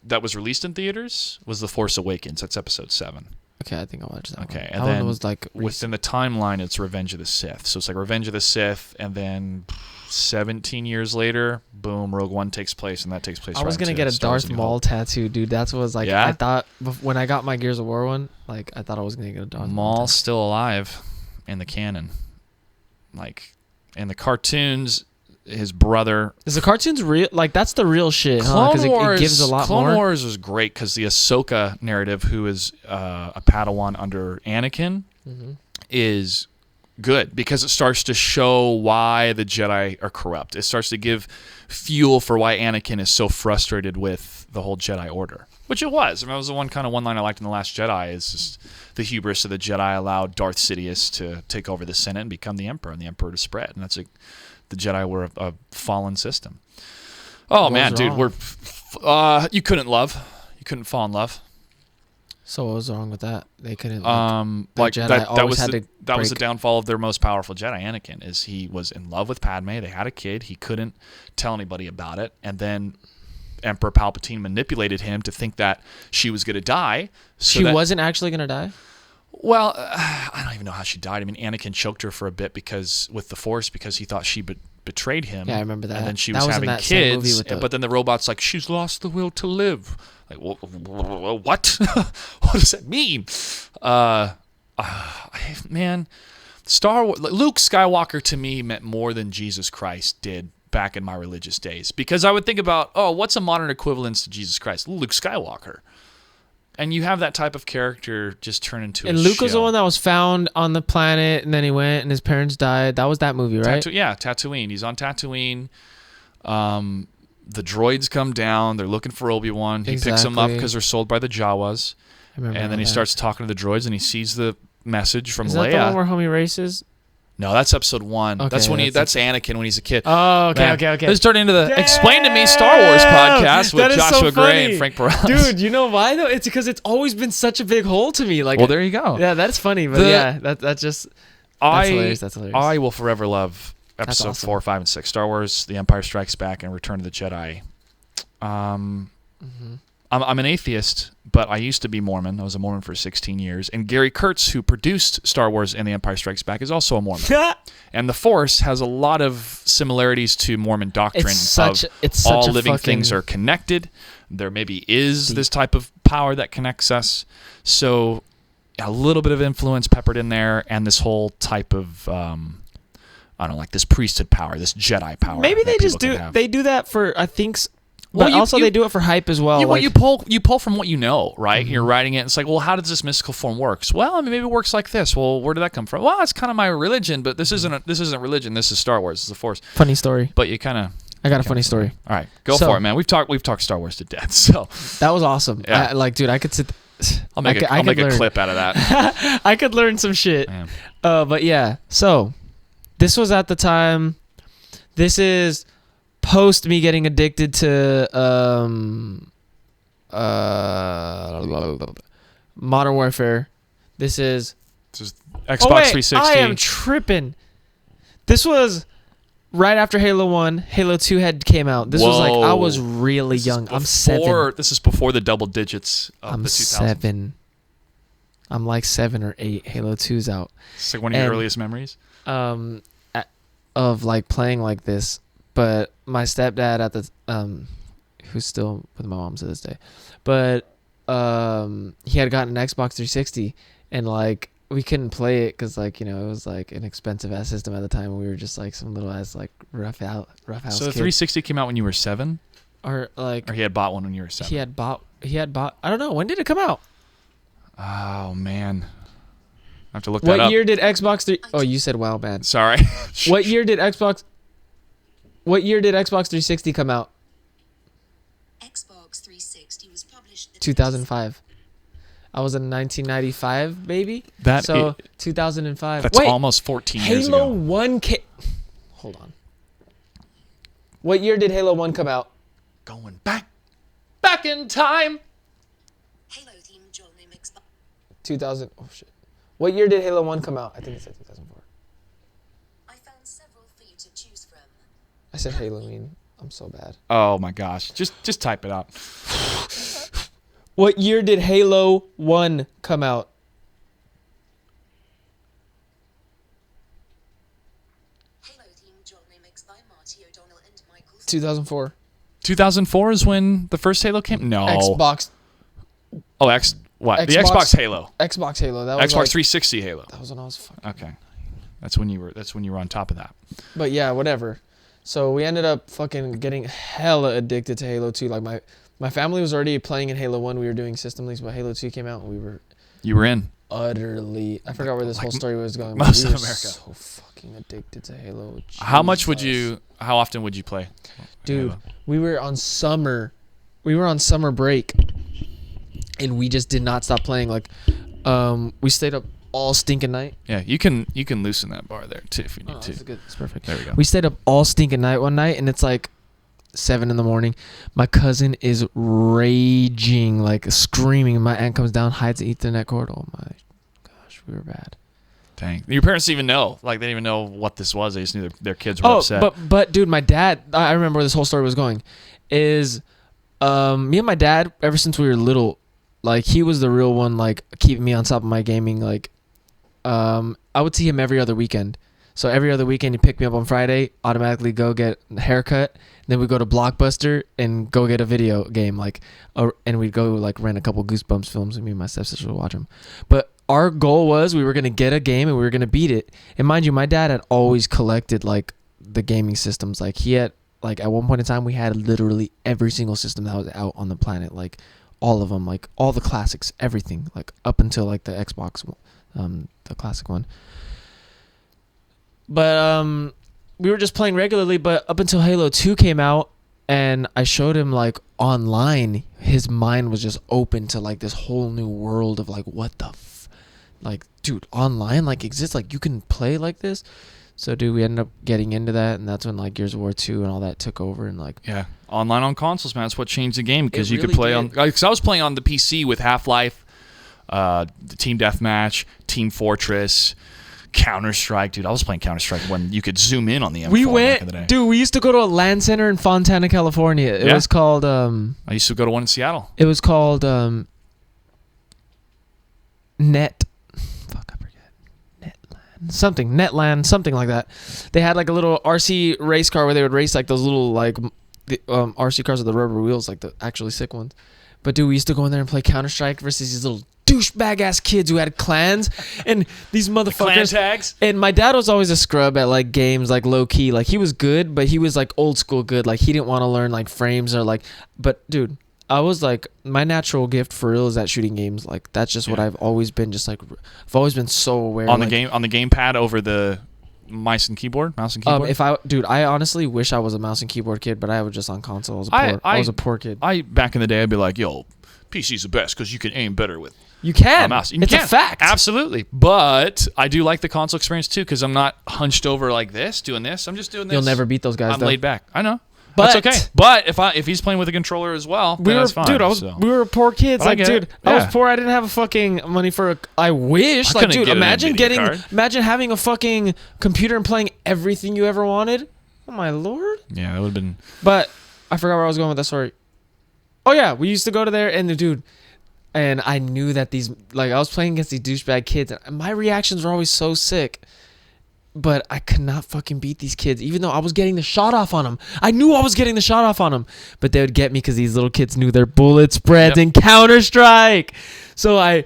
S2: that was released in theaters was The Force Awakens. That's Episode 7.
S1: Okay, I think I watched that.
S2: Okay,
S1: one.
S2: and
S1: That
S2: then
S1: one was like
S2: within the timeline, it's Revenge of the Sith. So it's like Revenge of the Sith, and then 17 years later, boom, Rogue One takes place, and that takes place.
S1: I was
S2: right
S1: gonna
S2: into
S1: get a
S2: Star Wars:
S1: Darth
S2: A New
S1: Maul
S2: Hope.
S1: tattoo, dude. That's what was like.
S2: Yeah?
S1: I thought when I got my Gears of War one, like I thought I was gonna get a Darth Maul.
S2: Maul's still alive in the canon. Like in the cartoons, his brother.
S1: Is the cartoons real? Like that's the real shit, huh?
S2: Clone
S1: Because
S2: Wars,
S1: it gives a lot
S2: Clone
S1: more.
S2: Wars was great because the Ahsoka narrative, who is a Padawan under Anakin,
S1: Mm-hmm.
S2: is good because it starts to show why the Jedi are corrupt. It starts to give fuel for why Anakin is so frustrated with the whole Jedi Order, which it was. I mean, that was the one line I liked in The Last Jedi is just the hubris of the Jedi allowed Darth Sidious to take over the Senate and become the Emperor, and the Emperor to spread. And that's the Jedi were a fallen system. Oh,
S1: What
S2: man,
S1: was
S2: dude,
S1: wrong?
S2: you couldn't fall in love.
S1: So what was wrong with that? They couldn't.
S2: Like
S1: Jedi
S2: that
S1: always
S2: was
S1: had
S2: the,
S1: to
S2: that was the
S1: break.
S2: downfall of their most powerful Jedi, Anakin, is he was in love with Padme. They had a kid. He couldn't tell anybody about it, and then Emperor Palpatine manipulated him to think that she was going to die. So
S1: She
S2: that,
S1: wasn't actually gonna die.
S2: Well, I don't even know how she died. I mean, Anakin choked her for a bit with the Force because he thought she betrayed him.
S1: Yeah, I remember that.
S2: And then she
S1: That
S2: was
S1: was in
S2: having
S1: that same movie
S2: kids.
S1: with the-
S2: But then the robot's like, she's lost the will to live. Like, what? What does that mean? Man, Star Wars. Luke Skywalker to me meant more than Jesus Christ did back in my religious days, because I would think about, what's a modern equivalence to Jesus Christ? Luke Skywalker. And you have that type of character just turn into
S1: And
S2: a
S1: Luke was the
S2: shill.
S1: one that was found on the planet, and then he went, and his parents died. That was that movie, right?
S2: Tatooine. He's on Tatooine. The droids come down. They're looking for Obi-Wan. He picks them up
S1: Exactly.
S2: because they're sold by the Jawas.
S1: I remember
S2: And then he
S1: that.
S2: starts talking to the droids, and he sees the message from
S1: Is
S2: Leia.
S1: that the one where homie races?
S2: No, that's episode 1.
S1: Okay,
S2: that's when
S1: that's
S2: Anakin when he's a kid.
S1: Oh, okay,
S2: Man,
S1: okay.
S2: This turned into the Explain to Me Star Wars podcast with
S1: That is so
S2: Joshua Gray
S1: funny.
S2: and Frank Perales.
S1: Dude, you know why though? It's because it's always been such a big hole to me. Like,
S2: Well, there you go.
S1: yeah, that's funny, but
S2: The-
S1: yeah, that's just that's hilarious. That's hilarious.
S2: I will forever love episode
S1: awesome.
S2: 4, 5, and 6. Star Wars, The Empire Strikes Back, and Return of the Jedi. I'm an atheist, but I used to be Mormon. I was a Mormon for 16 years. And Gary Kurtz, who produced Star Wars and The Empire Strikes Back, is also a Mormon. And the Force has a lot of similarities to Mormon doctrine.
S1: It's such
S2: all
S1: a
S2: living
S1: fucking-
S2: things are connected. There maybe is this type of power that connects us. So a little bit of influence peppered in there, and this whole type of I don't know, like this priesthood power, this Jedi power.
S1: Maybe
S2: that
S1: they just
S2: people
S1: do.
S2: can have.
S1: They do that for I think,
S2: Well,
S1: but also they do it for hype as well.
S2: Well,
S1: like,
S2: you pull from what you know, right? You're writing it. It's like, well, how does this mystical form works? Well, I mean, maybe it works like this. Well, where did that come from? Well, it's kind of my religion, but this isn't religion. This is Star Wars. This is the Force.
S1: funny story.
S2: But you kind of.
S1: I got a funny story.
S2: All right, go
S1: So-
S2: for it, man. We've talked Star Wars to death, so
S1: That was awesome.
S2: Yeah.
S1: Dude, I could sit.
S2: I'll make
S1: I
S2: a
S1: could learn.
S2: clip out of that.
S1: I could learn some shit.
S2: Man.
S1: But yeah, so this was at the time. This is post me getting addicted to Modern Warfare. This is
S2: This is Xbox
S1: oh, wait,
S2: 360.
S1: I am tripping. This was right after Halo 1. Halo 2 had came out. This was like I was
S2: Whoa.
S1: really
S2: This is
S1: young. I'm
S2: before-
S1: 7.
S2: This is before the double digits of
S1: I'm
S2: the 2000s.
S1: 7. I'm like 7 or 8. Halo 2's out.
S2: It's like one of your
S1: And-
S2: earliest memories.
S1: Of like playing like this, but my stepdad at the who's still with my mom to this day, but he had gotten an Xbox 360, and like we couldn't play it because like, you know, it was like an expensive ass system at the time, and we were just like some little ass like rough house
S2: So the
S1: kid.
S2: 360 came out when you were 7,
S1: or like
S2: or he had bought one when you were 7.
S1: he had bought I don't know, when did it come out?
S2: Oh man, I have to look that
S1: What
S2: up.
S1: year did Xbox 3 oh you said wow man
S2: Sorry.
S1: what year did Xbox 360 come out?
S5: Xbox 360 was published in
S1: 2005. I was in 1995, baby.
S2: That
S1: so
S2: i-
S1: 2005.
S2: That's
S1: Wait,
S2: almost 14 years
S1: Halo
S2: ago.
S1: 1 Hold on. What year did Halo 1 come out?
S2: Going back in time.
S5: Halo themed genre mix.
S1: 2000. Oh shit. What year did Halo 1 come out? I think it said 2004.
S5: I found several for you to choose from.
S1: I said Halloween. I'm so bad.
S2: Oh my gosh, just type it out.
S1: What year did Halo 1 come out?
S5: Halo themed genre mix by Marty O'Donnell and Michael.
S1: 2004.
S2: 2004 is when the first Halo came. No.
S1: Xbox
S2: Oh, what? The
S1: Xbox-
S2: Xbox Halo.
S1: Xbox Halo. That was
S2: Xbox
S1: like,
S2: 360 Halo.
S1: That was when I was fucking.
S2: Okay. That's when you were on top of that.
S1: But yeah, whatever. So we ended up fucking getting hella addicted to Halo 2. Like my family was already playing in Halo 1. We were doing system leagues, but Halo 2 came out and we were
S2: You were in.
S1: utterly. I forgot where this whole story was going.
S2: most
S1: but we
S2: of
S1: were
S2: America.
S1: so fucking addicted to Halo.
S2: How much would
S1: Jesus.
S2: how often would you play?
S1: Dude,
S2: Halo?
S1: we were on summer break, and we just did not stop playing. Like, we stayed up all stinking night.
S2: Yeah, you can loosen that bar there too if you need
S1: Oh,
S2: to.
S1: that's good. That's perfect.
S2: There we go.
S1: We stayed up all stinking night one night, and it's like 7 in the morning. My cousin is raging, like screaming. My aunt comes down, hides the Ethernet cord. Oh my gosh, we were bad.
S2: Dang. Your parents didn't even know. Like, they didn't even know what this was. They just knew their kids were upset.
S1: But dude, my dad, I remember where this whole story was going, is me and my dad, ever since we were little, like, he was the real one, like, keeping me on top of my gaming. Like, I would see him every other weekend. So every other weekend, he'd pick me up on Friday, automatically go get a haircut, and then we'd go to Blockbuster and go get a video game, like, and we'd go, like, rent a couple Goosebumps films, and me and my stepsister would watch them. But our goal was we were going to get a game and we were going to beat it. And mind you, my dad had always collected, like, the gaming systems. Like, he had, like, at one point in time, we had literally every single system that was out on the planet. Like, all of them, like, all the classics, everything. Like, up until, like, the Xbox, the classic one. But we were just playing regularly, but up until Halo 2 came out, and I showed him, like, online, his mind was just open to, like, this whole new world of, like, what the like, dude, online, like, exists, like, you can play like this. So, dude, we ended up getting into that, and that's when, like, Gears of War 2 and all that took over, and, like...
S2: Yeah, online on consoles, man, that's what changed the game, because you
S1: really
S2: could play
S1: did.
S2: on... Because I was playing on the PC with Half-Life, the Team Deathmatch, Team Fortress, Counter-Strike. Dude, I was playing Counter-Strike when you could zoom in on the M4
S1: We
S2: back in the day.
S1: went... Dude, we used to go to a LAN center in Fontana, California. It was called...
S2: I used to go to one in Seattle.
S1: It was called... Net... Fuck, I forget. Netland, something like that. They had, like, a little RC race car where they would race, like, those little, like, the RC cars with the rubber wheels, like the actually sick ones. But, dude, we used to go in there and play Counter-Strike versus these little douchebag-ass kids who had clans. And these motherfuckers...
S2: Clan tags?
S1: And my dad was always a scrub at, like, games, like, low-key. Like, he was good, but he was, like, old-school good. Like, he didn't want to learn, like, frames or, like... But, dude... I was like, my natural gift for real is at shooting games. Like, that's just what I've always been. Just like, I've always been so aware.
S2: On
S1: like,
S2: the gamepad over the mouse and keyboard.
S1: I honestly wish I was a mouse and keyboard kid, but I was just on console. I was a poor kid.
S2: Back in the day, I'd be like, yo, PC's the best because you can aim better with.
S1: You can.
S2: Mouse.
S1: It's a fact.
S2: Absolutely. But I do like the console experience too because I'm not hunched over like this, doing this. I'm just doing this.
S1: You'll never beat those guys.
S2: I'm laid back. I know. That's okay. But if he's playing with a controller as well, then that's fine.
S1: Dude, we were poor kids.
S2: But
S1: like, dude, I was poor. I didn't have a fucking money for I wish. Like, dude, imagine having a fucking computer and playing everything you ever wanted. Oh my lord.
S2: Yeah, that would have been.
S1: But I forgot where I was going with that story. Oh yeah, we used to go to there and and I knew that these, like, I was playing against these douchebag kids and my reactions were always so sick. But I could not fucking beat these kids, even though I was getting the shot off on them. I knew I was getting the shot off on them. But they would get me because these little kids knew their bullet spreads in Counter-Strike. So I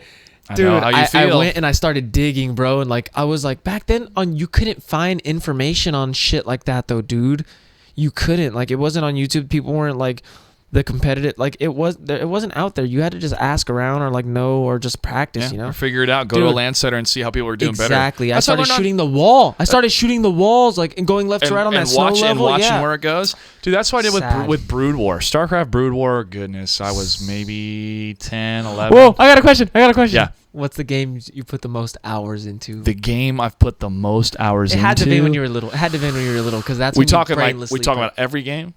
S1: went and I started digging, bro. And, like, I was like, back then, you couldn't find information on shit like that, though, dude. You couldn't. Like, it wasn't on YouTube. People weren't, like... The competitive, like, it wasn't out there. You had to just ask around or, like, know or just practice, you know?
S2: Or figure it out. Go to a LAN center and see how people were doing better.
S1: Exactly. I started shooting the wall. I started shooting the walls, like, and going left to right on that snow level.
S2: And watching where it goes. Dude, that's what I did with Brood War. StarCraft Brood War, goodness, I was maybe 10, 11.
S1: Whoa, I got a question.
S2: Yeah.
S1: What's the game you put the most hours into?
S2: The game I've put the most hours into.
S1: It had to be when you were little. Because that's when
S2: we talking about every game?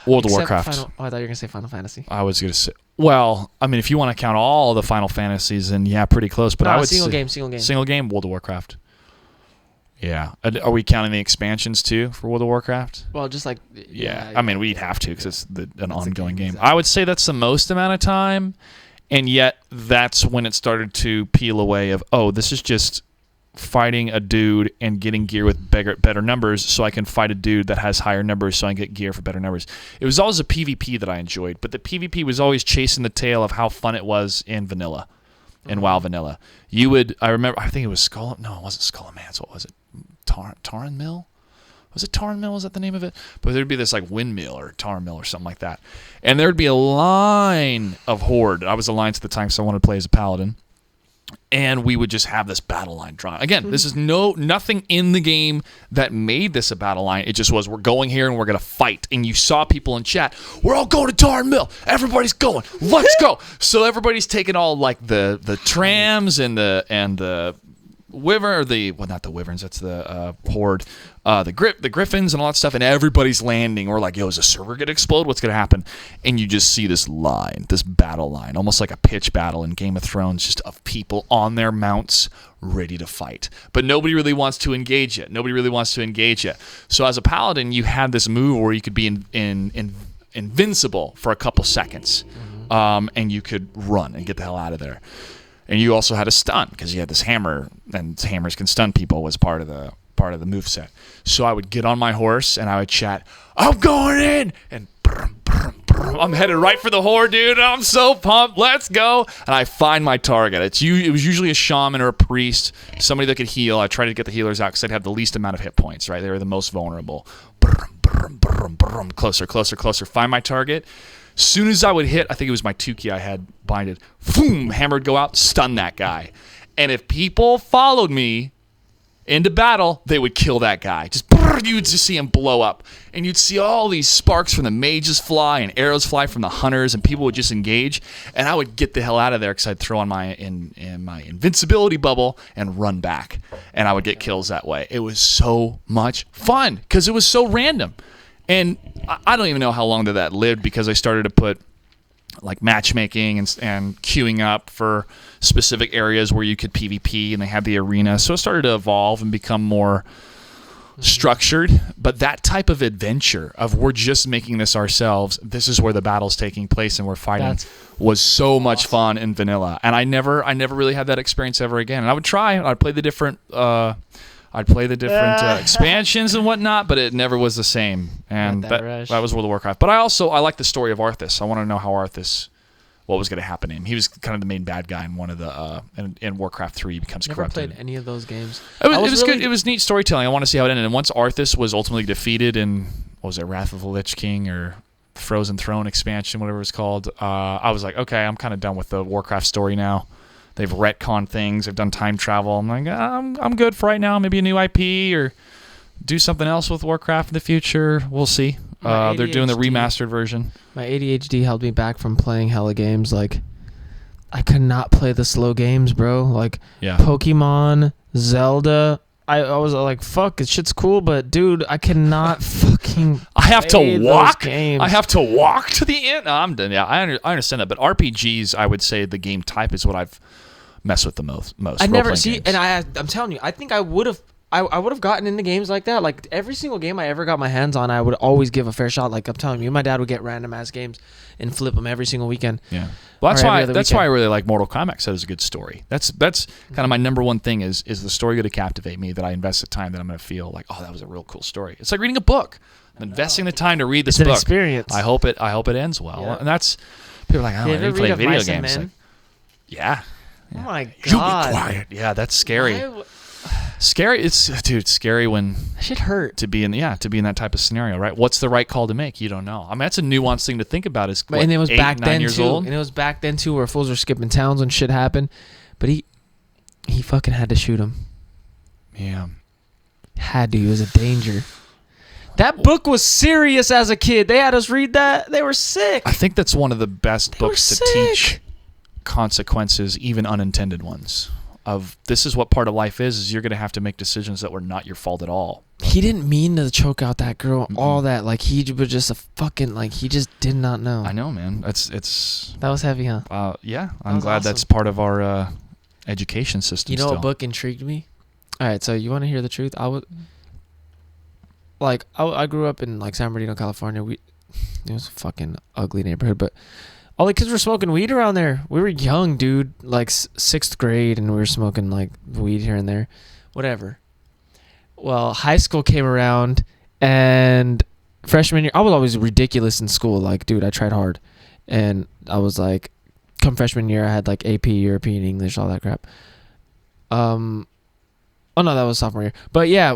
S2: World of Warcraft.
S1: I thought you were going to say Final Fantasy.
S2: I was going to say... Well, I mean, if you want to count all the Final Fantasies, then yeah, pretty close. But I would
S1: single game.
S2: Single game, World of Warcraft. Yeah. Are we counting the expansions, too, for World of Warcraft?
S1: Well, just like...
S2: Yeah. I mean, we'd have to because it's an ongoing game. Exactly. I would say that's the most amount of time, and yet that's when it started to peel away of, oh, this is just... fighting a dude and getting gear with better numbers so I can fight a dude that has higher numbers so I can get gear for better numbers. It was always a PvP that I enjoyed, but the PvP was always chasing the tail of how fun it was in vanilla, in WoW vanilla. I think it was it wasn't Skull and Mance. What was it? Taran Mill? Was it Taran Mill? Was that the name of it? But there'd be this like windmill or Taran Mill or something like that. And there'd be a line of Horde. I was Alliance at the time, so I wanted to play as a Paladin. And we would just have this battle line drawn. Again, this is nothing in the game that made this a battle line. It just was, we're going here and we're going to fight. And you saw people in chat, we're all going to Taran Mill. Everybody's going. Let's go. So everybody's taking all like the trams and the not the wyverns, that's the horde, the griffins and all that stuff, and everybody's landing. We're like, yo, is the server gonna explode? What's gonna happen? And you just see this battle line, almost like a pitch battle in Game of Thrones, just of people on their mounts ready to fight. But nobody really wants to engage yet. So as a paladin, you had this move where you could be invincible for a couple seconds, and you could run and get the hell out of there. And you also had a stun because you had this hammer, and hammers can stun people, was part of the moveset. So I would get on my horse and I would chat, I'm going in, and I'm headed right for the horde, dude. I'm so pumped. Let's go. And I find my target. It was usually a shaman or a priest, somebody that could heal. I tried to get the healers out because I'd have the least amount of hit points, right? They were the most vulnerable. Closer. Find my target. Soon as I would hit, I think it was my 2 key I had binded. Boom, hammer would go out, stun that guy. And if people followed me into battle, they would kill that guy. You would just see him blow up. And you'd see all these sparks from the mages fly and arrows fly from the hunters, and people would just engage. And I would get the hell out of there because I'd throw on my invincibility bubble and run back. And I would get kills that way. It was so much fun because it was so random. And I don't even know how long that lived because I started to put like matchmaking and queuing up for specific areas where you could PvP, and they had the arena. So it started to evolve and become more structured. But that type of adventure of we're just making this ourselves, this is where the battle's taking place and we're fighting, was so much fun in vanilla. And I never really had that experience ever again. And I would try. I'd play the different expansions and whatnot, but it never was the same. And that was World of Warcraft. But I like the story of Arthas. I want to know how Arthas, what was going to happen to him. He was kind of the main bad guy in one of the in Warcraft 3. He becomes corrupted.
S1: Never played any of those games.
S2: It was good. It was neat storytelling. I want to see how it ended. And once Arthas was ultimately defeated in, what was it, Wrath of the Lich King or Frozen Throne expansion, whatever it's called, I was like, okay, I'm kind of done with the Warcraft story now. They've retconned things. They've done time travel. I'm like, I'm good for right now. Maybe a new IP or do something else with Warcraft in the future. We'll see. They're doing the remastered version. My
S1: ADHD held me back from playing hella games. Like, I could not play the slow games, bro. Like, Pokemon, Zelda. I was like, fuck, this shit's cool, but dude, I cannot fucking.
S2: I have to walk.
S1: Games.
S2: I have to walk to the end. No, I'm done. Yeah, I understand that, but RPGs, I would say the game type is what I've messed with the most.
S1: I never see, games. And I'm telling you, I think I would have. I would have gotten into games like that. Like every single game I ever got my hands on, I would always give a fair shot. Like I'm telling you, my dad would get random ass games and flip them every single weekend.
S2: Yeah, well, that's why I really like Mortal Kombat. So it's a good story. That's kind of my number one thing is the story going to captivate me, that I invest the time, that I'm going to feel like, oh, that was a real cool story. It's like reading a book. I'm investing the time to read this book.
S1: It's an experience.
S2: I hope it ends well. Yeah. And that's people are like, I don't know, you play video games. Like, yeah.
S1: Oh my god.
S2: You be quiet. Yeah, that's scary. Scary. It's scary when
S1: that shit hurt
S2: to be in that type of scenario, right? What's the right call to make? You don't know. I mean, that's a nuanced thing to think about.
S1: And it was back then too. And it was back then too, where fools were skipping towns when shit happened. But he fucking had to shoot him.
S2: Yeah,
S1: had to. He was a danger. That book was serious as a kid. They had us read that. They were sick.
S2: I think that's one of the best books to teach consequences, even unintended ones. Of this is what part of life is you're going to have to make decisions that were not your fault at all.
S1: He didn't mean to choke out that girl, all that. Like, he was just a fucking, like, he just did not know.
S2: I know, man. That
S1: was heavy, huh?
S2: Yeah. I'm glad awesome. That's part of our education system.
S1: You know what book intrigued me? All right, so you want to hear the truth? I grew up in, like, San Bernardino, California. It was a fucking ugly neighborhood, but all the kids were smoking weed around there. We were young, dude, like 6th grade, and we were smoking like weed here and there, whatever. Well, high school came around, and freshman year, I was always ridiculous in school. Like, dude, I tried hard, and I was like, come freshman year, I had like AP, European, English, all that crap. Oh no, that was sophomore year. But yeah,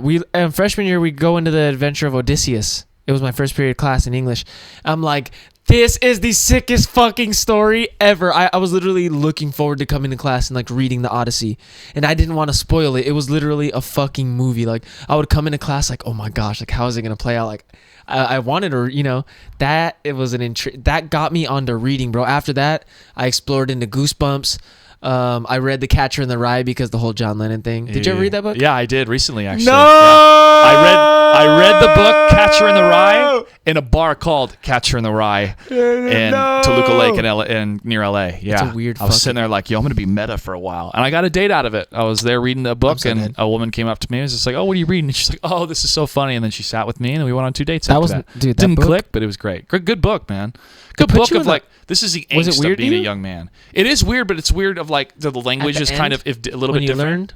S1: freshman year we go into the adventure of Odysseus. It was my first period class in English. I'm like, this is the sickest fucking story ever. I was literally looking forward to coming to class and like reading the Odyssey, and I didn't want to spoil it. It was literally a fucking movie. Like, I would come into class like, oh my gosh, like, how is it gonna play out? Like, I wanted to, that it was that got me onto reading, bro. After that, I explored into Goosebumps. I read The Catcher in the Rye because the whole John Lennon thing. Did you ever read that book?
S2: Yeah, I did recently, actually.
S1: No!
S2: Yeah. I read the book Catcher in the Rye in a bar called Catcher in the Rye in Toluca Lake in near LA. Yeah.
S1: It's a weird
S2: I was sitting there like, yo, I'm going to be meta for a while. And I got a date out of it. I was there reading a book and a woman came up to me and was just like, oh, what are you reading? And she's like, oh, this is so funny. And then she sat with me and we went on 2 dates.
S1: That was, dude, that
S2: didn't
S1: book,
S2: click, but it was great. Good book, man. Good book of like, this is the
S1: was it
S2: angst
S1: weird
S2: of being
S1: to
S2: a
S1: you?
S2: young man. It is weird, but it's weird of like the language
S1: At the
S2: is
S1: end,
S2: kind of a little
S1: when
S2: bit
S1: you
S2: different.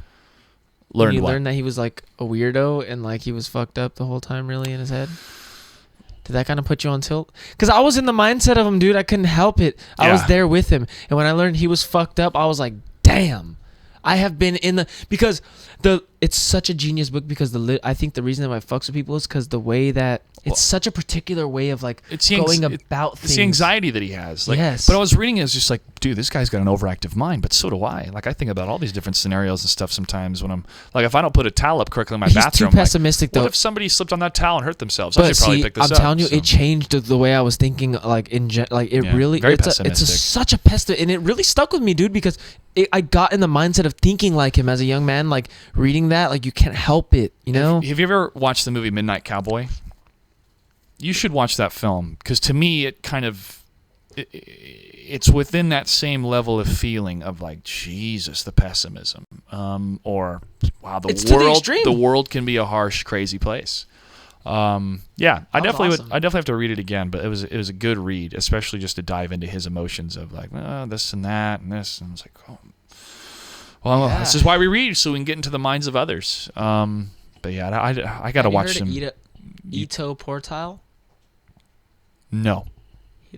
S1: When you
S2: what?
S1: learned that he was like a weirdo and like he was fucked up the whole time really in his head? Did that kind of put you on tilt? Because I was in the mindset of him, dude. I couldn't help it. I was there with him. And when I learned he was fucked up, I was like, damn. I have been in the... Because it's such a genius book because I think the reason that I fucks with people is because the way that... It's such a particular way of like going about things.
S2: It's the anxiety that he has. Like,
S1: yes.
S2: But I was reading it, it's just like, dude, this guy's got an overactive mind, but so do I. Like, I think about all these different scenarios and stuff sometimes when I'm... Like, if I don't put a towel up correctly in my bathroom...
S1: He's too pessimistic, though.
S2: What if somebody slipped on that towel and hurt themselves? I
S1: But
S2: should probably
S1: see,
S2: pick this
S1: I'm
S2: up.
S1: telling you, it changed the way I was thinking. Like really,
S2: very
S1: it's
S2: pessimistic.
S1: such a pest, and it really stuck with me, dude. Because I got in the mindset of thinking like him as a young man. Like reading that, like you can't help it, you know.
S2: Have you ever watched the movie Midnight Cowboy? You should watch that film because to me, it kind of it's within that same level of feeling of like Jesus, the pessimism, or wow, the world can be a harsh, crazy place. Yeah, I definitely have to read it again, but it was a good read, especially just to dive into his emotions of like this and that and this, and I was like, oh, well, this is why we read, so we can get into the minds of others. But yeah, I gotta watch some.
S1: Ito Portal.
S2: No.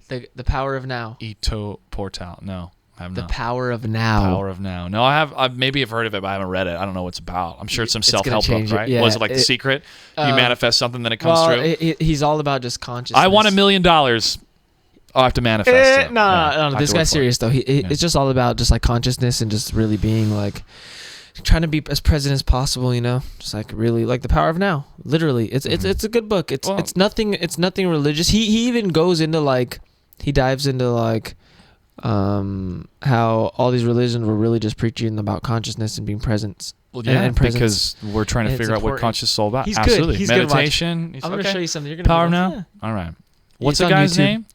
S1: The Power of Now.
S2: Ito Portal. No, I have not.
S1: The Power of Now.
S2: Power of Now. No, I've maybe have heard of it, but I haven't read it. I don't know what it's about. I'm sure it's some self-help book, right?
S1: Yeah,
S2: was it like The Secret? You manifest something, then it comes through?
S1: He's all about just consciousness.
S2: I want $1 million. I'll have to manifest it.
S1: No, this guy's serious, though. It's just all about just like consciousness and just really being like... trying to be as present as possible, you know, just like really like The Power of Now. Literally, it's a good book. It's nothing religious. He even goes into like he dives into like how all these religions were really just preaching about consciousness and being present.
S2: Well, yeah,
S1: and
S2: because we're trying to figure out what conscious is all about.
S1: He's
S2: Absolutely,
S1: good. He's
S2: meditation.
S1: I'm gonna show you something. You're gonna
S2: Power of Now.
S1: Yeah.
S2: All right. What's the guy's name?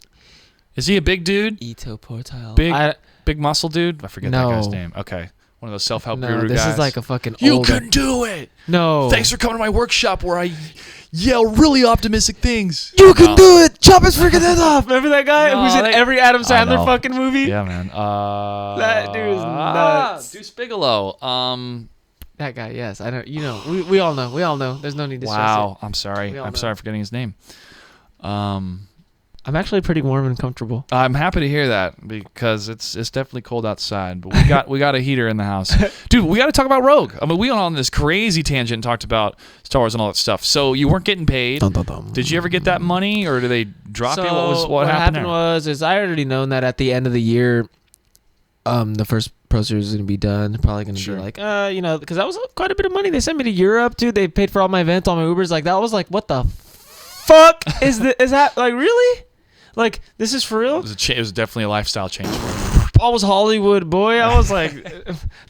S2: Is he a big dude?
S1: Ito Portal.
S2: Big muscle dude. I forget that guy's name. Okay. One of those self-help guru guys.
S1: This is like a fucking
S2: You can do it!
S1: No.
S2: Thanks for coming to my workshop where I yell really optimistic things.
S1: You can do it! Chop his freaking head off! Remember that guy who's in every Adam
S2: I
S1: Sandler
S2: know.
S1: fucking movie?
S2: Yeah, man.
S1: That dude is nuts.
S2: Deuce Bigelow.
S1: That guy, yes. I know. You know. We all know. We all know. There's no need to stress it.
S2: Wow. I'm sorry. I'm
S1: know.
S2: sorry for getting his name.
S1: I'm actually pretty warm and comfortable.
S2: I'm happy to hear that because it's definitely cold outside. But we got a heater in the house, dude. We got to talk about Rogue. I mean, we went on this crazy tangent and talked about Star Wars and all that stuff. So you weren't getting paid. Did you ever get that money, or did they drop you? What happened
S1: was I already known that at the end of the year, the first Pro Series is gonna be done. Probably gonna be like, you know, because that was quite a bit of money. They sent me to Europe, dude. They paid for all my events, all my Ubers. Like that was like, what the fuck is that? Like really? Like, this is for real?
S2: It was definitely a lifestyle change for me.
S1: I was Hollywood, boy. I was like,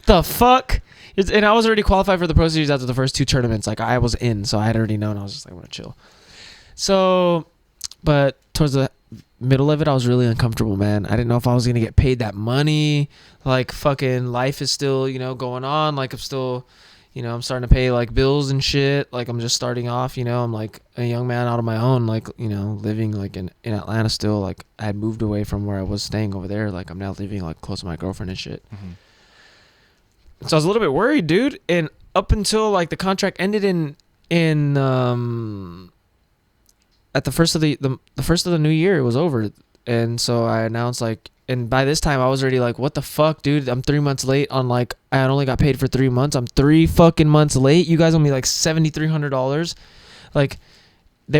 S1: the fuck? And I was already qualified for the Pro Series after the first 2 tournaments. Like, I was in, so I had already known. I was just like, I want to chill. So, but towards the middle of it, I was really uncomfortable, man. I didn't know if I was going to get paid that money. Like, fucking life is still, you know, going on. Like, I'm still... You know, I'm starting to pay like bills and shit. Like I'm just starting off, you know, I'm like a young man out on my own, like, you know, living like in Atlanta still. Like I had moved away from where I was staying over there. Like I'm now living like close to my girlfriend and shit. Mm-hmm. So I was a little bit worried, dude. And up until like the contract ended at the first of the new year, it was over. And so I announced like, and by this time I was already like, what the fuck, dude? I'm 3 months late on like, I only got paid for 3 months. I'm 3 fucking months late. You guys owe me like $7,300. Like they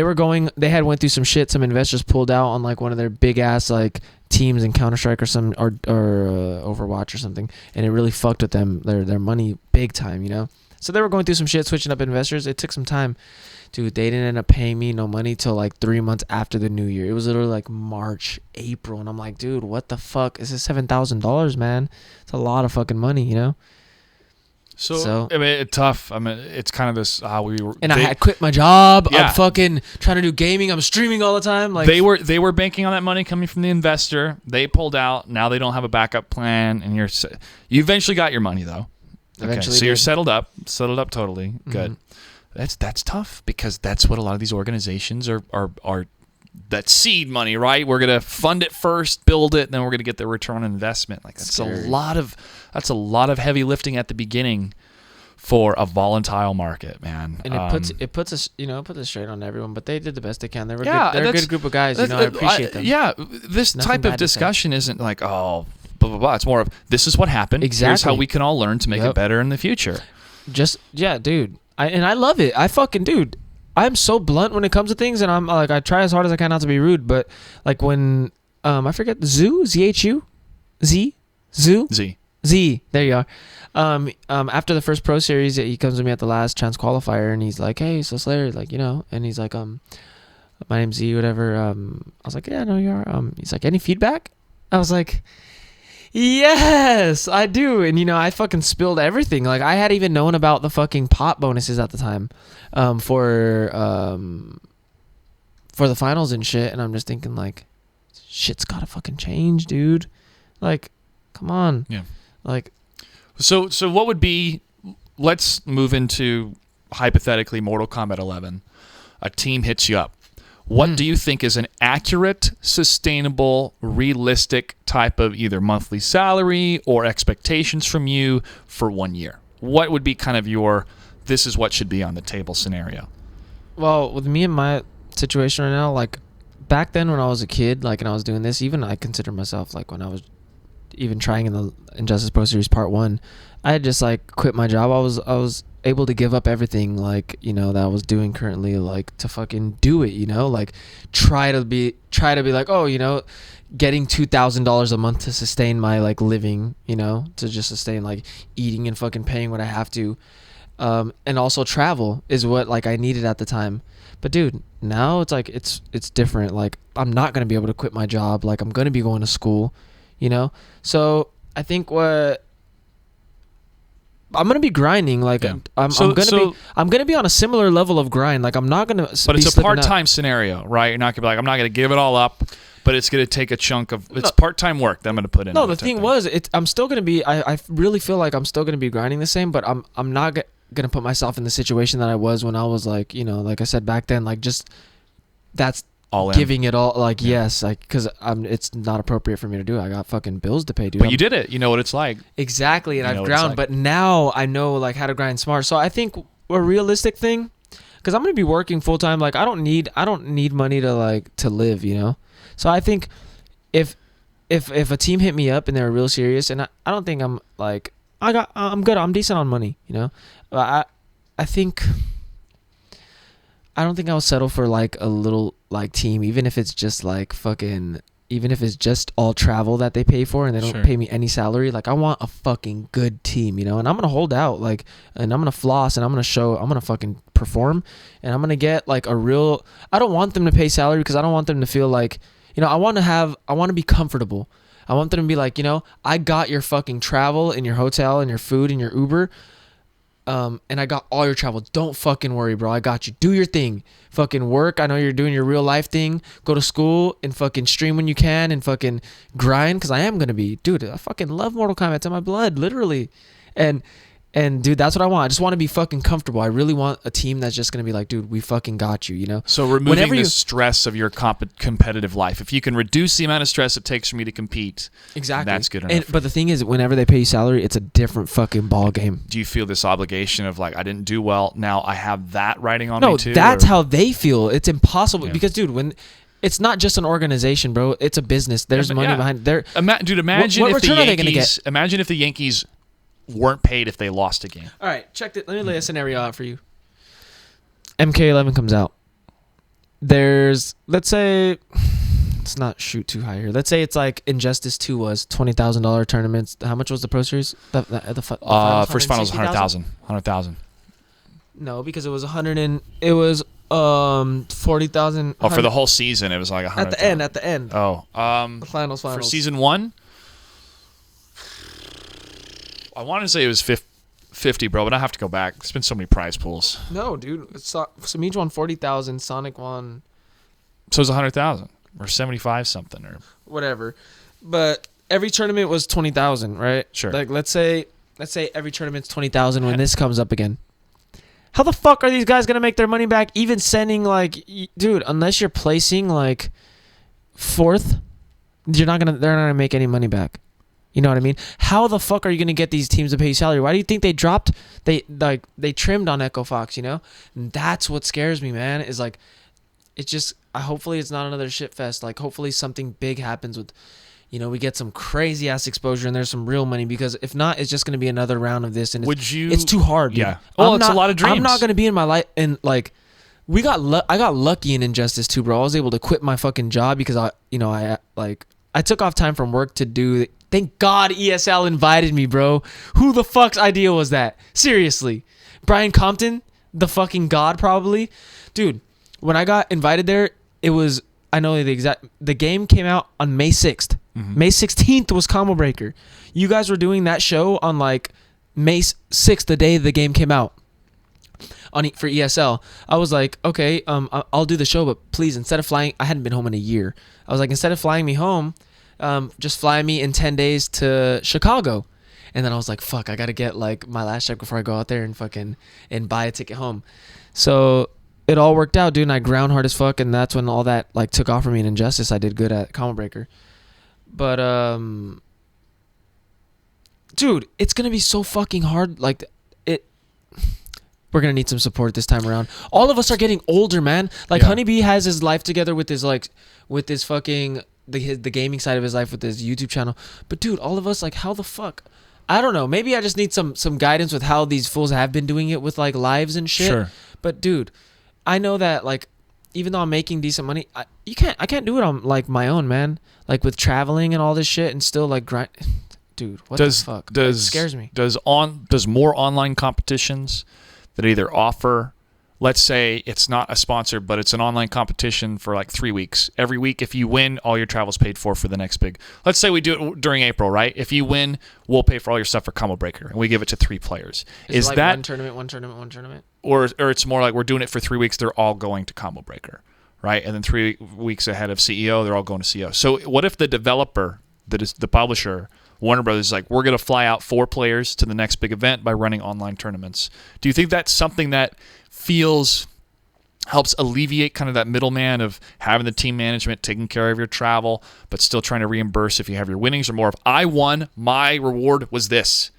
S1: had went through some shit. Some investors pulled out on like one of their big ass like teams in Counter-Strike or some, or Overwatch or something. And it really fucked with them, their money big time, you know? So they were going through some shit, switching up investors. It took some time. Dude, they didn't end up paying me no money till like 3 months after the new year. It was literally like March, April. And I'm like, dude, what the fuck? This is $7,000, man. It's a lot of fucking money, you know?
S2: So I mean, it's tough. I mean, it's kind of this.
S1: I had quit my job.
S2: Yeah.
S1: I'm fucking trying to do gaming. I'm streaming all the time. Like
S2: they were banking on that money coming from the investor. They pulled out. Now they don't have a backup plan, and you eventually got your money though.
S1: Eventually
S2: so you're
S1: did.
S2: settled up totally. Good. That's tough because that's what a lot of these organizations are that seed money, right? We're gonna fund it first, build it, and then we're gonna get the return on investment. Like that's a lot of heavy lifting at the beginning for a volatile market, man.
S1: And it puts us straight on everyone. But they did the best they can. They're a good group of guys. I appreciate them.
S2: Yeah, this
S1: Nothing
S2: type
S1: bad
S2: of
S1: to say.
S2: discussion isn't like blah blah blah. It's more of this is what happened.
S1: Exactly.
S2: Here's how we can all learn to make it better in the future.
S1: Dude. I love it. Dude. I'm so blunt when it comes to things, and I'm like, I try as hard as I can not to be rude, but like when I forget Zoo, ZHU, Z. There you are. After the first pro series, he comes to me at the last chance qualifier, and he's like, "Hey, so Slayer, like, you know," and he's like, "My name's Z, whatever." I was like, "Yeah, no, you are." He's like, "Any feedback?" I was like, "Yes, I do." And I fucking spilled everything. Like I hadn't even known about the fucking pot bonuses at the time, for the finals and shit. And I'm just thinking like, shit's gotta fucking change, dude. Like, come on.
S2: Yeah.
S1: Like,
S2: so what would be? Let's move into hypothetically Mortal Kombat 11. A team hits you up. What do you think is an accurate, sustainable, realistic type of either monthly salary or expectations from you for 1 year? What would be kind of your, this is what should be on the table scenario?
S1: well, with me and my situation right now, like back then when I was a kid, like, and I was doing this, even I consider myself like when I was even trying in the Injustice Pro Series Part 1, I had just like quit my job. I was able to give up everything, like, that I was doing currently, like, to fucking do it, like try to be like, getting $2,000 a month to sustain my like living, to just sustain like eating and fucking paying what I have to, and also travel is what like I needed at the time. But dude, now it's like it's different. Like I'm not gonna be able to quit my job. Like I'm gonna be going to school, So I think what I'm gonna be grinding. Like I'm gonna be on a similar level of grind. Like I'm not gonna.
S2: But it's a part-time scenario, right? You're not gonna be like, I'm not gonna give it all up, but it's gonna take a chunk of part-time work that I'm gonna put in.
S1: No, the thing was, I'm still gonna be. I really feel like I'm still gonna be grinding the same, but I'm not gonna put myself in the situation that I was when I was like, like I said back then, like just that's
S2: all in.
S1: Giving it all, like yes, like because it's not appropriate for me to do. I got fucking bills to pay, dude.
S2: But you did it. You know what it's like.
S1: Exactly, and I've ground, but now I know like how to grind smart. So I think a realistic thing, because I'm gonna be working full time. Like I don't need money to like to live, So I think if a team hit me up and they're real serious, and I don't think I'm like I'm good. I'm decent on money, I think. I don't think I'll settle for like a little like team, even if it's just like even if it's just all travel that they pay for and they don't pay me any salary. Like I want a fucking good team, and I'm going to hold out, like, and I'm going to floss and I'm going to fucking perform, and I'm going to get like I don't want them to pay salary because I don't want them to feel like, I want to be comfortable. I want them to be like, I got your fucking travel and your hotel and your food and your Uber. And I got all your travel. Don't fucking worry, bro. I got you. Do your thing. Fucking work. I know you're doing your real life thing. Go to school and fucking stream when you can and fucking grind, because I am going to be. Dude, I fucking love Mortal Kombat. It's in my blood, literally. And dude, that's what I want. I just want to be fucking comfortable. I really want a team that's just going to be like, dude, we fucking got you,
S2: So removing the stress of your competitive life. If you can reduce the amount of stress it takes for me to compete,
S1: exactly,
S2: that's good enough.
S1: But the thing is, whenever they pay you salary, it's a different fucking ball game.
S2: Do you feel this obligation of like, I didn't do well, now I have that writing on me too?
S1: No, that's how they feel. It's impossible because, dude, when it's not just an organization, bro. It's a business. There's money behind there.
S2: Dude, imagine if the Yankees weren't paid if they lost a game.
S1: All right, check it. Let me lay a scenario out for you. MK11 comes out. Let's say, let's not shoot too high here. Let's say it's like Injustice 2 was $20,000 tournaments. How much was the Pro Series? The
S2: First finals 100,000.
S1: No, because it was 40,000.
S2: Oh, for the whole season, it was like 100.
S1: At the end.
S2: Oh,
S1: The finals.
S2: for season 1, I want to say it was 50, bro, but I have to go back. There's been so many prize pools.
S1: No, dude. Samij won 40,000. Sonic won.
S2: So it was 100,000 or 75 something or
S1: whatever. But every tournament was 20,000, right?
S2: Sure.
S1: Like let's say every tournament's 20,000 when this comes up again. How the fuck are these guys gonna make their money back? Even sending dude, unless you're placing like 4th, they're not gonna make any money back. You know what I mean? How the fuck are you gonna get these teams to pay you salary? Why do you think they dropped? They trimmed on Echo Fox, you know? And that's what scares me, man. Is like, it's just hopefully it's not another shit fest. Like hopefully something big happens with. We get some crazy ass exposure and there's some real money, because if not, it's just going to be another round of this. And it's too hard. Dude.
S2: Yeah. Well, it's a lot of dreams.
S1: I'm not going to be in my life. And like, I got lucky in Injustice too, bro. I was able to quit my fucking job because I took off time from work to do. Thank God ESL invited me, bro. Who the fuck's idea was that? Seriously. Brian Compton, the fucking god probably. Dude, when I got invited there, it was, I know the game came out on May 6th. Mm-hmm. May 16th was Combo Breaker. You guys were doing that show on like May 6th, the day the game came out for ESL. I was like, okay, I'll do the show, but please, instead of flying, I hadn't been home in a year. I was like, instead of flying me home, just fly me in 10 days to Chicago. And then I was like, fuck, I got to get like my last check before I go out there and buy a ticket home. So it all worked out, dude, and I ground hard as fuck, and that's when all that like took off for me in Injustice. I did good at Combo Breaker. But dude, it's gonna be so fucking hard. Like we're gonna need some support this time around. All of us are getting older, man. Like Honeybee has his life together with his fucking the gaming side of his life with his YouTube channel. But dude, all of us, like, how the fuck? I don't know. Maybe I just need some guidance with how these fools have been doing it with like lives and shit. Sure. But dude, I know that like, even though I'm making decent money, I can't do it on like my own, man. Like with traveling and all this shit and still like grind. Dude, what the fuck? It scares me.
S2: Does more online competitions that either offer, let's say it's not a sponsor, but it's an online competition for like 3 weeks. Every week, if you win, all your travel's paid for the next big. Let's say we do it during April, right? If you win, we'll pay for all your stuff for Combo Breaker, and we give it to 3 players.
S1: Is like that one tournament?
S2: Or it's more like we're doing it for 3 weeks. They're all going to Combo Breaker, right? And then 3 weeks ahead of CEO, they're all going to CEO. So what if the developer, that is the publisher, Warner Brothers, is like, we're going to fly out 4 players to the next big event by running online tournaments? Do you think that's something that helps alleviate kind of that middleman of having the team management taking care of your travel, but still trying to reimburse if you have your winnings, or more of, I won, my reward was this,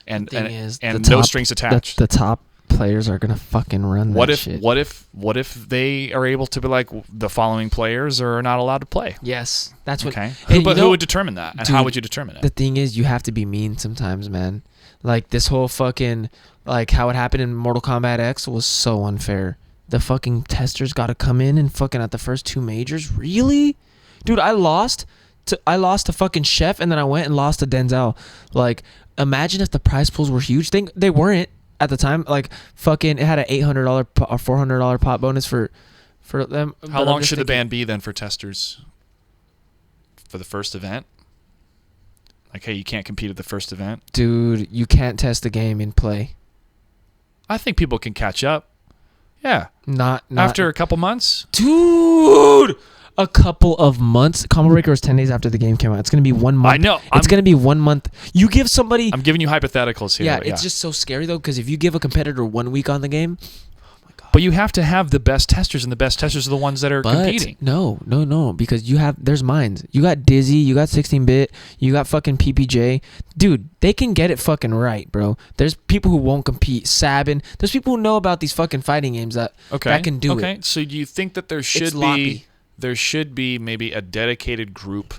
S2: and no strings attached?
S1: The top players are gonna fucking run that shit.
S2: What if they are able to be like, the following players are not allowed to play?
S1: Yes, that's what.
S2: Okay, who would determine that, and how would you determine it?
S1: The thing is, you have to be mean sometimes, man. Like this whole fucking, like how it happened in Mortal Kombat X was so unfair. The fucking testers got to come in and fucking at the first 2 majors. Really, dude? I lost to fucking Chef, and then I went and lost to Denzel. Like, imagine if the prize pools were huge. They weren't at the time. Like, fucking, it had an $800 or $400 pot bonus for them.
S2: How long should the ban be then for testers for the first event? Like, hey, you can't compete at the first event.
S1: Dude, you can't test the game in play.
S2: I think people can catch up. Yeah.
S1: Not
S2: after a couple months?
S1: Dude! A couple of months. Combo Breaker was 10 days after the game came out. It's going to be 1 month.
S2: I know.
S1: It's going to be 1 month. You give somebody...
S2: I'm giving you hypotheticals here.
S1: Yeah, it's just so scary, though, because if you give a competitor 1 week on the game...
S2: But you have to have the best testers, and the best testers are the ones that are competing.
S1: No, because there's mines. You got Dizzy, you got 16-bit, you got fucking PPJ. Dude, they can get it fucking right, bro. There's people who won't compete. Sabin. There's people who know about these fucking fighting games that can do it.
S2: Okay, so do you think that there should be maybe a dedicated group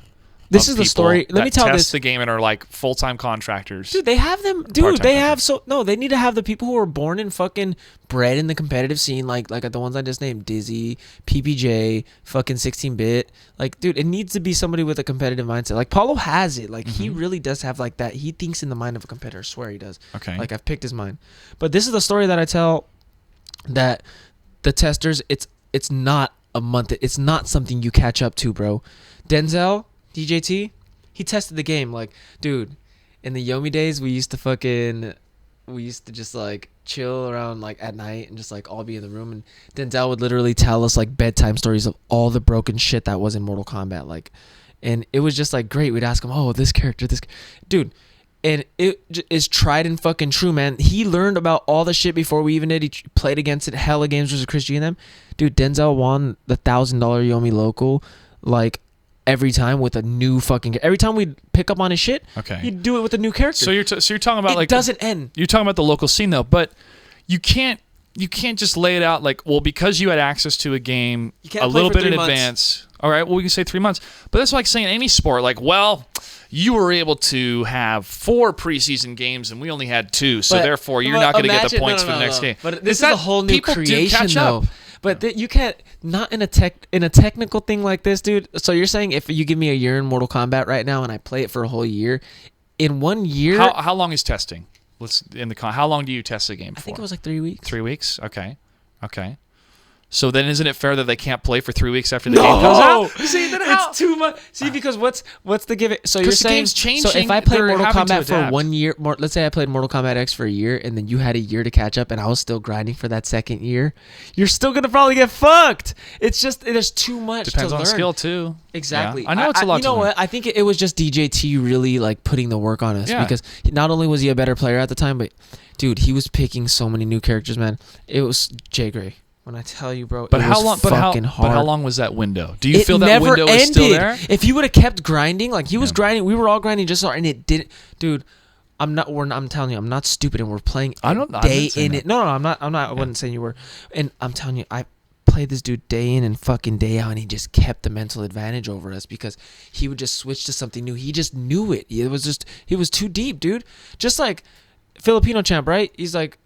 S1: This
S2: of
S1: is the
S2: people
S1: story. Let me
S2: that
S1: tell
S2: test
S1: this.
S2: the game and are like full-time contractors.
S1: Dude, they have them. Dude,
S2: Part-time
S1: they have
S2: contractors.
S1: no. They need to have the people who are born and fucking bred in the competitive scene, like the ones I just named, Dizzy, PPJ, fucking 16-bit. Like, dude, it needs to be somebody with a competitive mindset. Like Paulo has it. Like he really does have like that. He thinks in the mind of a competitor. I swear he does.
S2: Okay.
S1: Like I've picked his mind. But this is the story that I tell. That the testers, it's not a month. It's not something you catch up to, bro. Denzel, DJT, he tested the game. Like, dude, in the Yomi days, we used to just like chill around like at night and just like all be in the room. And Denzel would literally tell us like bedtime stories of all the broken shit that was in Mortal Kombat. Like, and it was just like great. We'd ask him, oh, this character, dude. And it is tried and fucking true, man. He learned about all the shit before we even did. He played against it, hella games versus Chris G and them. Dude, Denzel won the $1,000 Yomi local, like, every time with a new fucking... Every time we'd pick up on his shit,
S2: Okay.
S1: he'd do it with a new character.
S2: So you're talking about
S1: it doesn't end.
S2: You're talking about the local scene though, but you can't just lay it out like, well, because you had access to a game
S1: You can't
S2: a
S1: play
S2: little
S1: for
S2: bit
S1: 3
S2: in
S1: months.
S2: advance. All right, well, we can say 3 months, but that's like saying any sport, like, well, you were able to have 4 preseason games and we only had 2, so
S1: But-
S2: therefore you're
S1: but
S2: not going to get the
S1: imagine-
S2: points
S1: no,
S2: for the
S1: no,
S2: next
S1: no.
S2: game.
S1: But this is
S2: that
S1: a whole new
S2: people do
S1: creation,
S2: catch
S1: though.
S2: up.
S1: But you can't, not in a technical thing like this, dude. So you're saying if you give me a year in Mortal Kombat right now and I play it for a whole year, in 1 year,
S2: How long is testing? How long do you test a game for?
S1: I think it was like 3 weeks.
S2: 3 weeks. Okay. So then, isn't it fair that they can't play for 3 weeks after the game comes out? See, then how?
S1: It's too much. See, because what's the give it? So you're
S2: 'Cause the
S1: saying
S2: game's
S1: So if
S2: changing,
S1: I played
S2: they're
S1: Mortal
S2: having to
S1: Kombat for
S2: adapt.
S1: 1 year, let's say I played Mortal Kombat X for a year, and then you had a year to catch up, and I was still grinding for that second year, you're still gonna probably get fucked. It's just there's too much.
S2: Depends
S1: to
S2: on
S1: learn.
S2: skill too.
S1: Exactly.
S2: Yeah. I know it's a lot.
S1: You know
S2: to learn.
S1: what? I think it was just DJT really like putting the work on us
S2: Yeah.
S1: because not only was he a better player at the time, but dude, he was picking so many new characters, man. It was J.Gray. When I tell you, bro,
S2: But
S1: it
S2: how
S1: was
S2: long?
S1: fucking hard.
S2: But how long was that window? Do you
S1: It
S2: feel that
S1: never
S2: window
S1: ended.
S2: is still there?
S1: If he would have kept grinding, like he was grinding, we were all grinding just so, and it didn't, dude. I'm telling you, I'm not stupid, and we're playing
S2: I don't- I'm
S1: day
S2: not saying
S1: in
S2: that.
S1: it. No, I'm not. I wasn't saying you were. And I'm telling you, I played this dude day in and fucking day out, and he just kept the mental advantage over us because he would just switch to something new. He just knew it. It was just he was too deep, dude. Just like Filipino champ, right? He's like,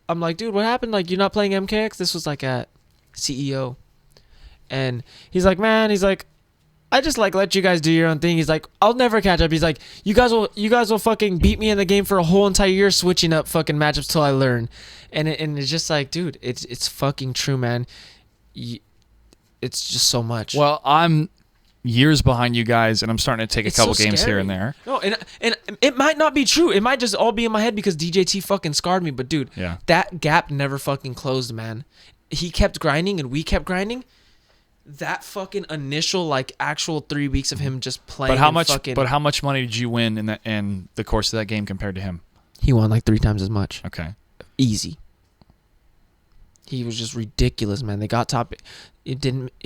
S1: I'm like, dude, what happened? Like, you're not playing MKX? This was like at CEO. And he's like, man, I just like let you guys do your own thing. He's like, I'll never catch up. He's like, you guys will fucking beat me in the game for a whole entire year switching up fucking matchups till I learn. And it's just like, dude, it's fucking true, man. It's just so much.
S2: Well, I'm years behind you guys, and I'm starting to take
S1: It's
S2: a couple
S1: so
S2: games here
S1: scary.
S2: and there.
S1: No, and it might not be true. It might just all be in my head because DJT fucking scarred me. But dude,
S2: Yeah.
S1: that gap never fucking closed, man. He kept grinding and we kept grinding. That fucking initial like actual 3 weeks of him just playing.
S2: But how
S1: and
S2: much?
S1: Fucking,
S2: But how much money did you win in the course of that game compared to him?
S1: he won like 3 times as much.
S2: Okay.
S1: Easy. He was just ridiculous, man. They got top. He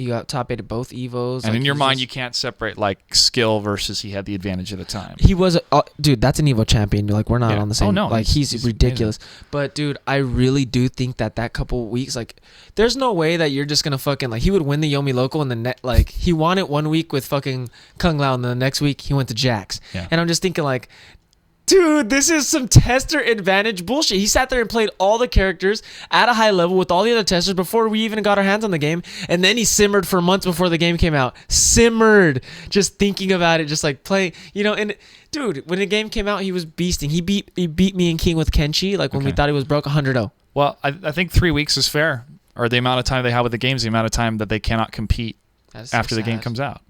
S1: got top 8 at both Evos.
S2: And
S1: like,
S2: in your
S1: he's
S2: mind,
S1: just-
S2: you can't separate like skill versus he had the advantage at the time.
S1: He was, dude. That's an Evo champion. Like we're not
S2: Yeah.
S1: on the same.
S2: Oh, no,
S1: like
S2: he's
S1: he's ridiculous. But dude, I really do think that couple weeks, like, there's no way that you're just gonna fucking like. He would win the Yomi local, and the like he won it 1 week with fucking Kung Lao, and then the next week he went to Jax.
S2: Yeah.
S1: And I'm just thinking like, dude, this is some tester advantage bullshit. He sat there and played all the characters at a high level with all the other testers before we even got our hands on the game. And then he simmered for months before the game came out. Simmered. Just thinking about it, just like playing, and dude, when the game came out, he was beasting. He beat me and King with Kenshi, like when we
S2: Okay.
S1: thought he was broke 100-0.
S2: Well, I think 3 weeks is fair, or the amount of time they have with the games, the amount of time that they cannot compete
S1: That's so
S2: after the game
S1: sad.
S2: comes out.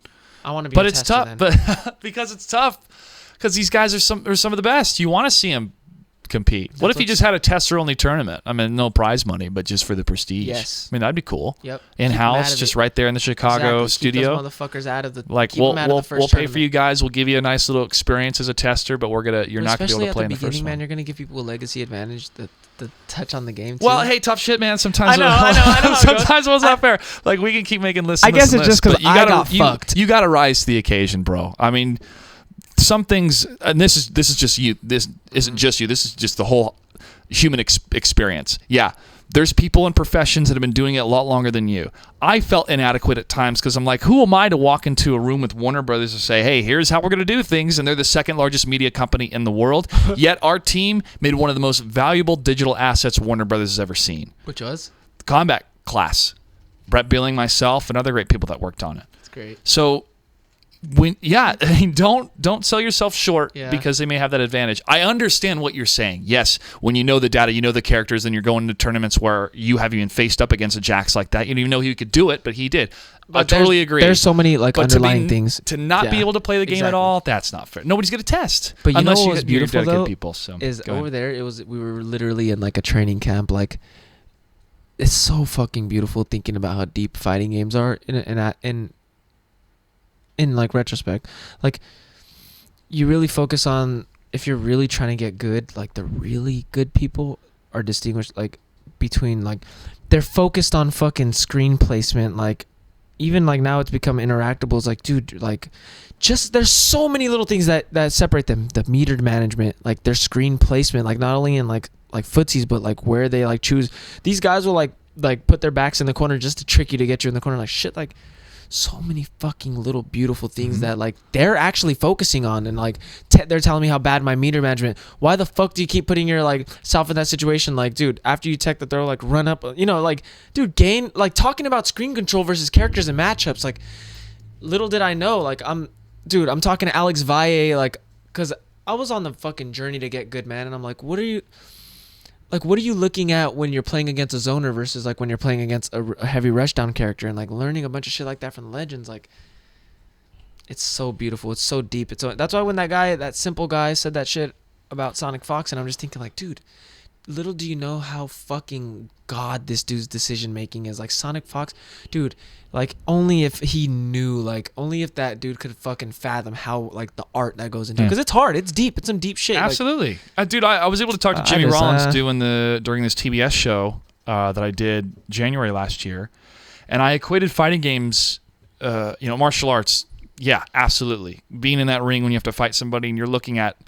S1: I want to be
S2: But
S1: a
S2: it's
S1: tester
S2: tough.
S1: then.
S2: But because it's tough, because these guys are some of the best. You want to see them compete. What if you just had a tester only tournament? I mean, no prize money, but just for the prestige.
S1: Yes.
S2: I mean, that'd be cool.
S1: Yep.
S2: In
S1: Keep 'em out
S2: house,
S1: of
S2: just
S1: it.
S2: right there in the Chicago
S1: Exactly.
S2: studio.
S1: Keep those motherfuckers out of the.
S2: Like
S1: keep them out of the first
S2: we'll pay for
S1: tournament.
S2: you guys. We'll give you a nice little experience as a tester, but you're not going to be able
S1: Especially
S2: to play
S1: at
S2: in
S1: the
S2: the first
S1: beginning, man.
S2: one.
S1: You're gonna give people a legacy advantage. The touch on the game.
S2: Well,
S1: too.
S2: hey, tough shit, man. Sometimes
S1: I know how it goes.
S2: sometimes it's not fair. Like we can keep making lists.
S1: I
S2: and
S1: guess
S2: lists and
S1: it's just
S2: lists,
S1: 'cause
S2: but you
S1: I
S2: gotta-
S1: got fucked.
S2: You got to rise to the occasion, bro. I mean, some things, and this is just you. This isn't just you. This is just the whole human experience. Yeah, There's people in professions that have been doing it a lot longer than you. I felt inadequate at times because I'm like, who am I to walk into a room with Warner Brothers and say, hey, here's how we're going to do things, and they're the second largest media company in the world. Yet our team made one of the most valuable digital assets Warner Brothers has ever seen.
S1: Which was?
S2: The Combat class. Brett Billing, myself, and other great people that worked on it.
S1: That's great.
S2: So don't sell yourself short because they may have that advantage. I understand what you're saying. Yes, when you know the data, you know the characters, and you're going into tournaments where you have even faced up against a Jax like that. You didn't even know he could do it, but he did. I totally agree.
S1: There's so many underlying things.
S2: To not be able to play the game at all, that's not fair. Nobody's going to test.
S1: But you
S2: unless
S1: know what was beautiful
S2: dedicated
S1: though?
S2: People, so,
S1: is over there. We were literally in like a training camp. Like, it's so fucking beautiful thinking about how deep fighting games are in like retrospect. Like, you really focus on, if you're really trying to get good, like the really good people are distinguished like between, like, they're focused on fucking screen placement. Like, even like now it's become interactable. It's like, dude, like, just there's so many little things that separate them. The metered management, like their screen placement, like not only in like footsies, but like where they like choose. These guys will like put their backs in the corner just to trick you to get you in the corner. Like, shit, like so many fucking little beautiful things that like they're actually focusing on. And like they're telling me how bad my meter management. Why the fuck do you keep putting your like self in that situation? Like, dude, after you tech the throw, like run up, you know, like, dude, gain, like talking about screen control versus characters and matchups. Like, little did I know, like I'm talking to Alex Valle, like, cause I was on the fucking journey to get good, man. And I'm like, what are you looking at when you're playing against a zoner versus like when you're playing against a heavy rushdown character, and like learning a bunch of shit like that from the legends? Like, it's so beautiful. It's so deep. That's why when that simple guy said that shit about Sonic Fox, and I'm just thinking like, dude, little do you know how fucking god this dude's decision making is. Like, Sonic Fox, dude, like only if he knew, like only if that dude could fucking fathom how like the art that goes into it, because it's hard, it's deep, it's some deep shit.
S2: Absolutely. Dude, I was able to talk to Jimmy Rollins during this TBS show that I did January last year, and I equated fighting games, martial arts. Yeah, absolutely. Being in that ring when you have to fight somebody and you're looking at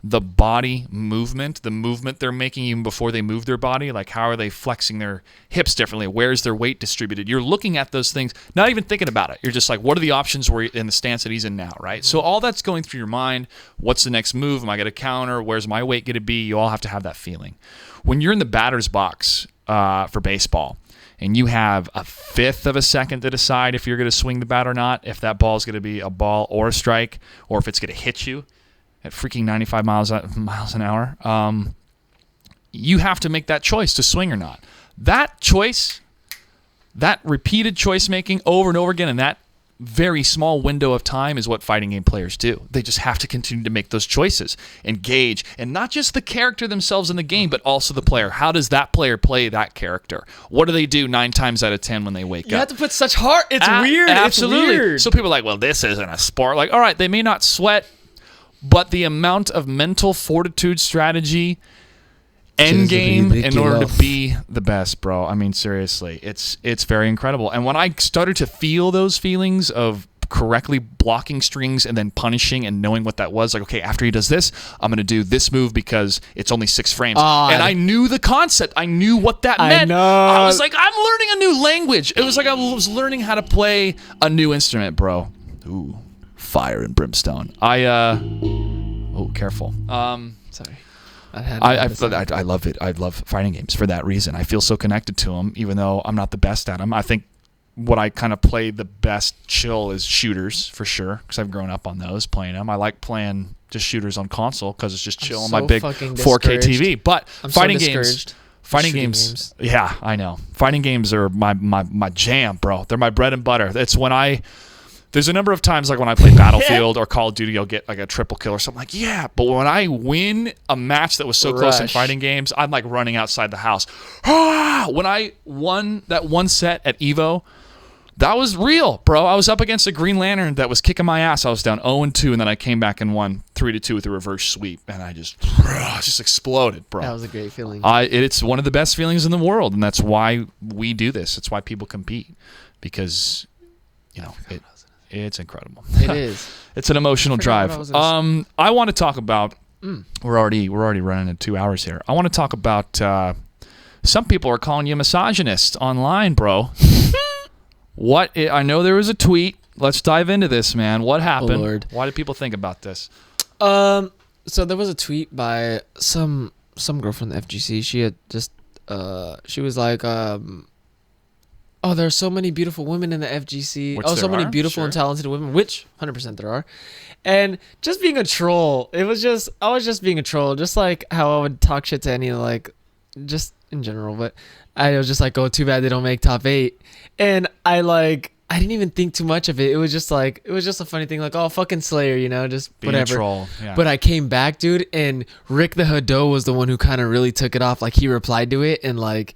S2: the body movement, the movement they're making even before they move their body, like how are they flexing their hips differently? Where's their weight distributed? You're looking at those things, not even thinking about it. You're just like, what are the options in the stance that he's in now, right? So all that's going through your mind. What's the next move? Am I going to counter? Where's my weight going to be? You all have to have that feeling. When you're in the batter's box for baseball, and you have a fifth of a second to decide if you're going to swing the bat or not, if that ball is going to be a ball or a strike, or if it's going to hit you at freaking 95 miles an hour, you have to make that choice to swing or not. That choice, that repeated choice making over and over again in that very small window of time is what fighting game players do. They just have to continue to make those choices, engage, and not just the character themselves in the game, but also the player. How does that player play that character? What do they do 9 times out of 10 when they wake up?
S1: You have to put such heart. It's weird.
S2: Absolutely.
S1: It's weird.
S2: So people are like, well, this isn't a sport. Like, all right, they may not sweat, but the amount of mental fortitude, strategy, end game in order to be the best, bro. I mean, seriously, it's very incredible. And when I started to feel those feelings of correctly blocking strings and then punishing and knowing what that was, like, okay, after he does this, I'm going to do this move because it's only 6 frames. And I knew the concept. I knew what that meant. I was like, I'm learning a new language. It was like I was learning how to play a new instrument, bro. Ooh. Fire and brimstone. Careful.
S1: Sorry.
S2: I love it. I love fighting games for that reason. I feel so connected to them, even though I'm not the best at them. I think what I kind of play the best chill is shooters, for sure, because I've grown up on those, playing them. I like playing just shooters on console because it's just chill on my big 4K TV. But fighting games, yeah, I know. Fighting games are my jam, bro. They're my bread and butter. It's when there's a number of times, like when I play Battlefield or Call of Duty, I'll get like a triple kill or something. Like, yeah, but when I win a match that was so close in fighting games, I'm like running outside the house. When I won that one set at EVO, that was real, bro. I was up against a Green Lantern that was kicking my ass. I was down 0-2, and then I came back and won 3-2 with a reverse sweep, and I just exploded, bro.
S1: That was a great feeling.
S2: It's one of the best feelings in the world, and that's why we do this. It's why people compete, because it's incredible.
S1: It is.
S2: It's an emotional drive. I want to talk about. We're already running at 2 hours here. I want to talk about Some people are calling you a misogynist online, bro. I know there was a tweet. Let's dive into this, man. What happened?
S1: Oh, Lord.
S2: Why did people think about this?
S1: So there was a tweet by some girl from the FGC. She had just she was like, oh, there are so many beautiful women in the FGC.
S2: Which
S1: so
S2: there
S1: many
S2: are,
S1: beautiful and
S2: sure.
S1: talented women, which 100% there are. And just being a troll, I was just being a troll, just like how I would talk shit to any, like, just in general. But I was just like, oh, too bad they don't make top 8. And I didn't even think too much of it. It was just a funny thing, like, oh, fucking Slayer, you know, just
S2: Being
S1: whatever.
S2: a troll. Yeah.
S1: But I came back, dude, and Rick the Hado was the one who kind of really took it off. Like, he replied to it, and like,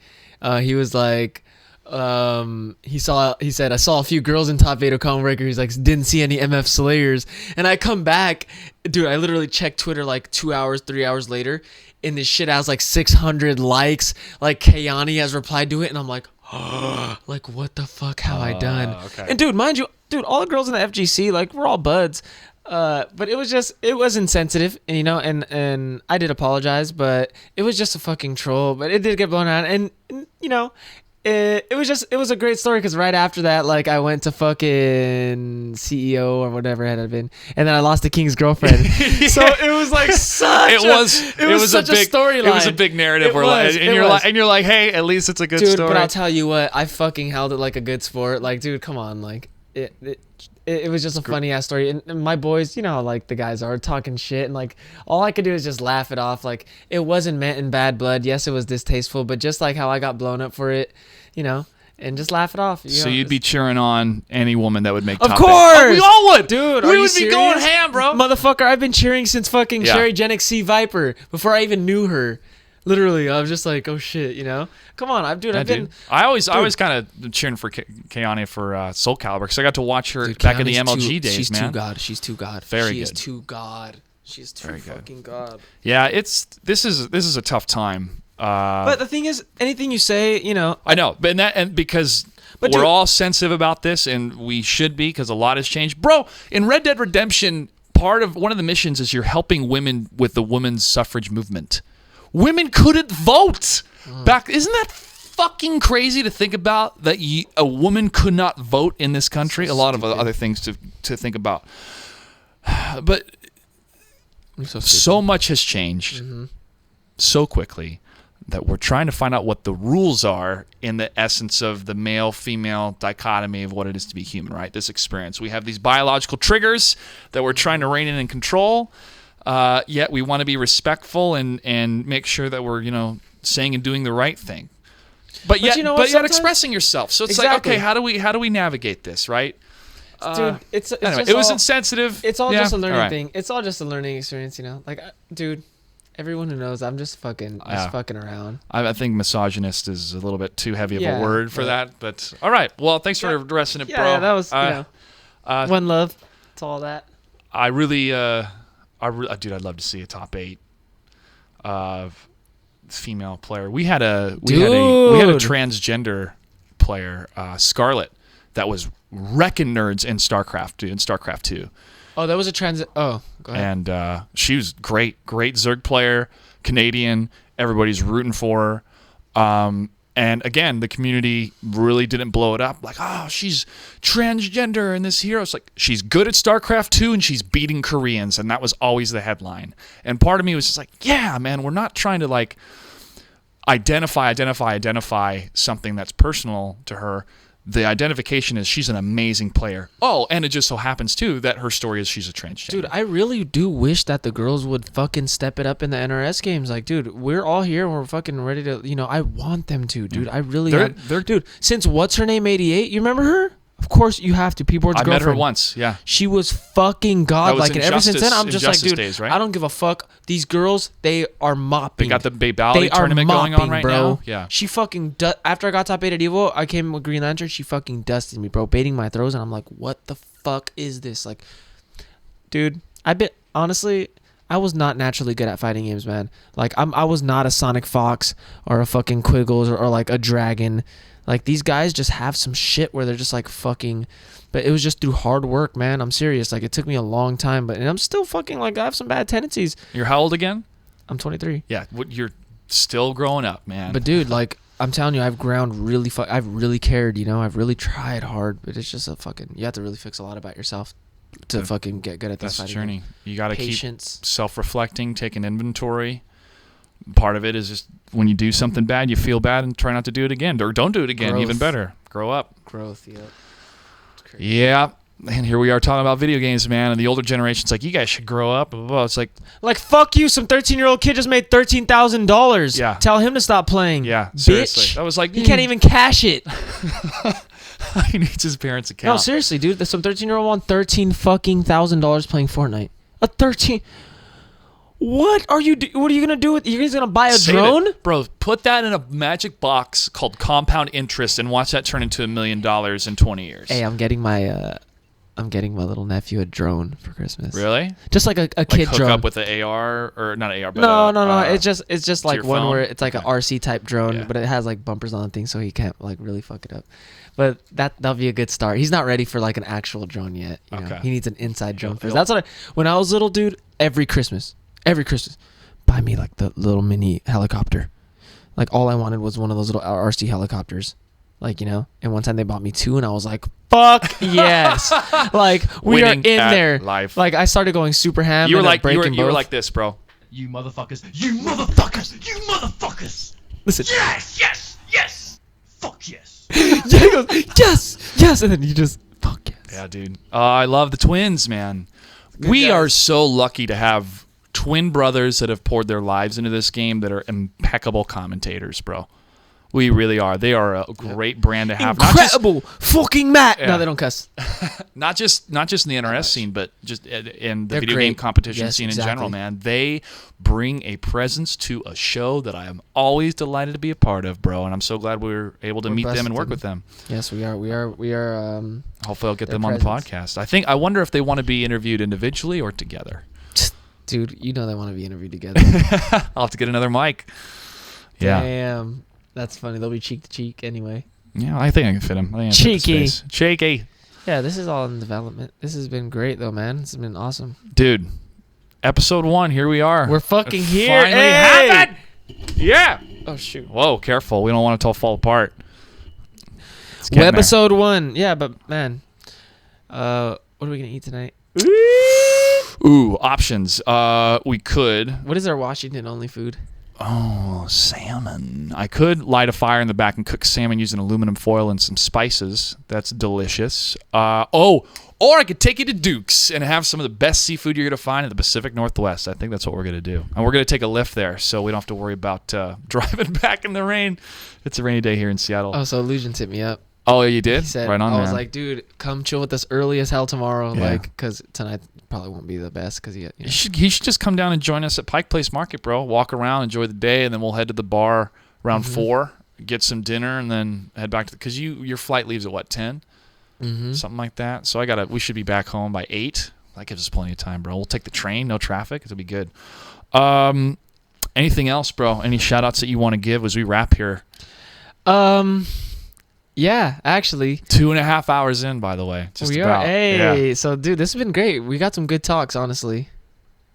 S1: he was like, he said, I saw a few girls in top 8 of Common Breaker. He's like, didn't see any MF Slayers. And I come back, dude, I literally checked Twitter like 2 hours, 3 hours later, and this shit has like 600 likes. Like, Kayani has replied to it, and I'm like, oh, like, what the fuck have I done?
S2: Okay.
S1: And dude, mind you, all the girls in the FGC, like, we're all buds. But it was insensitive, and you know, and I did apologize, but it was just a fucking troll. But it did get blown out, and you know, it was a great story, because right after that, like, I went to fucking CEO or whatever it had been, and then I lost the king's girlfriend. So it was like such
S2: it was
S1: such a storyline.
S2: It was a big narrative. You're like, hey, at least it's a good
S1: dude,
S2: story.
S1: But I'll tell you what, I fucking held it like a good sport. Like, dude, come on, like it was just a funny ass story, and my boys, you know, like the guys are talking shit, and like all I could do is just laugh it off. Like, it wasn't meant in bad blood. Yes, it was distasteful, but just like how I got blown up for it, you know, and just laugh it off.
S2: So you'd be cheering on any woman that would make top
S1: of
S2: 8.
S1: course,
S2: Oh, we all would,
S1: dude.
S2: We
S1: Are you
S2: would be
S1: serious?
S2: going ham, bro.
S1: Motherfucker, I've been cheering since fucking
S2: Yeah.
S1: Sherry Jenick C Viper before I even knew her. Literally, I was just like, oh shit, you know. Come on, I've been.
S2: I always kind of cheering for Kayane for Soul Calibur, because I got to watch her
S1: Dude,
S2: back in the
S1: Keanu's
S2: MLG days,
S1: she's
S2: man.
S1: too god. She's too god.
S2: Very
S1: she is
S2: good.
S1: too god. She's too
S2: Very good.
S1: fucking god.
S2: Yeah, this is a tough time.
S1: But the thing is, anything you say, you know.
S2: I know, but because
S1: But
S2: we're
S1: dude-
S2: all sensitive about this, and we should be, because a lot has changed, bro. In Red Dead Redemption, one of the missions is you're helping women with the women's suffrage movement. Women couldn't vote back. Isn't that fucking crazy to think about, that a woman could not vote in this country? A lot of other things to think about. But so much has changed so quickly that we're trying to find out what the rules are in the essence of the male-female dichotomy of what it is to be human, right? This experience. We have these biological triggers that we're trying to rein in and control. Yet we want to be respectful and make sure that we're, you know, saying and doing the right thing. But yet,
S1: you know what,
S2: yet
S1: sometimes-
S2: expressing yourself. So it's
S1: Exactly.
S2: like, okay, how do we navigate this, right?
S1: Dude, it's
S2: Anyway,
S1: just
S2: it was
S1: all-
S2: insensitive.
S1: It's all
S2: Yeah,
S1: just a learning
S2: all right.
S1: thing. It's all just a learning experience, you know. Like, dude, everyone who knows, I'm just fucking around.
S2: I think misogynist is a little bit too heavy of
S1: Yeah,
S2: a word for
S1: but-
S2: that. But all right. Well, thanks for addressing it,
S1: Yeah,
S2: bro.
S1: that was, you know, one love. It's all that.
S2: I really, dude, I'd love to see a top 8 female player. We had a
S1: Dude.
S2: transgender player, Scarlet, that was wrecking nerds in StarCraft, dude, in StarCraft 2.
S1: Oh, that was a transit. Oh, go ahead.
S2: And she was great Zerg player, Canadian. Everybody's rooting for her. And again, the community really didn't blow it up. Like, oh, she's transgender and this hero. It's like, she's good at StarCraft 2 and she's beating Koreans. And that was always the headline. And part of me was just like, yeah, man, we're not trying to like identify something that's personal to her. The identification is she's an amazing player. Oh, and it just so happens, too, that her story is she's a transgender.
S1: Dude, I really do wish that the girls would fucking step it up in the NRS games. Like, dude, we're all here and we're fucking ready to, you know, I want them to, dude. I really dude, since what's her name 88, you remember her? Of course you have to. P-Board's
S2: I
S1: girlfriend.
S2: met her once, yeah.
S1: She was fucking godlike, and ever since then, I'm just like,
S2: Injustice
S1: dude,
S2: days, right?
S1: I don't give a fuck. These girls, they are mopping.
S2: They got the Babality
S1: They are
S2: tournament going on
S1: mopping,
S2: right
S1: bro.
S2: now. Yeah.
S1: She fucking after I got top 8 at Evo, I came with Green Lantern. She fucking dusted me, bro, baiting my throws, and I'm like, what the fuck is this? Like, dude, honestly, I was not naturally good at fighting games, man. Like, I was not a Sonic Fox or a fucking Quiggles or like a Dragon. Like, these guys just have some shit where they're just like fucking. But it was just through hard work, man. I'm serious. Like, it took me a long time, and I'm still fucking like, I have some bad tendencies.
S2: You're how old again?
S1: I'm 23.
S2: Yeah. What you're Still growing up, man.
S1: But dude, like I'm telling you, I've ground really. I've really cared. You know, I've really tried hard. But it's just a fucking. You have to really fix a lot about yourself to fucking get good at this.
S2: That's the journey. You got to keep
S1: patience,
S2: self-reflecting, taking inventory. Part of it is just when you do something bad, you feel bad and try not to do it again, or don't do it again.
S1: Growth.
S2: Even better, grow up.
S1: growth. Yep. It's crazy.
S2: Yeah. And here we are talking about video games, man. And the older generation's like, you guys should grow up. Blah, blah, blah. It's
S1: like fuck you. Some 13-year-old kid just made $13,000.
S2: Yeah.
S1: Tell him to stop playing.
S2: Yeah,
S1: bitch.
S2: seriously. That was like
S1: he can't even cash it.
S2: he needs his parents' account.
S1: No, seriously, dude. There's some 13-year-old won $13,000 playing Fortnite. A 13. What are you? What are you gonna do with? You're just gonna buy a
S2: Save
S1: drone,
S2: it. Bro? Put that in a magic box called compound interest and watch that turn into $1 million in 20 years.
S1: Hey, I'm getting my little nephew a drone for Christmas.
S2: Really?
S1: Just like a
S2: Like
S1: kid
S2: hook
S1: drone.
S2: up with an AR or not AR, but
S1: No. It's just like
S2: your
S1: one
S2: phone?
S1: where it's like an RC type drone,
S2: Yeah.
S1: but it has like bumpers on the thing, so he can't like really fuck it up. But that'll be a good start. He's not ready for like an actual drone yet. You know?
S2: Okay.
S1: He needs an inside drone first.
S2: He'll-
S1: That's what when I was little, dude. Every Christmas, buy me like the little mini helicopter. Like all I wanted was one of those little RC helicopters. Like, you know, and one time they bought me two, and I was like, "Fuck yes!" Like we are in
S2: Winning at
S1: there.
S2: life.
S1: Like I started going super ham.
S2: You were
S1: and
S2: like
S1: breaking
S2: you were
S1: both.
S2: like this, bro.
S3: You motherfuckers! You motherfuckers! You motherfuckers!
S1: Listen.
S3: Yes! Yes! Yes! Fuck yes!
S1: Yeah, he goes, yes, and then you just fuck yes.
S2: Yeah, dude. I love the twins, man. We
S1: guys.
S2: are so lucky to have twin brothers that have poured their lives into this game that are impeccable commentators, bro. We really are. They are a great brand to have.
S1: Incredible fucking Matt.
S2: Yeah.
S1: No, they don't cuss.
S2: Not just in the NRS scene, but just in the
S1: They're
S2: video
S1: great.
S2: game competition
S1: Yes,
S2: scene in
S1: exactly.
S2: general, man. They bring a presence to a show that I am always delighted to be a part of, bro. And I'm so glad we were able to
S1: We're
S2: meet
S1: blessed
S2: them and work
S1: with
S2: with them.
S1: Yes, we are.
S2: Hopefully, I'll get
S1: Their
S2: them on the
S1: presence.
S2: podcast. I wonder if they want to be interviewed individually or together.
S1: Dude, you know they want to be interviewed together.
S2: I'll have to get another mic. Yeah.
S1: Damn. That's funny. They'll be cheek to cheek anyway.
S2: Yeah, I think I can fit him. I think I can fit the
S1: Cheeky.
S2: space. Cheeky.
S1: Yeah, this is all in development. This has been great though, man. This has been awesome.
S2: Dude, episode 1, here we are.
S1: We're fucking
S2: It
S1: here.
S2: finally
S1: Hey!
S2: happened. Yeah.
S1: Oh shoot.
S2: Whoa, careful. We don't want it to all fall apart. It's getting there.
S1: Webisode 1. Yeah, but man. What are we gonna eat tonight?
S2: Ooh, options. We could.
S1: What is our Washington only food?
S2: Oh, salmon. I could light a fire in the back and cook salmon using aluminum foil and some spices. That's delicious. Or I could take you to Duke's and have some of the best seafood you're going to find in the Pacific Northwest. I think that's what we're going to do. And we're going to take a lift there so we don't have to worry about driving back in the rain. It's a rainy day here in Seattle.
S1: Oh, so Illusions hit me up.
S2: Oh, you did?
S1: He said,
S2: right on,
S1: I
S2: man.
S1: was like, dude, come chill with us early as hell tomorrow.
S2: Yeah.
S1: Like, because tonight probably won't be the best. Because he
S2: He should just come down and join us at Pike Place Market, bro. Walk around, enjoy the day, and then we'll head to the bar around 4, get some dinner, and then head back to because your flight leaves at what, 10? Something like that. So we should be back home by 8. That gives us plenty of time, bro. We'll take the train, no traffic. It'll be good. Anything else, bro? Any shout outs that you want to give as we wrap here?
S1: Yeah, actually.
S2: 2.5 hours in, by the way. Just
S1: We
S2: about.
S1: are. Hey,
S2: Yeah.
S1: so dude, this has been great. We got some good talks, honestly.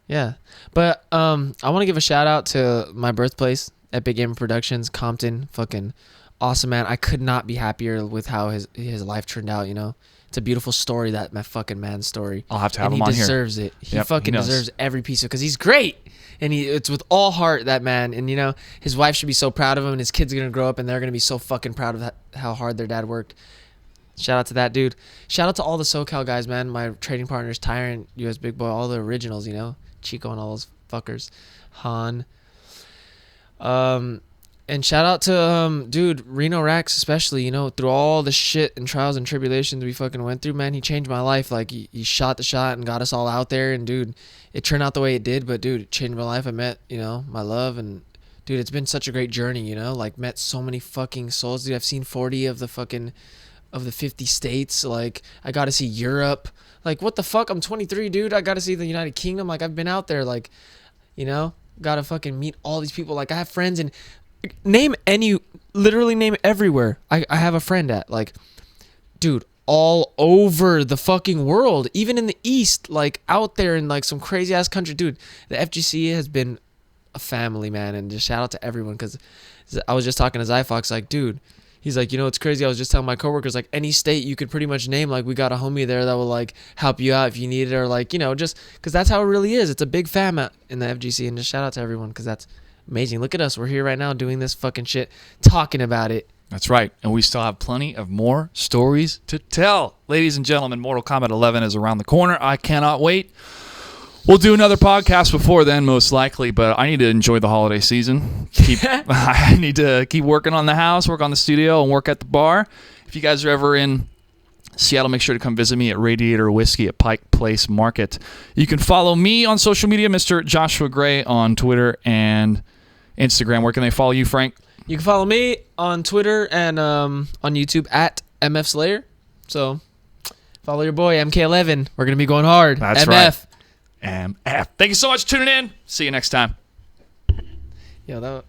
S1: Yeah, but I want to give a shout out to my birthplace, Epic Gamer Productions, Compton. Fucking awesome, man. I could not be happier with how his life turned out. You know, it's a beautiful story. That my fucking man's story.
S2: I'll have to have
S1: and
S2: him on
S1: he
S2: here.
S1: deserves it. He
S2: Yep,
S1: fucking
S2: he does.
S1: deserves every piece of because he's great. And it's with all heart, that man. And, you know, his wife should be so proud of him. And his kids are going to grow up and they're going to be so fucking proud of how hard their dad worked. Shout out to that dude. Shout out to all the SoCal guys, man. My trading partners, Tyrant, US Big Boy, all the originals, you know. Chico and all those fuckers. Han. And shout out to, dude, Reno Rax especially, you know, through all the shit and trials and tribulations we fucking went through, man. He changed my life. Like, he shot the shot and got us all out there. And, dude, it turned out the way it did. But, dude, it changed my life. I met, you know, my love. And, dude, it's been such a great journey, you know. Like, met so many fucking souls. Dude, I've seen 40 of the 50 states. Like, I got to see Europe. Like, what the fuck? I'm 23, dude. I got to see the United Kingdom. Like, I've been out there. Like, you know, got to fucking meet all these people. Like, I have friends in literally name everywhere. I have a friend at, like, dude, all over the fucking world, even in the East, like out there in like some crazy ass country, dude. The FGC has been a family, man. And just shout out to everyone, because I was just talking to Zyfox, like, dude, he's like, it's crazy. I was just telling my coworkers, like, any state you could pretty much name, like, we got a homie there that will, like, help you out if you need it, or, like, just because that's how it really is. It's a big fam in the FGC, and just shout out to everyone, because that's amazing. Look at us. We're here right now doing this fucking shit, talking about it.
S2: That's right. And we still have plenty of more stories to tell. Ladies and gentlemen, Mortal Kombat 11 is around the corner. I cannot wait. We'll do another podcast before then, most likely, but I need to enjoy the holiday season. I need to keep working on the house, work on the studio, and work at the bar. If you guys are ever in Seattle, make sure to come visit me at Radiator Whiskey at Pike Place Market. You can follow me on social media, Mr. Joshua Gray, on Twitter and Instagram. Where can they follow you, Frank?
S1: You can follow me on Twitter and on YouTube at MF Slayer. So follow your boy, MK11. We're going to be going hard.
S2: That's
S1: MF.
S2: right. MF. Thank you so much for tuning in. See you next time.
S1: Yo, that